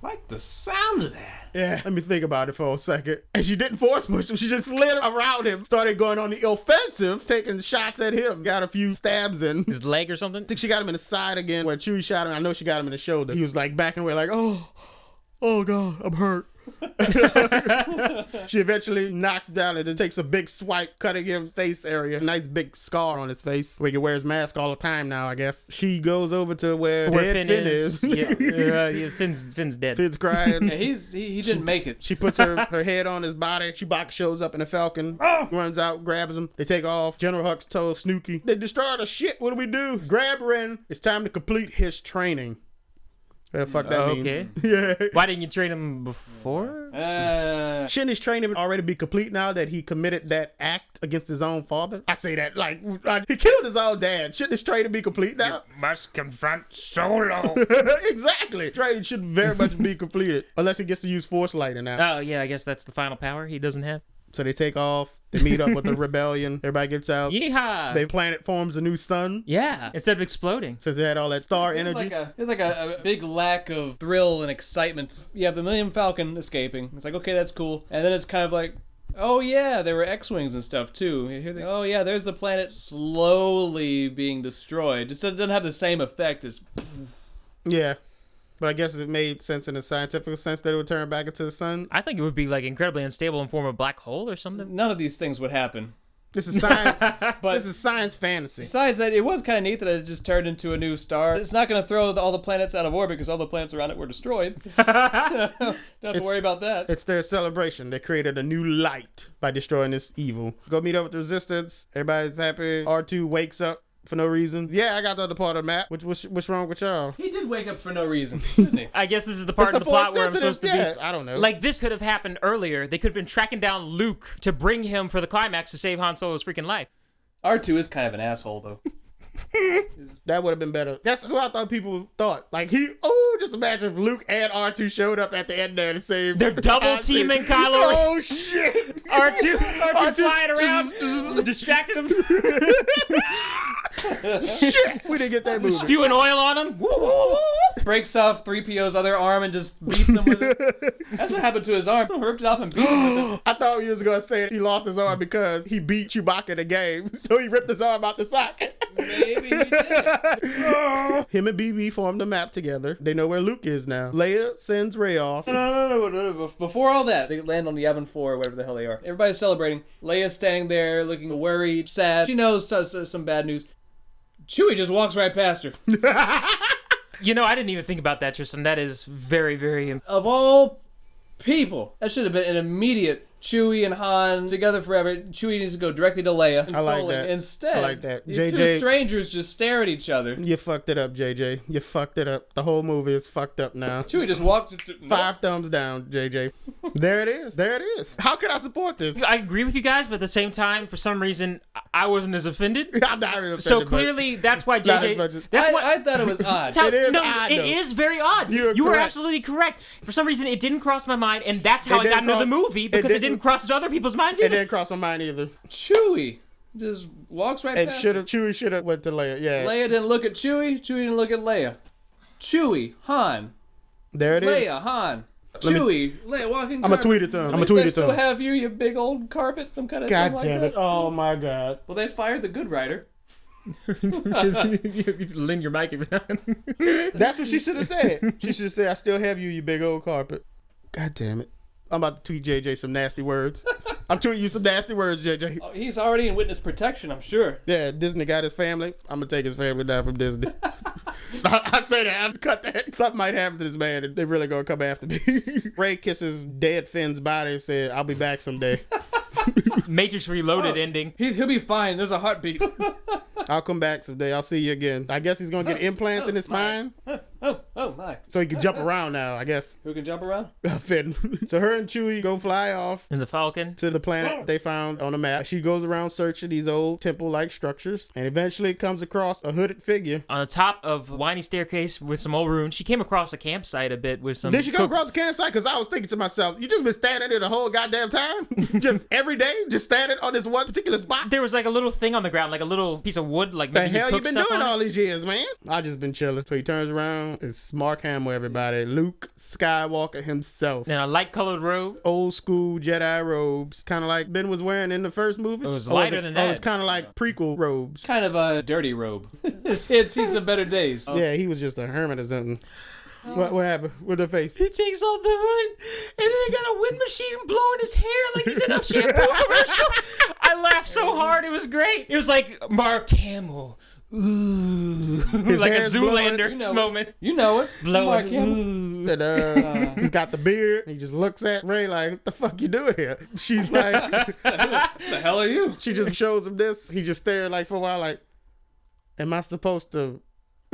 Like the sound of that. Yeah, let me think about it for a second. And she didn't force push him. She just slid around him, started going on the offensive, taking shots at him. Got a few stabs in. His leg or something? I think she got him in the side again where Chewie shot him. I know she got him in the shoulder. He was like backing away like, oh God, I'm hurt. She eventually knocks down and then takes a big swipe, cutting him face area. Nice big scar on his face. Where he can wear his mask all the time now, I guess. She goes over to where dead Finn is. Yeah, Finn's dead. Finn's crying. Yeah, he didn't make it. She puts her head on his body. Chewbacca shows up in a Falcon, runs out, grabs him. They take off. General Hux tells Snooky, they destroyed the shit. What do we do? Grab Ren. It's time to complete his training. What the fuck that means? Yeah. Why didn't you train him before? Shouldn't his training already be complete now that he committed that act against his own father? I say that like he killed his own dad. Shouldn't his training be complete now? You must confront Solo. Exactly. Training should very much be completed unless he gets to use Force Lightning now. Oh yeah, I guess that's the final power he doesn't have. So they take off. They meet up with the rebellion. Everybody gets out. Yeehaw! Their planet forms a new sun. Yeah, instead of exploding. Since they had all that star energy. There's like a big lack of thrill and excitement. You have the Millennium Falcon escaping. It's like, okay, that's cool. And then it's kind of like, oh yeah, there were X-Wings and stuff too. Oh yeah, there's the planet slowly being destroyed. Just doesn't have the same effect as... Yeah. But I guess it made sense in a scientific sense that it would turn back into the sun. I think it would be like incredibly unstable and form a black hole or something. None of these things would happen. This is science. But this is science fantasy. Besides that, it was kind of neat that it just turned into a new star. It's not going to throw all the planets out of orbit because all the planets around it were destroyed. Don't have to worry about that. It's their celebration. They created a new light by destroying this evil. Go meet up with the Resistance. Everybody's happy. R2 wakes up for no reason. Yeah, I got the other part of the map. What's wrong with y'all? He did wake up for no reason, didn't he? I guess this is the part of the plot where I'm supposed to be. I don't know. Like, this could have happened earlier. They could have been tracking down Luke to bring him for the climax to save Han Solo's freaking life. R2 is kind of an asshole, though. That would have been better. That's what I thought people thought. Like, just imagine if Luke and R2 showed up at the end there to save. They're double teaming Kylo Ren. Oh, shit. R2 flying around, distracted him. Shit. We didn't get that movie. Spewing oil on him. Breaks off 3PO's other arm and just beats him with it. That's what happened to his arm. Someone ripped it off and beat him with it. I thought he was going to say he lost his arm because he beat Chewbacca in the game. So he ripped his arm out the socket. Maybe he did. Him and BB formed a map together. They know where Luke is now. Leia sends Rey off. No. Before all that, they land on the Yavin 4 or whatever the hell they are. Everybody's celebrating. Leia's standing there looking worried, sad. She knows some bad news. Chewie just walks right past her. I didn't even think about that, Tristan. That is very, very... Of all people, that should have been an immediate Chewie and Han together forever. Chewie needs to go directly to Leia. I like that. Instead, I like that. These two strangers just stare at each other. You fucked it up, JJ. You fucked it up. The whole movie is fucked up now. Chewie just walked... 5 thumbs down, JJ. There it is. There it is. How can I support this? I agree with you guys, but at the same time, for some reason, I wasn't as offended. I'm not really offended. So clearly, that's why JJ... I thought it was odd. It is odd, it though. is very odd. You were absolutely correct. For some reason, it didn't cross my mind, and that's how I got into the movie, because it didn't cross other people's minds either. either. It didn't cross my mind either. Chewie just walks right past her. Chewie should have went to Leia, yeah. Leia didn't look at Chewie. Chewie didn't look at Leia. Chewie, Han. There it is. Leia, Han. Chewie, walking. I'm gonna tweet it to him. I'm gonna tweet it to still him. have you big old carpet, some kind of God thing like damn that. it! Oh my god! Well, they fired the good writer. You lean your mic. That's what she should have said. She should have said, "I still have you, you big old carpet." God damn it! I'm about to tweet JJ some nasty words. I'm tweeting you some nasty words, JJ. Oh, he's already in witness protection, I'm sure. Yeah, Disney got his family. I'm gonna take his family down from Disney. I say that. I have to cut that. Something might happen to this man, and they're really gonna come after me. Ray kisses dead Finn's body and said, "I'll be back someday." Matrix Reloaded ending. He'll be fine. There's a heartbeat. I'll come back someday. I'll see you again. I guess he's gonna get implants in his spine, Oh my. so he can jump around now. I guess. Who can jump around? Finn. So her and Chewie go fly off In the Falcon. to the planet they found on a map. She goes around searching these old temple-like structures, and eventually comes across a hooded figure. On the top of a winding staircase with some old ruins. She came across a campsite a bit with some... Did she come across the campsite? Because I was thinking to myself, you just been standing there the whole goddamn time? Just every day? Just standing on this one particular spot? There was like a little thing on the ground, like a little piece of wood, like The maybe hell you cook been stuff doing on all it. these years, man? I just been chilling. So he turns around. It's Mark Hamill, everybody. Luke Skywalker himself. And a light-colored robe. Old school Jedi robes. Kind of like Ben was wearing in the first movie. It was Or lighter than Oh, that. it's kind of like prequel robes. Kind of a dirty robe. His head sees some better days. Yeah, he was just a hermit or something. What happened with the face? He takes off the hood, and then they got a wind machine blowing his hair like he's in a shampoo commercial. I laughed so hard, it was great. It was like Mark Hamill. Ooh. Like a hair's blowing. Zoolander moment. You know it. Blowing. Mark Hamill. And, he's got the beard. He just looks at Ray like, what the fuck you doing here? She's like, The hell are you? she just shows him this. He just stared like for a while like, am I supposed to?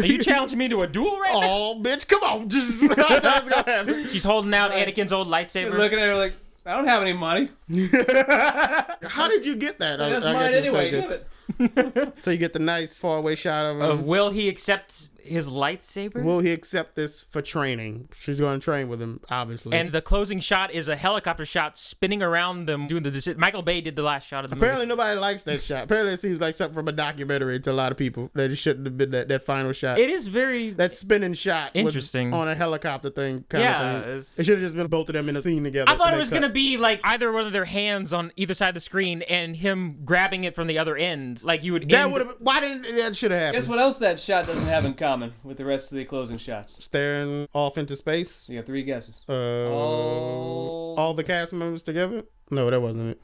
Are you challenging me to a duel right now? Oh, bitch, come on. Just, that's gonna happen. She's holding out Anakin's old lightsaber. Looking at her like, I don't have any money. How did you get that? That's I mine guess you're anyway. thinking. Give it. So you get the nice faraway shot of him. Of will he accept his lightsaber? Will he accept this for training? She's going to train with him, obviously. And the closing shot is a helicopter shot spinning around them doing the decision. Michael Bay did the last shot of the apparently movie. nobody likes that shot. Apparently it seems like something from a documentary to a lot of people. That it shouldn't have been that final shot. It is very... That spinning shot Interesting. was on a helicopter thing kind Yeah, of thing. it's- It should have just been both of them in a scene together. I thought and it was then going to be like either one of their hands on either side of the screen and him grabbing it from the other end. Like you would that end... would have. Why didn't that should have happened? Guess what else that shot doesn't have in common with the rest of the closing shots? Staring off into space. You got 3 guesses. All the cast members together. No, that wasn't it.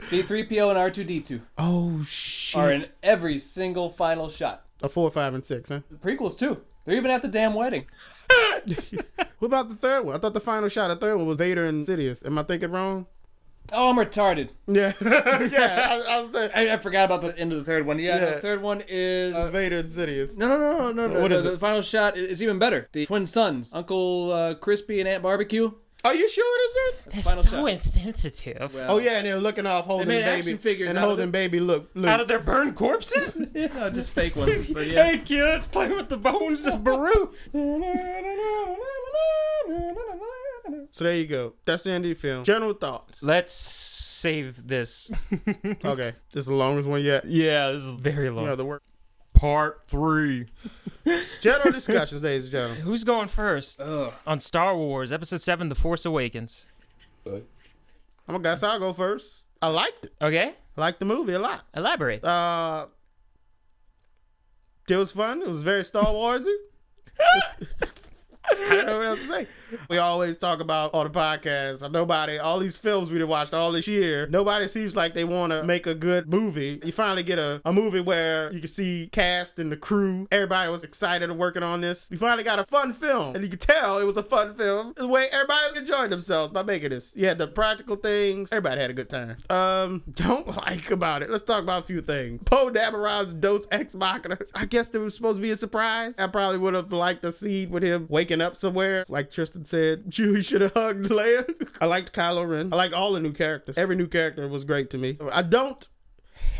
C-3PO and R2-D2 Oh shit. are in every single final shot. A 4, 5, and 6, huh? The prequels too. They're even at the damn wedding. What about the third one? I thought the final shot of the third one was Vader and Sidious. Am I thinking wrong? Oh, I'm retarded. Yeah. Yeah, I was there. I forgot about the end of the third one. Yeah, Yeah. the third one is... Vader and Sidious. No. What is the it? final shot is even better. The twin sons, Uncle Crispy and Aunt Barbecue. Are you sure it is it? That's the final so shot. insensitive. Well, Oh yeah, and they're looking off holding made baby action figures and out of holding it. baby Luke. Out of their burned corpses? yeah, just fake ones. But yeah. Hey kids, play with the bones of Baru. So there you go. That's the end of the film. General thoughts. Let's save this. Okay, this is the longest one yet. Yeah, this is very long. You know the work. Part 3. General discussions, ladies and gentlemen. Who's going first Ugh. on Star Wars Episode 7: The Force Awakens? I'm gonna guess I'll go first. I liked it. Okay, I liked the movie a lot. elaborate. It was fun. It was very Star Warsy. I don't know what else to say. We always talk about on the podcast, all these films we watched all this year, nobody seems like they want to make a good movie. You finally get a movie where you can see cast and the crew. Everybody was excited and working on this. We finally got a fun film. And you could tell it was a fun film. The way everybody enjoyed themselves by making this. You had the practical things. Everybody had a good time. Don't like about it. Let's talk about a few things. Poe Dameron's Dos Ex Machina. I guess there was supposed to be a surprise. I probably would have liked a scene with him waking up somewhere. Like Tristan said, Chewie should have hugged Leia. I liked Kylo Ren. I liked all the new characters. Every new character was great to me. I don't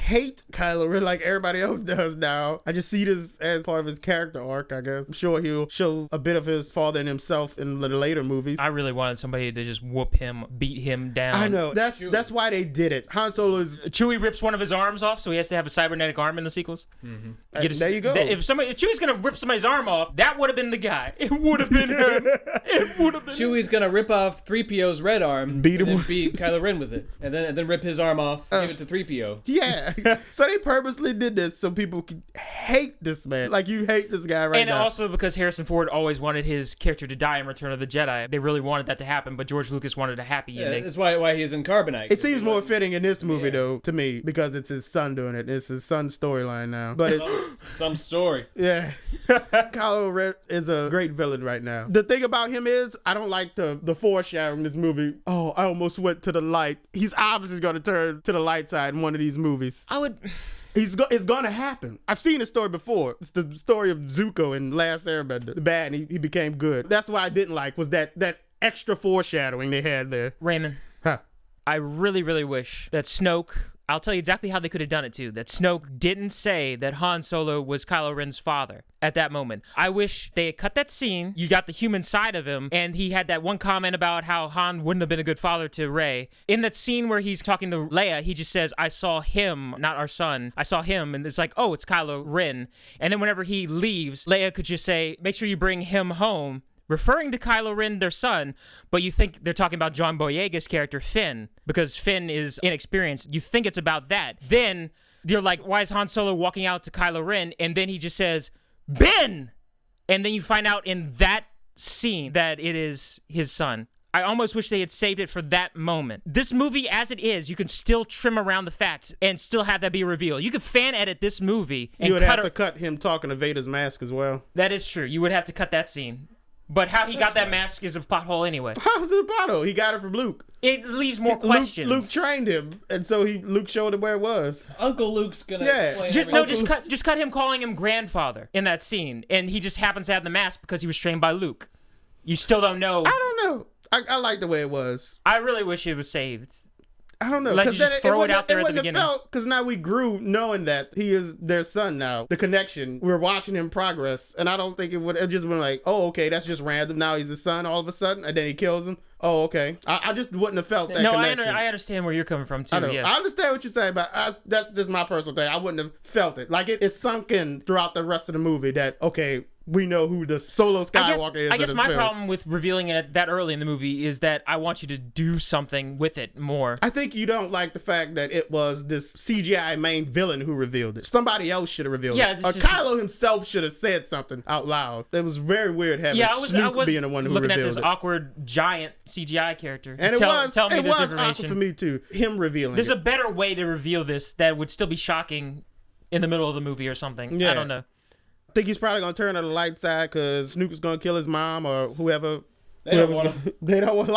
hate Kylo Ren like everybody else does now. I just see this as part of his character arc, I guess. I'm sure he'll show a bit of his father in himself in the later movies. I really wanted somebody to just whoop him, beat him down. I know. That's why they did it. Han Solo's... Chewie rips one of his arms off, so he has to have a cybernetic arm in the sequels. there you go. If Chewie's gonna rip somebody's arm off, that would have been the guy. It would have been him. It would have been. Chewie's gonna rip off 3PO's red arm, Beat him and then with- beat Kylo Ren with it, and then rip his arm off, give it to 3PO. Yeah. So they purposely did this so people could hate this man. Like, you hate this guy right And now. also because Harrison Ford always wanted his character to die in Return of the Jedi. They really wanted that to happen, but George Lucas wanted a happy Yeah, ending. that's why he's in Carbonite. It seems more fitting in this movie, though, to me, because it's his son doing it. It's his son's storyline now. But it's... some story. Yeah. Kylo Ren is a great villain right now. The thing about him is, I don't like the foreshadowing in this movie. Oh, I almost went to the light. He's obviously going to turn to the light side in one of these movies. I would... It's going to happen. I've seen the story before. It's the story of Zuko in Last Airbender. The bad, and he became good. That's what I didn't like, was that extra foreshadowing they had there. Raymond, Huh. I really, really wish that Snoke... I'll tell you exactly how they could have done it, too. That Snoke didn't say that Han Solo was Kylo Ren's father at that moment. I wish they had cut that scene. You got the human side of him, and he had that one comment about how Han wouldn't have been a good father to Rey. In that scene where he's talking to Leia, he just says, I saw him, not our son. I saw him, and it's like, oh, it's Kylo Ren. And then whenever he leaves, Leia could just say, make sure you bring him home, referring to Kylo Ren, their son, but you think they're talking about John Boyega's character, Finn, because Finn is inexperienced. You think it's about that. Then you're like, why is Han Solo walking out to Kylo Ren? And then he just says, Ben! And then you find out in that scene that it is his son. I almost wish they had saved it for that moment. This movie, as it is, you can still trim around the facts and still have that be a reveal. You could fan edit this movie and You would have to cut him talking to Vader's mask as well. That is true. You would have to cut that scene. But how he got that mask is a plot hole anyway. How's it a bottle? He got it from Luke. It leaves more questions. Luke trained him, and so Luke showed him where it was. Uncle Luke's gonna Yeah. explain Just cut him calling him grandfather in that scene, and he just happens to have the mask because he was trained by Luke. You still don't know. I don't know. I like the way it was. I really wish it was saved. I don't know. Like, you just throw it out there at the wouldn't have beginning. felt, because now we grew knowing that he is their son now. The connection. We're watching him progress. And I don't think it just went like, oh, okay, that's just random. Now he's his son all of a sudden. And then he kills him. Oh, okay. I just wouldn't have felt that connection. I understand where you're coming from, too. I know. Yeah. I understand what you're saying, but that's just my personal thing. I wouldn't have felt it. Like, it's sunk in throughout the rest of the movie that, okay, we know who the Solo Skywalker is. I guess in my this film. problem with revealing it that early in the movie is that I want you to do something with it more. I think you don't like the fact that it was this CGI main villain who revealed it. Somebody else should have revealed Yeah, it. this Or is- Kylo himself should have said something out loud. It was very weird having I was Snoke being the one who looking at revealed this it. awkward giant CGI character. And tell me it this was awkward information. for me too. Him revealing There's it. a better way to reveal this that would still be shocking in the middle of the movie or something. Yeah. I don't know. I think he's probably gonna turn to the light side because Snoop's gonna kill his mom or whoever. They don't whoever's want gonna- They don't want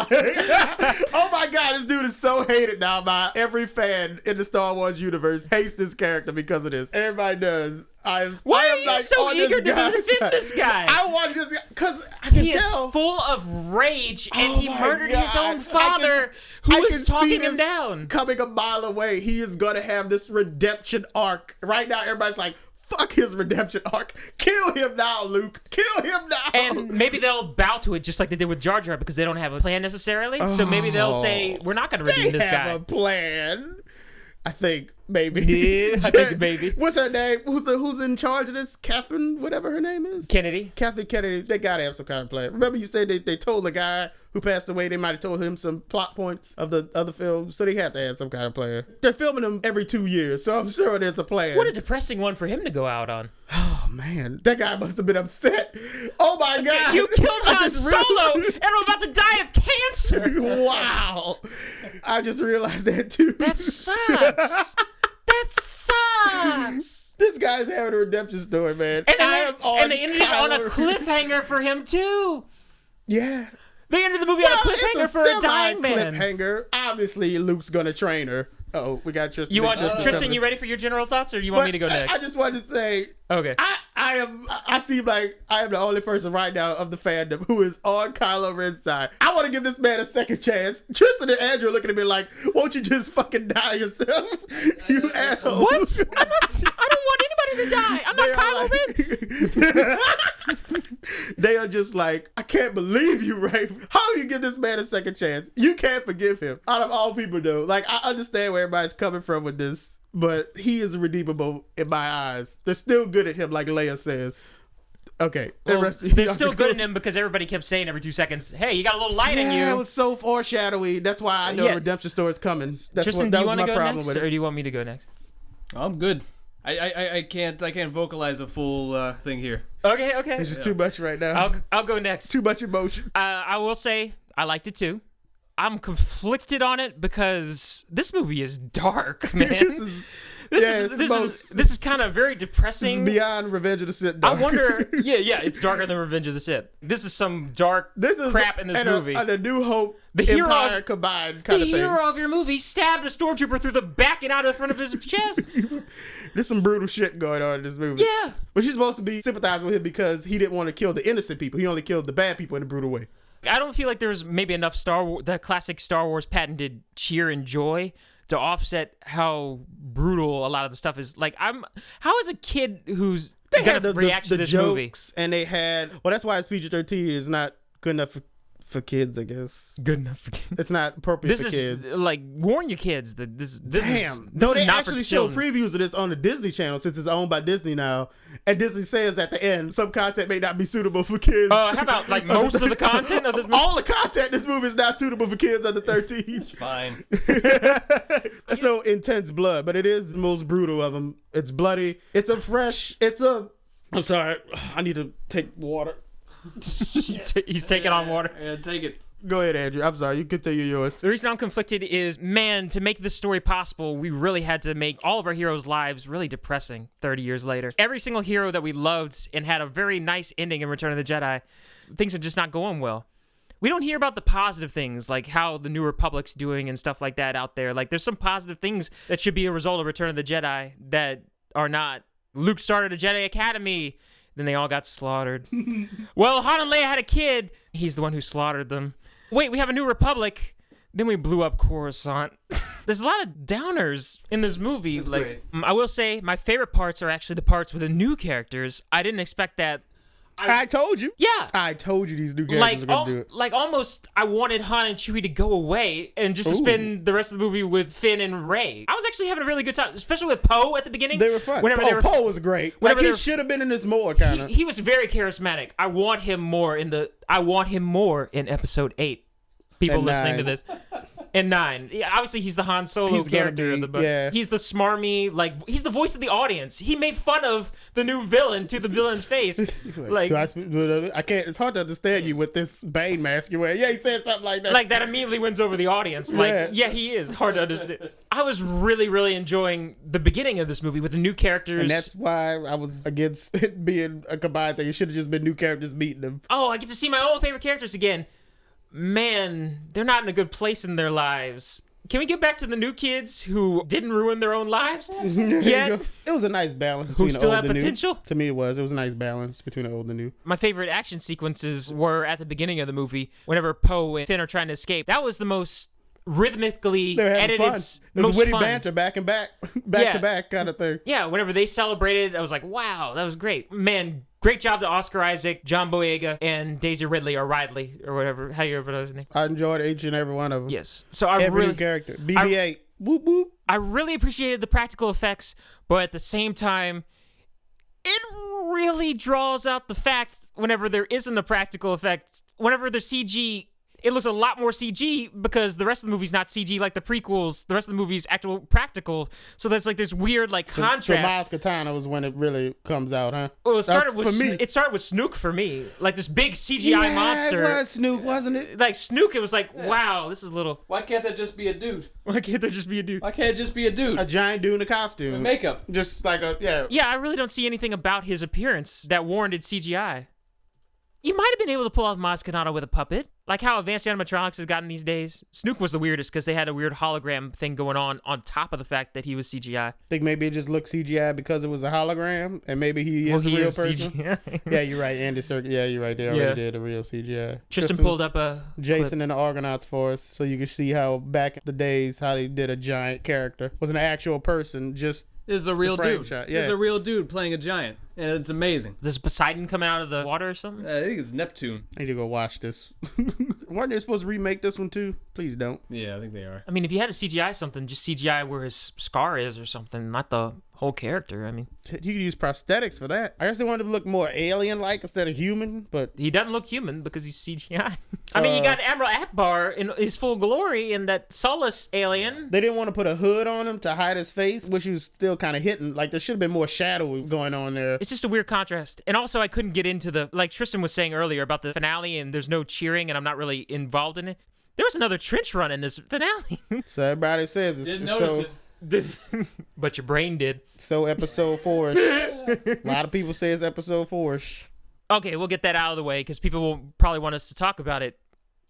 Oh my God, this dude is so hated now by every fan in the Star Wars universe. Hates this character because of this. Everybody does. Why are you so on this eager to guy's defend side. this guy? I want this guy because I can He tell. is full of rage, and Oh he my murdered his God. own father, who I was can see talking him this down. Coming a mile away, he is gonna have this redemption arc. Right now, everybody's like, fuck his redemption arc. Kill him now, Luke. Kill him now. And maybe they'll bow to it just like they did with Jar Jar because they don't have a plan necessarily. So maybe they'll say, we're not going to they redeem this have guy. a plan. I think maybe. Yeah, I think maybe. What's her name? Who's in charge of this? Catherine, whatever her name is. Kennedy. Catherine Kennedy. They gotta have some kind of plan. Remember you said they told the guy who passed away, they might have told him some plot points of the other film, so they have to have some kind of plan. They're filming them every 2 years, so I'm sure there's a plan. What a depressing one for him to go out on. Oh man, that guy must have been upset. Oh my God, You killed I Han just Solo, realized- and I'm about to die of cancer. Wow, I just realized that too. That sucks. That sucks. This guy's having a redemption story, man. And they ended it on a Kylo- cliffhanger for him too. Yeah. They ended the movie on a cliffhanger it's for a dying man. cliffhanger. Obviously, Luke's gonna train her Oh, we got Tristan. You want Tristan? coming. You ready for your general thoughts, or you want me to go next? I just wanted to say, okay. I seem like I am the only person right now of the fandom who is on Kylo Ren's side. I want to give this man a second chance. Tristan and Andrew are looking at me like, won't you just fucking die yourself? You asshole. What? I don't want anybody to die. I'm not Kylo Ren. They are just like, I can't believe you, Ray. How do you give this man a second chance? You can't forgive him. Out of all people, though. Like, I understand where everybody's coming from with this, but he is redeemable in my eyes. They're still good at him, like Leia says. Okay. Well, they're still good at him because everybody kept saying every 2 seconds, hey, you got a little light in you. Yeah, it was so foreshadowy. That's why I know the redemption story is coming. That's Tristan, that do you was want to my go problem next, with it. or do you want me to go next? I'm good. I can't vocalize a full thing here. Okay. It's just too much right now. I'll go next. Too much emotion. I will say I liked it too. I'm conflicted on it because this movie is dark, man. This is kind of very depressing. This is beyond Revenge of the Sith dark. I wonder. Yeah, it's darker than Revenge of the Sith. This is some dark crap in this movie. And a New Hope the hero Empire of, combined kind of thing. The hero of your movie stabbed a stormtrooper through the back and out of the front of his chest. There's some brutal shit going on in this movie. Yeah. But you're supposed to be sympathizing with him because he didn't want to kill the innocent people. He only killed the bad people in a brutal way. I don't feel like there's maybe enough the classic Star Wars patented cheer and joy to offset how brutal a lot of the stuff is. Like, how is a kid who's gonna react to this jokes, movie? And they had, well, that's why it's PG-13 is not good enough for kids, I guess. Good enough for kids. It's not appropriate for kids. This is like, warn your kids that this Damn. is No, they not actually for show children. previews of this on the Disney Channel since it's owned by Disney now. And Disney says at the end, some content may not be suitable for kids. How about like most of the content of this movie? All the content in this movie is not suitable for kids under 13. It's fine. There's no intense blood, but it is the most brutal of them. It's bloody. I'm sorry. I need to take water. He's taking on water. Yeah, take it. Go ahead, Andrew. I'm sorry. You continue yours. The reason I'm conflicted is, man, to make this story possible, we really had to make all of our heroes' lives really depressing 30 years later. Every single hero that we loved and had a very nice ending in Return of the Jedi, things are just not going well. We don't hear about the positive things, like how the New Republic's doing and stuff like that out there. Like, there's some positive things that should be a result of Return of the Jedi that are not. Luke started a Jedi Academy. Then they all got slaughtered. Well, Han and Leia had a kid. He's the one who slaughtered them. Wait, we have a New Republic. Then we blew up Coruscant. There's a lot of downers in this movie. That's like, great. I will say my favorite parts are actually the parts with the new characters. I didn't expect that. I told you. Yeah. I told you these new characters are going to do it. Like, almost, I wanted Han and Chewie to go away and just to spend the rest of the movie with Finn and Rey. I was actually having a really good time, especially with Poe at the beginning. They were fun. Poe was great. Like, he should have been in this more, kind of. He was very charismatic. I want him more in Episode 8. People And listening 9. to this. And 9. Yeah, obviously, he's the Han Solo character of the book. Yeah. He's the smarmy, like, he's the voice of the audience. He made fun of the new villain to the villain's face. Like, I can't. It's hard to understand you with this Bane mask you wear. Yeah, he said something like that. Like, that immediately wins over the audience. Like, yeah, he is hard to understand. I was really, really enjoying the beginning of this movie with the new characters. And that's why I was against it being a combined thing. It should have just been new characters meeting them. Oh, I get to see my old favorite characters again. Man, they're not in a good place in their lives. Can we get back to the new kids who didn't ruin their own lives yet? It was a nice balance between Who the still old have and new. potential? To me, it was a nice balance between the old and new. My favorite action sequences were at the beginning of the movie, whenever Poe and Finn are trying to escape. That was the most rhythmically They were having edited, fun. It was most witty fun. banter, back to back kind of thing. Yeah, whenever they celebrated, I was like, wow, that was great. Man, great job to Oscar Isaac, John Boyega, and Daisy Ridley, or Ridley, or whatever, how you ever pronounce his name. I enjoyed each and every one of them. Yes. So Every new character. BB-8. Whoop whoop. I really appreciated the practical effects, but at the same time, it really draws out the fact whenever there isn't a practical effect, whenever there's CG, it looks a lot more CG because the rest of the movie's not CG like the prequels. The rest of the movie's actual practical. So there's like this weird like contrast. So Miles Katana was when it really comes out, huh? Well, it started with for me. It started with Snook for me, like this big CGI monster. It was Snook, wasn't it? Like Snook, it was like, wow, this is a little. Why can't that just be a dude? Why can't there just be a dude? Why can't it just be a dude? A giant dude in a costume. With makeup. Just like a Yeah, I really don't see anything about his appearance that warranted CGI. You might have been able to pull off Maz Kanata with a puppet, like how advanced animatronics have gotten these days. Snook was the weirdest because they had a weird hologram thing going on top of the fact that he was CGI. I think maybe it just looked CGI because it was a hologram, and maybe he is a real person. CGI. Yeah, you're right. Andy Serkis. Yeah, you're right. They already did a real CGI. Tristan pulled up a Jason clip. and the Argonauts for us, so you can see how back in the days how they did a giant character. It was an actual person, just This is a real frame dude. shot, This is yeah. a real dude playing a giant, and it's amazing. Does Poseidon coming out of the water or something? I think it's Neptune. I need to go watch this. Weren't they supposed to remake this one too? Please don't. Yeah, I think they are. I mean, if you had to CGI something, just CGI where his scar is or something, not the whole character. I mean, You could use prosthetics for that. I guess they wanted to look more alien-like instead of human, but he doesn't look human because he's CGI. I mean, you got Admiral Akbar in his full glory and that Sullust alien. they didn't want to put a hood on him to hide his face, which was still kind of hidden. Like, there should have been more shadows going on there. It's just a weird contrast. And also, I couldn't get into like Tristan was saying earlier about the finale and there's no cheering and I'm not really involved in it. There was another trench run in this finale. So everybody says it's Didn't notice it. But your brain did. so episode 4-ish. A lot of people say it's episode 4-ish. Okay, we'll get that out of the way because people will probably want us to talk about it.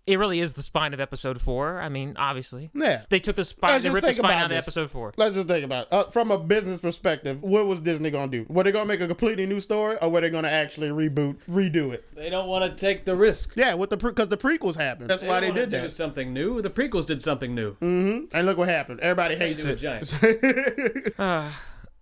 It really is the spine of episode 4. I mean, obviously. Yeah. They took the spine, Let's they just ripped the think spine about out of this. episode 4. Let's just think about it. From a business perspective, what was Disney going to do? Were they going to make a completely new story, or were they going to actually redo it? They don't want to take the risk. Yeah, with because the prequels happened. That's why they don't wanna did do that. something new. The prequels did something new. And look what happened. Everybody hates do a it. giant.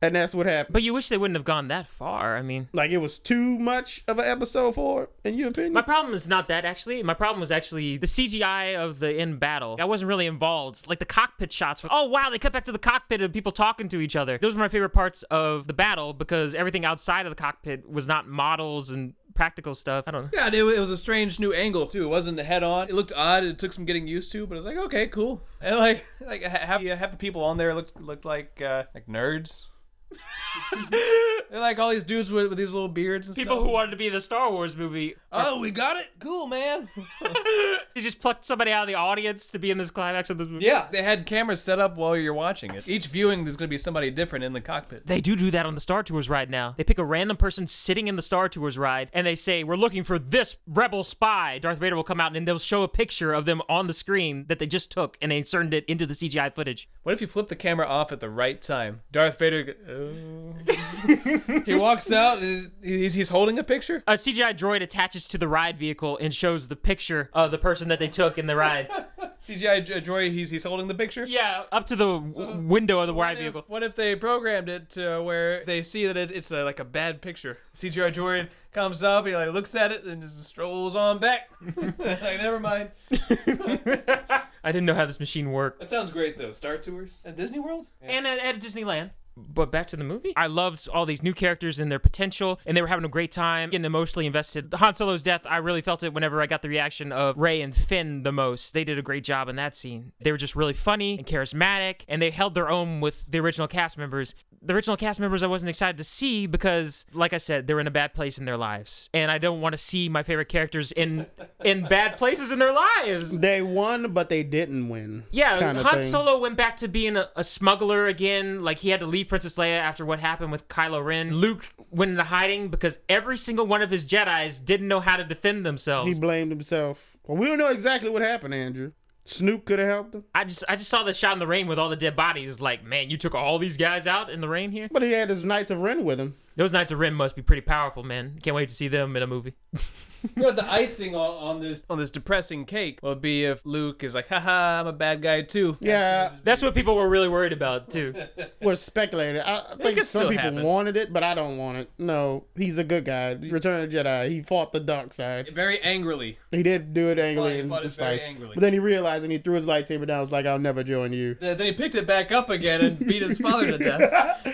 And that's what happened. But you wish they wouldn't have gone that far. I mean, Like, it was too much of an episode 4, in your opinion? my problem is not that, actually. My problem was actually the CGI of the end battle. I wasn't really involved. Like, the cockpit shots. Oh, wow, they cut back to the cockpit of people talking to each other. Those were my favorite parts of the battle because everything outside of the cockpit was not models and practical stuff. I don't know. Yeah, it was a strange new angle too. It wasn't head on. It looked odd. It took some getting used to, but it was like, okay, cool. And like have the people on there looked like nerds. They're like all these dudes with these little beards and People stuff. who wanted to be in the Star Wars movie. Oh, we got it. Cool, man. He just plucked somebody out of the audience to be in this climax of this movie. Yeah, they had cameras set up while you're watching it. Each viewing, there's going to be somebody different in the cockpit. They do that on the Star Tours ride now. They pick a random person sitting in the Star Tours ride, and they say, we're looking for this rebel spy. Darth Vader will come out, and they'll show a picture of them on the screen that they just took, and they inserted it into the CGI footage. What if you flip the camera off at the right time? Darth Vader, he walks out, and he's holding a picture? A CGI droid attaches to the ride vehicle and shows the picture of the person that they took in the ride. CGI droid, he's holding the picture? Yeah, up to the window of the ride What if- vehicle. What if they programmed it to where they see that it's like a bad picture? CGI droid comes up, he like looks at it, and just strolls on back. Like, never mind. I didn't know how this machine worked. That sounds great though. Star Tours at Disney World? And at Disneyland. But back to the movie. I loved all these new characters and their potential, and they were having a great time, getting emotionally invested. Han Solo's death, I really felt it whenever I got the reaction of Rey and Finn the most. They did a great job in that scene. They were just really funny and charismatic, and they held their own with the original cast members. The original cast members I wasn't excited to see because, like I said, they were in a bad place in their lives. And I don't want to see my favorite characters in bad places in their lives. They won, but they didn't win. Yeah, kinda Han thing. Solo went back to being a smuggler again. Like, he had to leave Princess Leia after what happened with Kylo Ren. Luke went into hiding because every single one of his Jedis didn't know how to defend themselves. He blamed himself. Well, we don't know exactly what happened, Andrew. Snoop could have helped him. I just saw the shot in the rain with all the dead bodies. Like, man, you took all these guys out in the rain here? But he had his Knights of Ren with him. Those Knights of Ren must be pretty powerful, man. Can't wait to see them in a movie. You know, the icing on this depressing cake would be if Luke is like, haha, I'm a bad guy too. Yeah, That's what people were really worried about, too. we're speculating. I think could some still people happen. wanted it, but I don't want it. No, he's a good guy. Return of the Jedi. He fought the dark side. Very angrily. He did do it angrily He and fought it very nice. angrily. But then he realized and he threw his lightsaber down. Was like, I'll never join you. Then he picked it back up again and beat his father to death.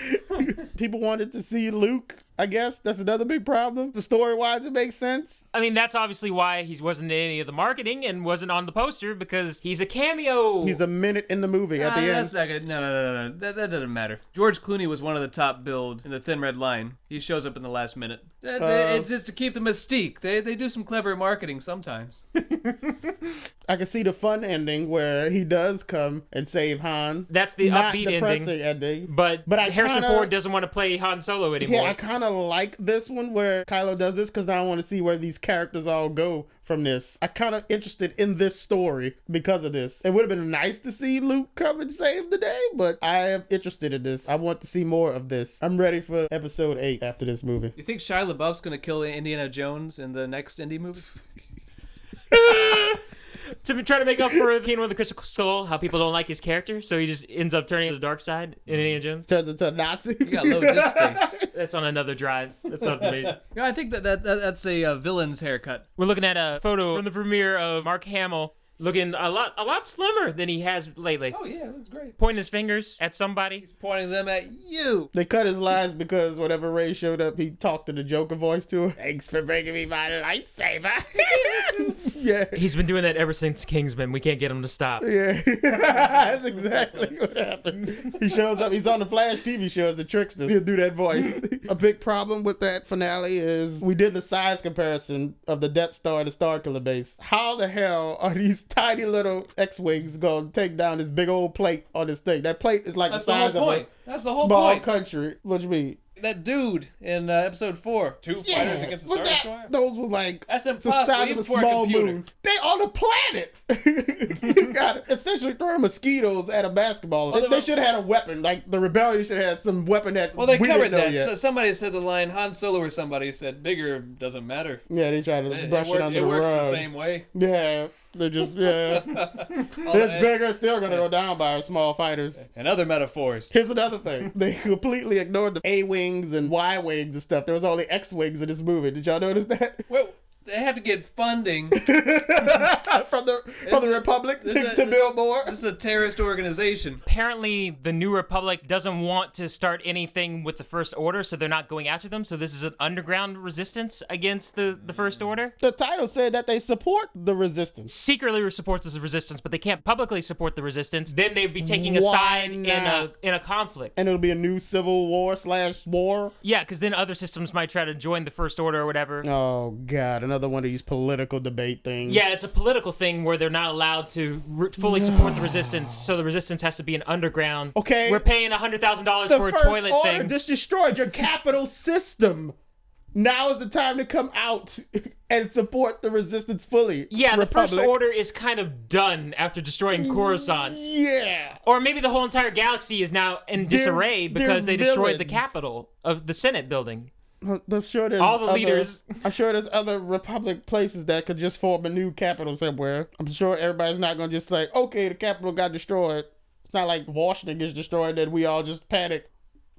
People wanted to see Luke. I guess that's another big problem. The story-wise, it makes sense. I mean, that's obviously why he wasn't in any of the marketing and wasn't on the poster, because he's a cameo. He's a minute in the movie at the end. That's not good. No. That doesn't matter. George Clooney was one of the top billed in the Thin Red Line. He shows up in the last minute. It's just to keep the mystique. They do some clever marketing sometimes. I can see the fun ending where he does come and save Han. That's the Not upbeat depressing ending. ending. But I Harrison kinda- Ford doesn't want to play Han Solo anymore. Yeah, I kind of like this one where Kylo does this because now I want to see where these characters all go from this. I'm kind of interested in this story because of this. It would have been nice to see Luke come and save the day, but I am interested in this. I want to see more of this. I'm ready for episode 8 after this movie. You think Shia LaBeouf's gonna kill Indiana Jones in the next Indy movie? To try to make up for Kane with the Crystal Skull, how people don't like his character, so he just ends up turning to the dark side in Indiana Jones. Turns into a Nazi. You got low disk space. That's on another drive. That's not me. Yeah, I think that's a villain's haircut. We're looking at a photo from the premiere of Mark Hamill, looking a lot slimmer than he has lately. Oh yeah, that's great. Pointing his fingers at somebody. He's pointing them at you. They cut his lines because whenever Ray showed up, he talked to the Joker voice to her. Thanks for bringing me my lightsaber. Yeah. He's been doing that ever since Kingsman. We can't get him to stop. Yeah. That's exactly what happened. He shows up. He's on the Flash TV show as the trickster. He'll do that voice. A big problem with that finale is we did the size comparison of the Death Star and the Starkiller base. How the hell are these tiny little X-Wings going to take down this big old plate on this thing? That plate is like That's the the whole size of point. a That's the whole small point. country. What you mean? That dude in episode 4, two fighters against a but Star that- Destroyer. Those was like That's the impossible size of even a for a small computer. moon. They on a planet. You got to essentially throw mosquitoes at a basketball. Well, They should have had a weapon. Like the rebellion should have had some weapon that. Well, they we covered didn't know that. yet. So somebody said the line, Han Solo or somebody said, bigger doesn't matter. Yeah, they try to It, brush it under the works rug. the same way. Yeah, they just it's bigger. It's still gonna go down by our small fighters. And other metaphors. Here's another thing. They completely ignored the A-wings and Y-wings and stuff. There was only X-wings in this movie. Did y'all notice that? Well, they have to get funding. from the Republic to build more. This is a terrorist organization. Apparently, the New Republic doesn't want to start anything with the First Order, so they're not going after them. So this is an underground resistance against the First Order. The title said that they support the resistance. Secretly supports the resistance, but they can't publicly support the resistance. Then they'd be taking a Why side not? in a conflict. And it'll be a new civil war/war. Yeah, because then other systems might try to join the First Order or whatever. Oh, God. Another one of these political debate things. Yeah, it's a political thing where they're not allowed to fully support the resistance, so the resistance has to be an underground. Okay. We're paying $100,000 The for a First toilet Order thing. just destroyed your capital system. Now is the time to come out and support the resistance fully. Yeah, the First Republic. Order is kind of done after destroying Coruscant. Yeah. Or maybe the whole entire galaxy is now in disarray because they're they destroyed the villains. capital of the Senate building. I'm sure there's All the leaders. I'm sure there's other Republic places that could just form a new capital somewhere. I'm sure everybody's not going to just say, okay, the capital got destroyed. It's not like Washington gets destroyed that we all just panic.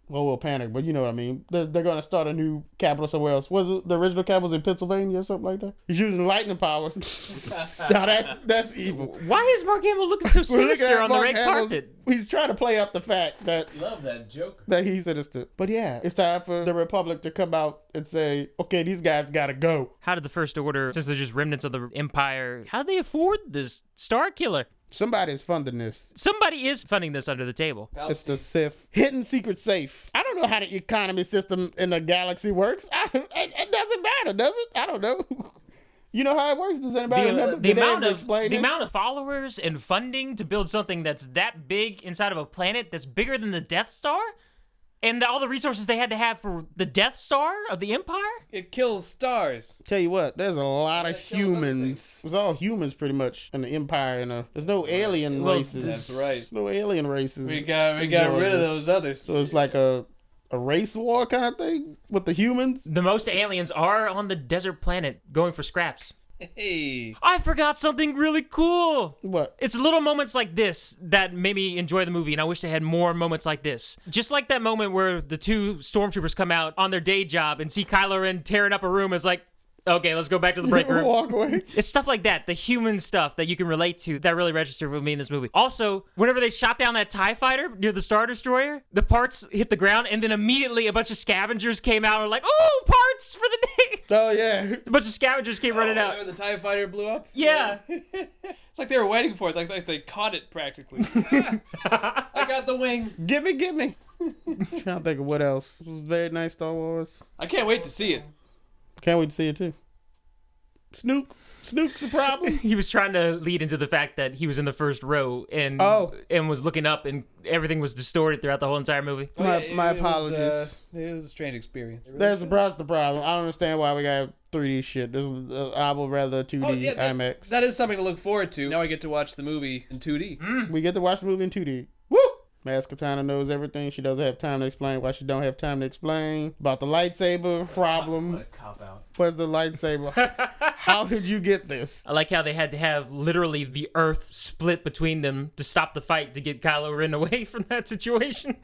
Well, we'll panic, but you know what I mean. They're going to start a new capital somewhere else. Was it the original capital's in Pennsylvania or something like that? He's using lightning powers. Now that's evil. Why is Mark Hamill looking so We're looking sinister at on the Mark red Hamill's- carpet? He's trying to play up the fact that Love that joke. he's sinister. But yeah, it's time for the Republic to come out and say, okay, these guys gotta go. How did the First Order, since they're just remnants of the Empire, how did they afford this Star Killer? Somebody's funding this. Somebody is funding this under the table. It's the Sith. Hidden secret safe. I don't know how the economy system in the galaxy works. It doesn't matter, does it? I don't know. You know how it works? Does anybody remember? The Did they amount ever of explain the this? amount of followers and funding to build something that's that big inside of a planet that's bigger than the Death Star, and all the resources they had to have for the Death Star of the Empire. It kills stars. Tell you what, there's a lot of That kills other humans. It's all humans pretty much in the Empire. There's no alien Well, races. that's right. There's no alien races. We got rid of those others. So it's like a race war kind of thing with the humans. The most aliens are on the desert planet going for scraps. Hey. I forgot something really cool. What? It's little moments like this that made me enjoy the movie, and I wish they had more moments like this. Just like that moment where the two stormtroopers come out on their day job and see Kylo Ren tearing up a room. It's like, okay, let's go back to the break room. Walk away. It's stuff like that, the human stuff that you can relate to, that really registered with me in this movie. Also, whenever they shot down that TIE fighter near the Star Destroyer, the parts hit the ground, and then immediately a bunch of scavengers came out and were like, oh, parts for the day. Oh yeah. A bunch of scavengers came running out. Whenever the TIE fighter blew up? Yeah. It's like they were waiting for it. Like they caught it practically. I got the wing. Gimme. Trying to think of what else. It was very nice Star Wars. I can't wait to see it. Can't wait to see it too. Snook's a problem. He was trying to lead into the fact that he was in the first row and was looking up and everything was distorted throughout the whole entire movie. My apologies. It was a strange experience. That's the problem. I don't understand why we got 3D shit. I would rather 2D IMAX. That is something to look forward to. Now I get to watch the movie in 2D. We get to watch the movie in 2D. Woo! Mass Katana knows everything. She doesn't have time to explain why she don't have time to explain. About the lightsaber problem. What a cop-out. Where's the lightsaber? How did you get this? I like how they had to have literally the earth split between them to stop the fight to get Kylo Ren away from that situation.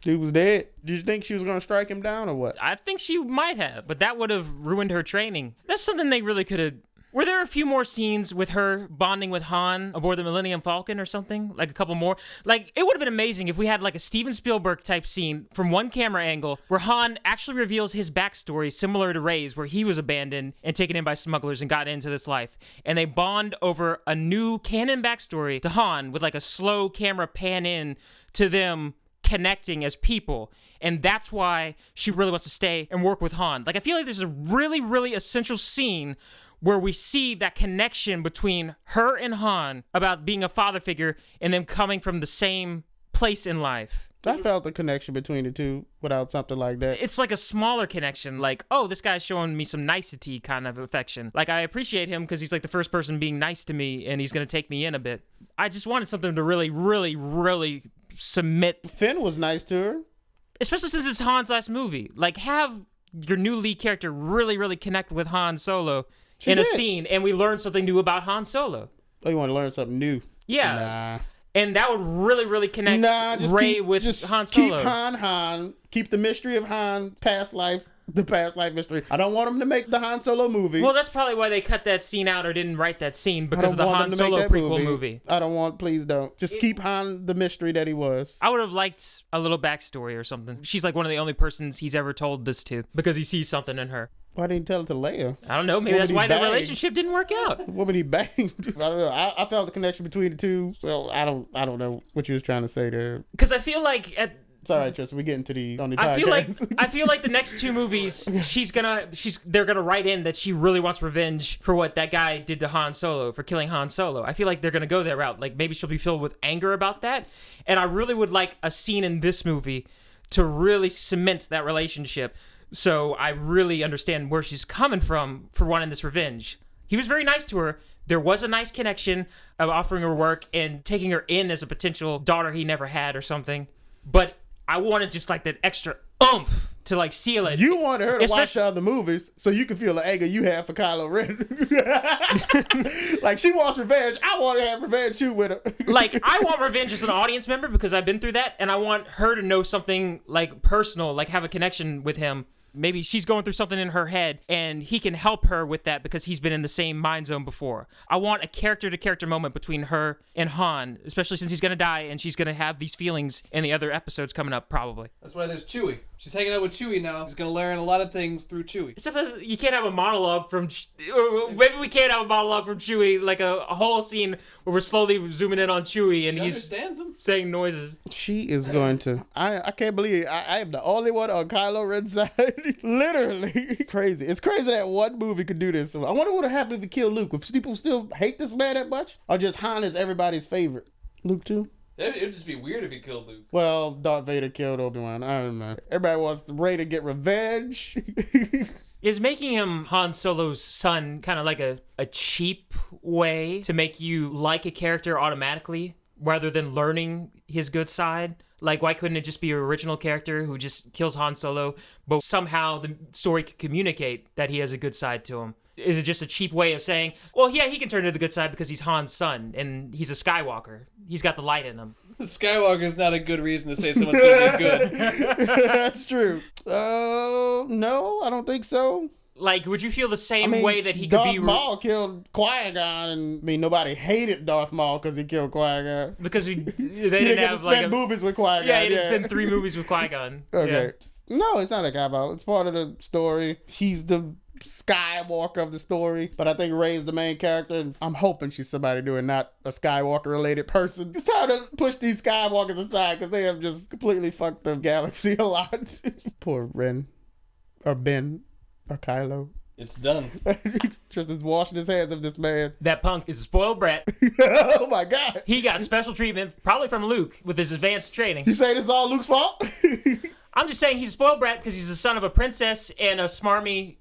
She was dead. Did you think she was going to strike him down or what? I think she might have, but that would have ruined her training. That's something they really could have... Were there a few more scenes with her bonding with Han aboard the Millennium Falcon or something? Like a couple more? Like, it would have been amazing if we had like a Steven Spielberg type scene from one camera angle where Han actually reveals his backstory similar to Rey's, where he was abandoned and taken in by smugglers and got into this life. And they bond over a new canon backstory to Han with like a slow camera pan in to them connecting as people. And that's why she really wants to stay and work with Han. Like, I feel like there's a really, really essential scene where we see that connection between her and Han about being a father figure and them coming from the same place in life. I felt the connection between the two without something like that. It's like a smaller connection, like, oh, this guy's showing me some nicety kind of affection. Like, I appreciate him because he's like the first person being nice to me and he's going to take me in a bit. I just wanted something to really, really, really submit. Finn was nice to her. Especially since it's Han's last movie. Like, have your new lead character really, really connect with Han Solo in a scene, and we learn something new about Han Solo. Oh, you want to learn something new? Yeah. Nah. And that would really, really connect Rey with Han Solo. Keep Han. Keep the mystery of Han, the past life mystery. I don't want them to make the Han Solo movie. Well, that's probably why they cut that scene out or didn't write that scene, because of the Han Solo prequel movie. I don't want, please don't. Just keep Han the mystery that he was. I would have liked a little backstory or something. She's like one of the only persons he's ever told this to, because he sees something in her. Why didn't he tell it to Leia? I don't know. Maybe that's why the relationship didn't work out. Woman he banged. I don't know. I felt the connection between the two, so I don't know what you was trying to say there. Because I feel like it's all right, Tristan. We're getting to the on the podcast. I feel like the next two movies, they're gonna write in that she really wants revenge for what that guy did to Han Solo, for killing Han Solo. I feel like they're gonna go that route. Like, maybe she'll be filled with anger about that. And I really would like a scene in this movie to really cement that relationship. So I really understand where she's coming from for wanting this revenge. He was very nice to her. There was a nice connection of offering her work and taking her in as a potential daughter he never had or something. But I wanted just like that extra oomph to like seal it. You wanted her to watch other movies so you can feel the anger you have for Kylo Ren. Like, she wants revenge. I want to have revenge too with her. Like, I want revenge as an audience member because I've been through that, and I want her to know something like personal, like have a connection with him. Maybe she's going through something in her head and he can help her with that because he's been in the same mind zone before. I want a character-to-character moment between her and Han, especially since he's going to die and she's going to have these feelings in the other episodes coming up, probably. That's why there's Chewie. She's hanging out with Chewie now. She's going to learn a lot of things through Chewie. Except you can't have a monologue from... Maybe we can't have a monologue from Chewie, like a whole scene where we're slowly zooming in on Chewie and he's saying noises. She is going to... I can't believe I am the only one on Kylo Ren's side. Literally. Crazy. It's crazy that one movie could do this. I wonder what would happen if he killed Luke. Would people still hate this man that much? Or just Han is everybody's favorite? Luke too? It would just be weird if he killed Luke. Well, Darth Vader killed Obi-Wan. I don't know. Everybody wants Rey to get revenge. Is making him Han Solo's son kind of like a cheap way to make you like a character automatically rather than learning his good side? Like, why couldn't it just be an original character who just kills Han Solo, but somehow the story could communicate that he has a good side to him? Is it just a cheap way of saying, well, yeah, he can turn to the good side because he's Han's son, and he's a Skywalker. He's got the light in him. Skywalker is not a good reason to say someone's going to be good. That's true. No, I don't think so. Like, would you feel the same way that he Darth could be... Maul killed Qui-Gon, and nobody hated Darth Maul because he killed Qui-Gon. Because they didn't didn't get have to like spend movies with Qui-Gon. Yeah, he didn't spend 3 movies with Qui-Gon. Okay. Yeah. No, it's not a cop-out. It's part of the story. He's the Skywalker of the story, but I think Rey's the main character, and I'm hoping she's somebody doing not a Skywalker-related person. It's time to push these Skywalkers aside because they have just completely fucked the galaxy a lot. Poor Ren, or Ben, or Kylo. It's done. Tristan's washing his hands of this man. That punk is a spoiled brat. Oh my God. He got special treatment, probably from Luke, with his advanced training. You say this is all Luke's fault? I'm just saying he's a spoiled brat because he's the son of a princess and a smarmy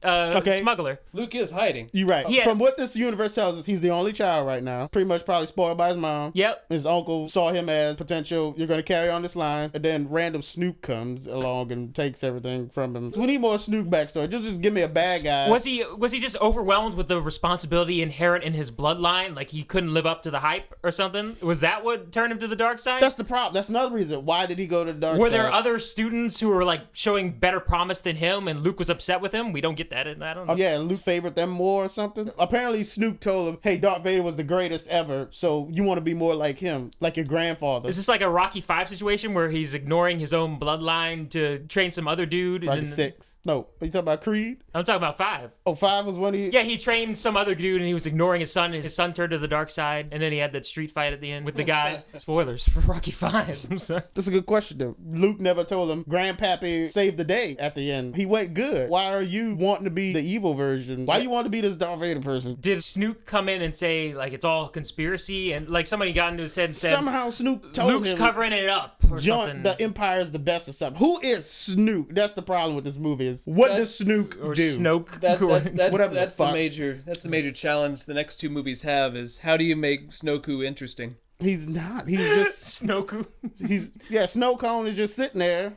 smuggler. Luke is hiding. You're right. Yeah. From what this universe tells us, he's the only child right now. Pretty much probably spoiled by his mom. Yep. His uncle saw him as potential, you're going to carry on this line. And then random Snook comes along and takes everything from him. We need more Snook backstory. Just give me a bad guy. Was he just overwhelmed with the responsibility inherent in his bloodline? Like he couldn't live up to the hype or something? Was that what turned him to the dark side? That's the problem. That's another reason. Why did he go to the dark side? Were there other students who were like showing better promise than him and Luke was upset with him? We don't get that. I don't know. Oh, yeah, Luke favored them more or something. Apparently Snook told him, hey, Darth Vader was the greatest ever, so you want to be more like him, like your grandfather. Is this like a Rocky V situation where he's ignoring his own bloodline to train some other dude? Rocky 6. No, are you talking about Creed? I'm talking about 5. Oh, 5 was when he... Yeah, he trained some other dude and he was ignoring his son. His son turned to the dark side, and then he had that street fight at the end with the guy. Spoilers for Rocky V. I'm sorry. That's a good question, though. Luke never told him, Grandpappy saved the day at the end. He went good. Why are you wanting to be the evil version? Why you want to be this Darth Vader person? Did Snook come in and say, like, it's all conspiracy? And, like, somebody got into his head and said, Somehow Snook told Luke's him... covering it up or something. The Empire is the best or something. Who is Snook? That's the problem with this movie is, what does Snook Or do? Snoke. That's Whatever that's the the fuck. major challenge the next two movies have is how do you make Snoku interesting? He's not. He's just... Snoku. Snokone is just sitting there.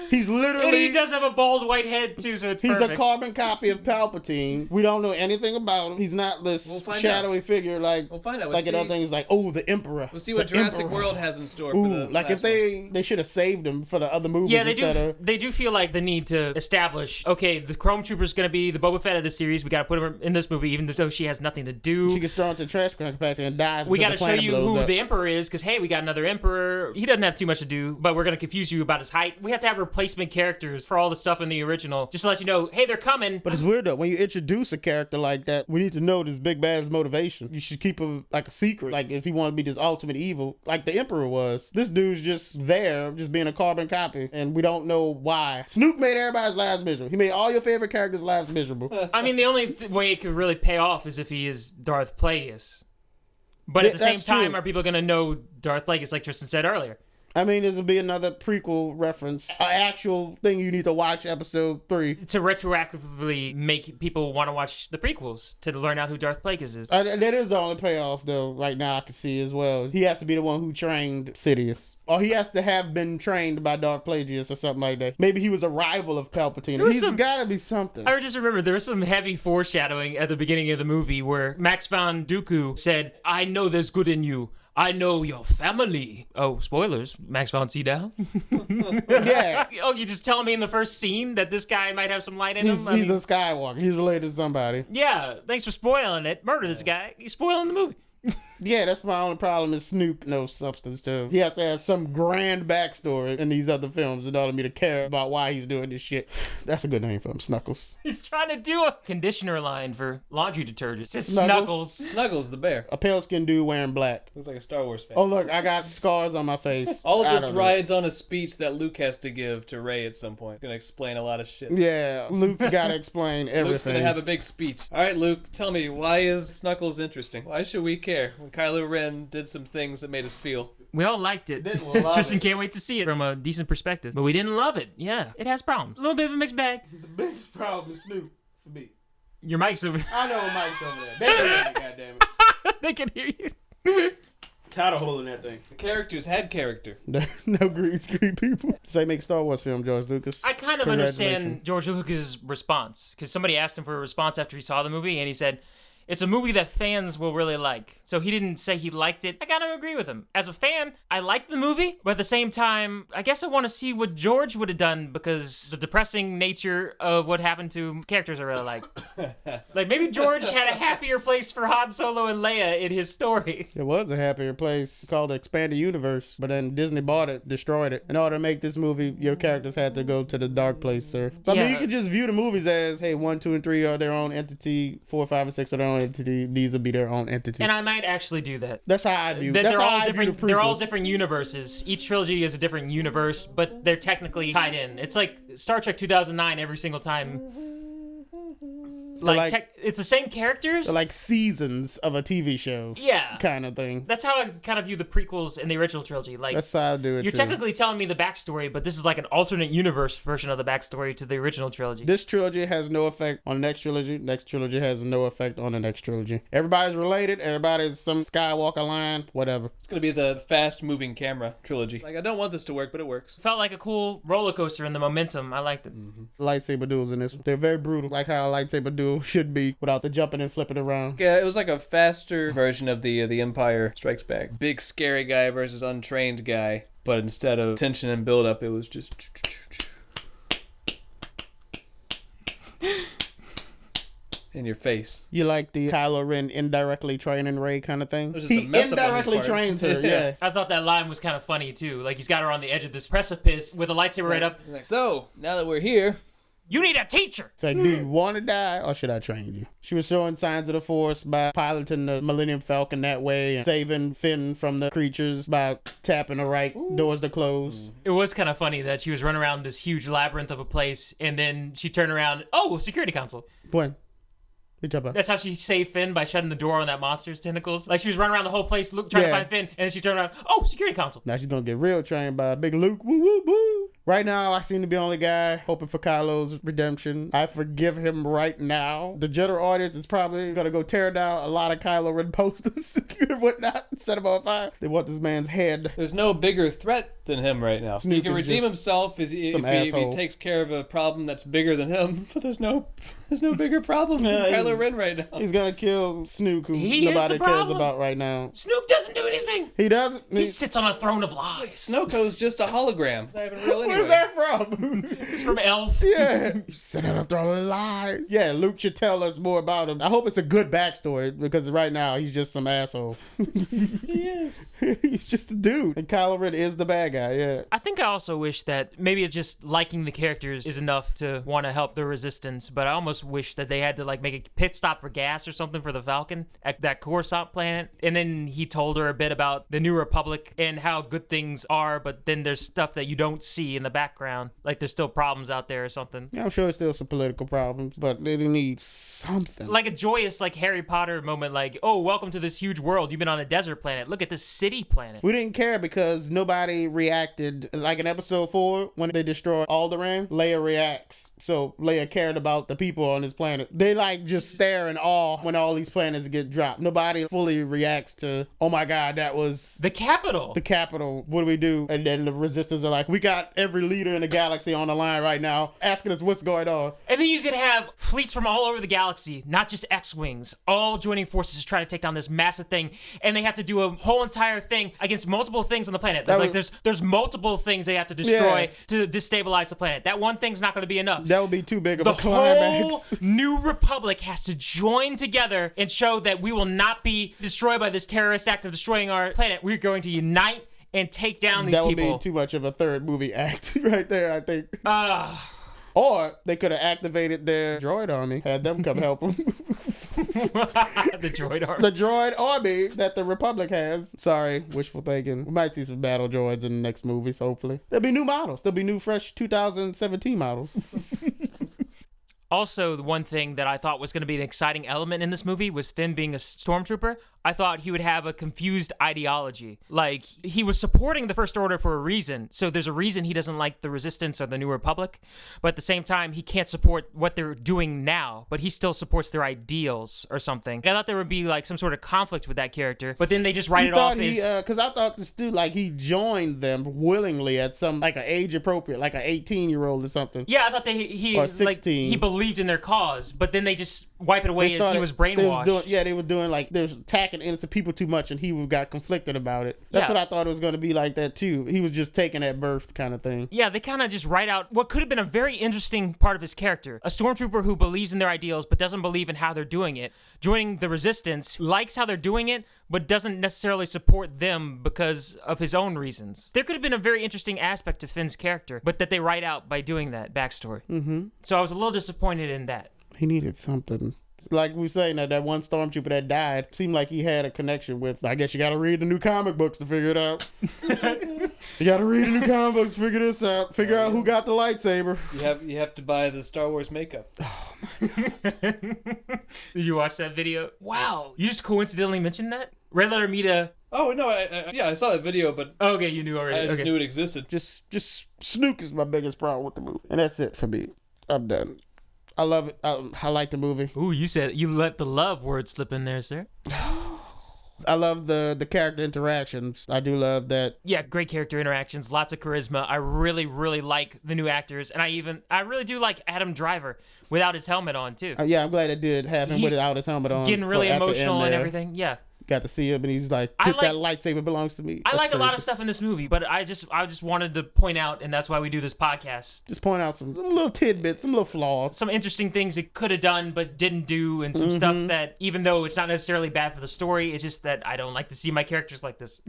He's literally... And he does have a bald white head, too, so it's He's perfect. a carbon copy of Palpatine. We don't know anything about him. He's not this We'll find shadowy figure like... We'll find out. Like in other things, like, oh, the Emperor. We'll see what The Jurassic Emperor. World has in store for Ooh, the like if last they should have saved him for the other movies Yeah, instead they do feel like the need to establish, okay, the Chrome Trooper's going to be the Boba Fett of the series. We got to put her in this movie, even though she has nothing to do. she gets thrown into the trash compactor and dies. We got because to the show planet you blows who up. the Emperor is, because, hey, we got another Emperor. He doesn't have too much to do, but we're going to confuse you about his height. We have to have replacement characters for all the stuff in the original, just to let you know, hey, they're coming. But it's weird though, when you introduce a character like that, we need to know this big bad's motivation. You should keep him like a secret. Like if he wanted to be this ultimate evil, like the Emperor was. This dude's just there, just being a carbon copy, and we don't know why. Snook made everybody's lives miserable. He made all your favorite characters' lives miserable. I mean, the only way it could really pay off is if he is Darth Plagueis. But at the same that's time, true. are people going to know Darth Plagueis, like Tristan said earlier? I mean, this will be another prequel reference, an actual thing you need to watch episode 3. To retroactively make people want to watch the prequels to learn out who Darth Plagueis is. That is the only payoff, though, right now I can see as well. He has to be the one who trained Sidious. Or he has to have been trained by Darth Plagueis or something like that. Maybe he was a rival of Palpatine. He's gotta be something. I just remember there was some heavy foreshadowing at the beginning of the movie where Max von Dooku said, I know there's good in you. I know your family. Oh, spoilers. Max von Sydow. Yeah. Oh, you just telling me in the first scene that this guy might have some light in He's him? a Skywalker. He's related to somebody. Yeah, thanks for spoiling it. Murder this guy. You're spoiling the movie. Yeah, that's my only problem is Snook no substance to him. He has to have some grand backstory in these other films in order for me to care about why he's doing this shit. That's a good name for him, Snuckles. He's trying to do a conditioner line for laundry detergent. It's Snuggles. Snuggles. Snuggles the bear. A pale skinned dude wearing black. Looks like a Star Wars fan. Oh, look, I got scars on my face. All of I this don't know. rides on a speech that Luke has to give to Rey at some point. Gonna explain a lot of shit. Yeah, Luke's got to explain everything. Luke's gonna have a big speech. All right, Luke, tell me, why is Snuggles interesting? Why should we care when Kylo Ren did some things that made us feel? We all liked it. Didn't love Tristan it. can't wait to see it from a decent perspective. But we didn't love it. Yeah, it has problems. A little bit of a mixed bag. The biggest problem is Snook for me. Your mic's over I know Mike's over there. They can hear me, goddammit. They can hear you. Tired of holding that thing. The characters had character. No green screen people. Say make a Star Wars film, George Lucas. I kind of understand George Lucas' response, because somebody asked him for a response after he saw the movie, and he said, it's a movie that fans will really like. So he didn't say he liked it. I gotta agree with him. As a fan, I liked the movie, but at the same time, I guess I want to see what George would have done, because the depressing nature of what happened to characters I really like. Like, maybe George had a happier place for Han Solo and Leia in his story. It was a happier place called the Expanded Universe, but then Disney bought it, destroyed it. In order to make this movie, your characters had to go to the dark place, sir. I mean, Yeah. you could just view the movies as, hey, 1, 2, and 3 are their own entity, 4, 5, and 6 are their own entity. These will be their own entity. And I might actually do that. That's how I view. That That's they're how all I view different. the They're all prequels. different universes. Each trilogy is a different universe, but they're technically tied in. It's like Star Trek 2009 every single time. it's the same characters. They're like seasons of a TV show. Yeah. Kind of thing. That's how I kind of view the prequels in the original trilogy. Like, that's how I do it. You're too. technically telling me the backstory, but this is like an alternate universe version of the backstory to the original trilogy. This trilogy has no effect on the next trilogy. Next trilogy has no effect on the next trilogy. Everybody's related. Everybody's some Skywalker line. Whatever. It's gonna be the fast-moving camera trilogy. Like, I don't want this to work, but it works. Felt like a cool roller coaster in the momentum. I liked it. Lightsaber duels in this one. They're very brutal, like how a lightsaber duel should be, without the jumping and flipping around. Yeah, it was like a faster version of the Empire Strikes Back. Big scary guy versus untrained guy, but instead of tension and build-up, it was just in your face. You like the Kylo Ren indirectly training Rey kind of thing? There's just He a mess up on his indirectly part. trains her, yeah. I thought that line was kind of funny too. Like, he's got her on the edge of this precipice with a lightsaber right up. So, now that we're here, You need a teacher. It's like, do you want to die or should I train you? She was showing signs of the Force by piloting the Millennium Falcon that way and saving Finn from the creatures by tapping the right doors to close. It was kind of funny that she was running around this huge labyrinth of a place, and then she turned around. Oh, security console. When? What you talking about? That's how she saved Finn, by shutting the door on that monster's tentacles. Like, she was running around the whole place trying to find Finn, and then she turned around. Oh, security console. Now she's gonna get real trained by Big Luke. Woo woo woo. Right now, I seem to be the only guy hoping for Kylo's redemption. I forgive him right now. The general audience is probably gonna go tear down a lot of Kylo Ren posters and whatnot, set him on fire. They want this man's head. there's no bigger threat than him right now. Snoop He can is redeem just himself if he takes care of a problem that's bigger than him. But there's no bigger problem than Kylo Ren right now. He's gonna kill Snook, who He is nobody the cares problem. about right now. Snoop doesn't do anything. He doesn't. He sits on a throne of lies. Snoko's just a hologram. Not even real anyway. Where's that from? It's from Elf. Yeah. He's sitting on a throne of lies. Yeah, Luke should tell us more about him. I hope it's a good backstory, because right now he's just some asshole. He is. He's just a dude. And Kylo Ren is the bad guy, yeah. I think I also wish that maybe it's just liking the characters is enough to want to help the Resistance, but I almost wish that they had to like make a pit stop for gas or something for the Falcon at that Coruscant planet, and then he told her a bit about the New Republic and how good things are, but then there's stuff that you don't see in the background, like there's still problems out there or something. Yeah, I'm sure it's still some political problems, but they need something. Like a joyous, like Harry Potter moment, like, oh, welcome to this huge world. You've been on a desert planet. Look at this city planet. We didn't care because nobody reacted. Like in episode 4, when they destroy Alderaan, Leia reacts. So Leia cared about the people on this planet. They like just stare in awe when all these planets get dropped. Nobody fully reacts to, oh my God, that was The capital. the capital. What do we do? And then the Resistance are like, we got every leader in the galaxy on the line right now, asking us what's going on. And then you could have fleets from all over the galaxy, not just X-Wings, all joining forces to try to take down this massive thing. And they have to do a whole entire thing against multiple things on the planet. Like there's multiple things they have to destroy to destabilize the planet. That one thing's not going to be enough. That would be too big of The a climax. whole New Republic has to join together and show that we will not be destroyed by this terrorist act of destroying our planet. We're going to unite and take down these That would people. be too much of a third movie act right there, I think. Or they could have activated their droid army, had them come help them. The droid army. The droid army that the Republic has. Sorry, wishful thinking. We might see some battle droids in the next movies, hopefully. There'll be new models. There'll be new, fresh 2017 models. Also, the one thing that I thought was going to be an exciting element in this movie was Finn being a stormtrooper. I thought he would have a confused ideology. Like, he was supporting the First Order for a reason, so there's a reason he doesn't like the Resistance or the New Republic, but at the same time, he can't support what they're doing now, but he still supports their ideals or something. I thought there would be, like, some sort of conflict with that character, but then they just write it off as... Because I thought this dude, like, he joined them willingly at some, like, an age appropriate, like an 18-year-old or something. Yeah, I thought he Or 16. like, he believed in their cause, but then they just wipe it away as he was brainwashed. They were doing, like, they was attacking innocent people too much, and he got conflicted about it. That's what I thought it was going to be like that, too. He was just taken at birth kind of thing. Yeah, they kind of just write out what could have been a very interesting part of his character. A stormtrooper who believes in their ideals, but doesn't believe in how they're doing it. Joining the Resistance, likes how they're doing it, but doesn't necessarily support them because of his own reasons. There could have been a very interesting aspect to Finn's character, but that they write out by doing that backstory. Mm-hmm. So I was a little disappointed in that. He needed something like we were saying, that one stormtrooper that died seemed like he had a connection with. I guess you got to read the new comic books to figure it out. You got to read the new comic books to figure this out. Figure out who got the lightsaber. You have to buy the Star Wars makeup. Did you watch that video? Wow, you just coincidentally mentioned that. Red Letter Media. Oh no, I saw that video, but Okay, you knew already. I just Okay. knew it existed. Just Snook is my biggest problem with the movie, and that's it for me. I'm done. I love it. I like the movie. Ooh, you said you let the love word slip in there, sir. I love the character interactions. I do love that. Yeah, great character interactions, lots of charisma. I really, really like the new actors, and I really do like Adam Driver without his helmet on too. Yeah, I'm glad they did have him without his helmet on. Getting really at the end emotional and there. everything. Yeah. Got to see him, and he's like, I "That lightsaber belongs to me." I That's like a lot crazy. of stuff in this movie, but I just wanted to point out, and that's why we do this podcast, Just point out some little tidbits, some little flaws. some interesting things it could have done but didn't do, and some stuff that, even though it's not necessarily bad for the story, it's just that I don't like to see my characters like this.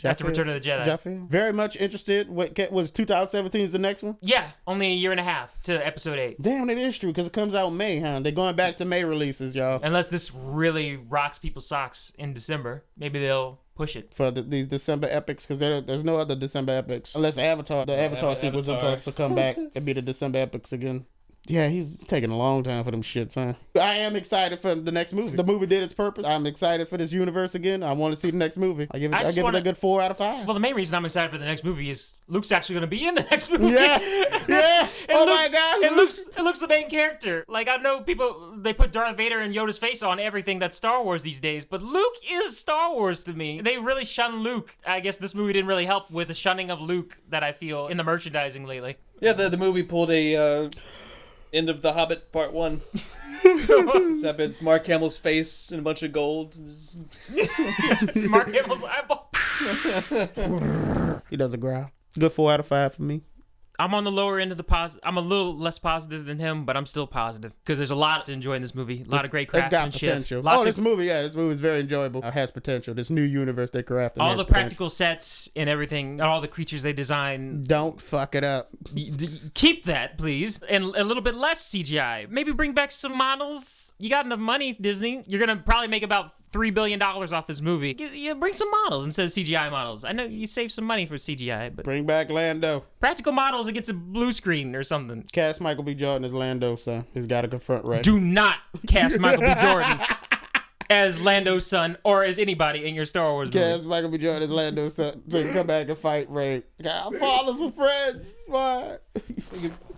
After Return of the Jedi. Jeffrey, very much interested. What was 2017 is the next one? Yeah, only a year and a half to episode 8. Damn, it is true because it comes out in May, huh? They're going back to May releases, y'all. Unless this really rocks people's socks in December. Maybe they'll push it. For these December epics, because there's no other December epics unless Avatar. The Avatar sequel is supposed to come back and be the December epics again. Yeah, he's taking a long time for them shits, huh? I am excited for the next movie. The movie did its purpose. I'm excited for this universe again. I want to see the next movie. I give it a good 4 out of 5. Well, the main reason I'm excited for the next movie is Luke's actually going to be in the next movie. Yeah, yeah. Oh my God, And Luke's the main character. Like, I know people, they put Darth Vader and Yoda's face on everything that's Star Wars these days, but Luke is Star Wars to me. They really shun Luke. I guess this movie didn't really help with the shunning of Luke that I feel in the merchandising lately. Yeah, the movie pulled a end of The Hobbit Part 1. Except it's Mark Hamill's face and a bunch of gold. Mark Hamill's eyeball. He does a growl. Good 4 out of 5 for me. I'm on the lower end of the positive. I'm a little less positive than him, but I'm still positive because there's a lot to enjoy in this movie. A lot of great It's got craftsmanship. potential. Lots This of, movie is very enjoyable. It has potential. This new universe they crafted. all has the potential. practical sets and everything, all the creatures they design. Don't fuck it up. Keep that, please, and a little bit less CGI. Maybe bring back some models. You got enough money, Disney. You're gonna probably make about $3 billion off this movie. Yeah, bring some models instead of CGI models. I know you save some money for CGI, but Bring back Lando. practical models, it gets a blue screen or something. Cast Michael B. Jordan as Lando's son. He's got to confront Ray. Do not cast Michael B. Jordan as Lando's son or as anybody in your Star Wars movie. Cast Michael B. Jordan as Lando's son to come back and fight Ray. Our fathers were friends. Why?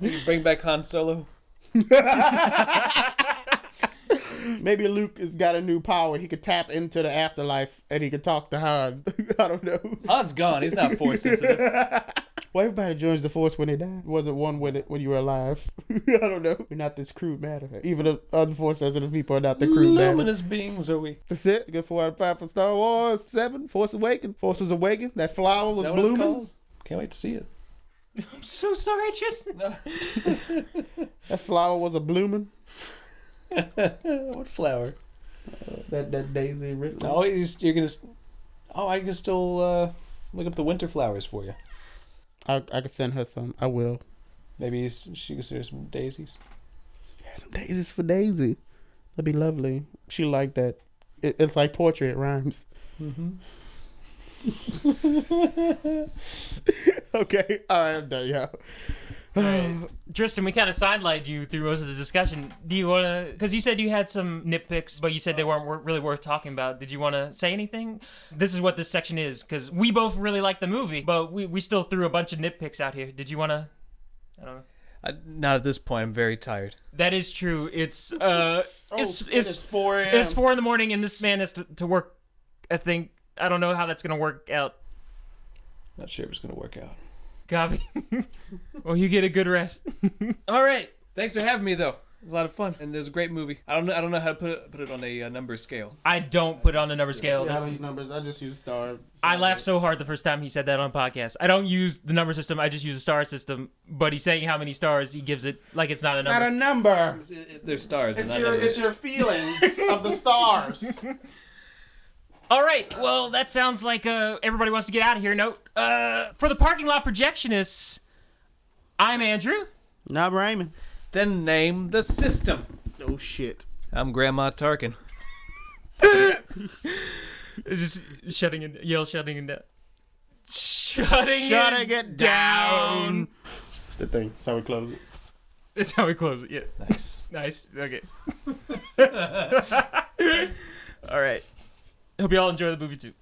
We could bring back Han Solo. Maybe Luke has got a new power. He could tap into the afterlife and he could talk to Han. I don't know. Han's gone. He's not force sensitive. Well, everybody joins the Force when they die. Wasn't one with it when you were alive. I don't know. We're not this crude matter. Even the other Force sensitive people are not the crude matter. Luminous beings are we? That's it. Good 4 out of 5 for Star Wars 7. Force Awakens. Force was awakened. That flower was Is that what it's blooming. called? Can't wait to see it. I'm so sorry, Tristan. That flower was a blooming. What flower? That daisy Ridley. Oh, you're gonna. Oh, I can still look up the winter flowers for you. I can send her some. I will. Maybe she considers some daisies. Yeah, some daisies for Daisy. That'd be lovely. She like that. It's like poetry. It rhymes. Mm-hmm. Okay. All right. I'm done, y'all. Tristan, we kind of sidelighted you through most of the discussion. Do you want to, because you said you had some nitpicks, but you said they weren't really worth talking about. Did you want to say anything? This is what this section is, because we both really like the movie, but we still threw a bunch of nitpicks out here. Did you want to, I don't know. Not at this point. I'm very tired. That is true. It's 4 a.m. It's 4 a.m, and this man has to work. I think, I don't know how that's going to work out. Not sure if it's gonna work out. Copy. Well, you get a good rest. All right. Thanks for having me, though. It was a lot of fun, and it was a great movie. I don't know how to put it on a number scale. I don't put it on the number scale. Yeah, I This- don't use numbers. I just use star. I laughed so hard the first time he said that on podcast. I don't use the number system. I just use a star system. But he's saying how many stars he gives it, like it's not a It's number. not a number. They're stars. It's they're not numbers. your feelings of the stars. All right. Well, that sounds like everybody wants to get out of here. Note for the parking lot projectionists. I'm Andrew. Not Raymond. Then name the system. Oh shit. I'm Grandma Tarkin. It's just shutting it down. Shutting it down. It's the thing. That's how we close it. That's how we close it. Yeah. Nice. Okay. All right. Hope you all enjoy the movie too.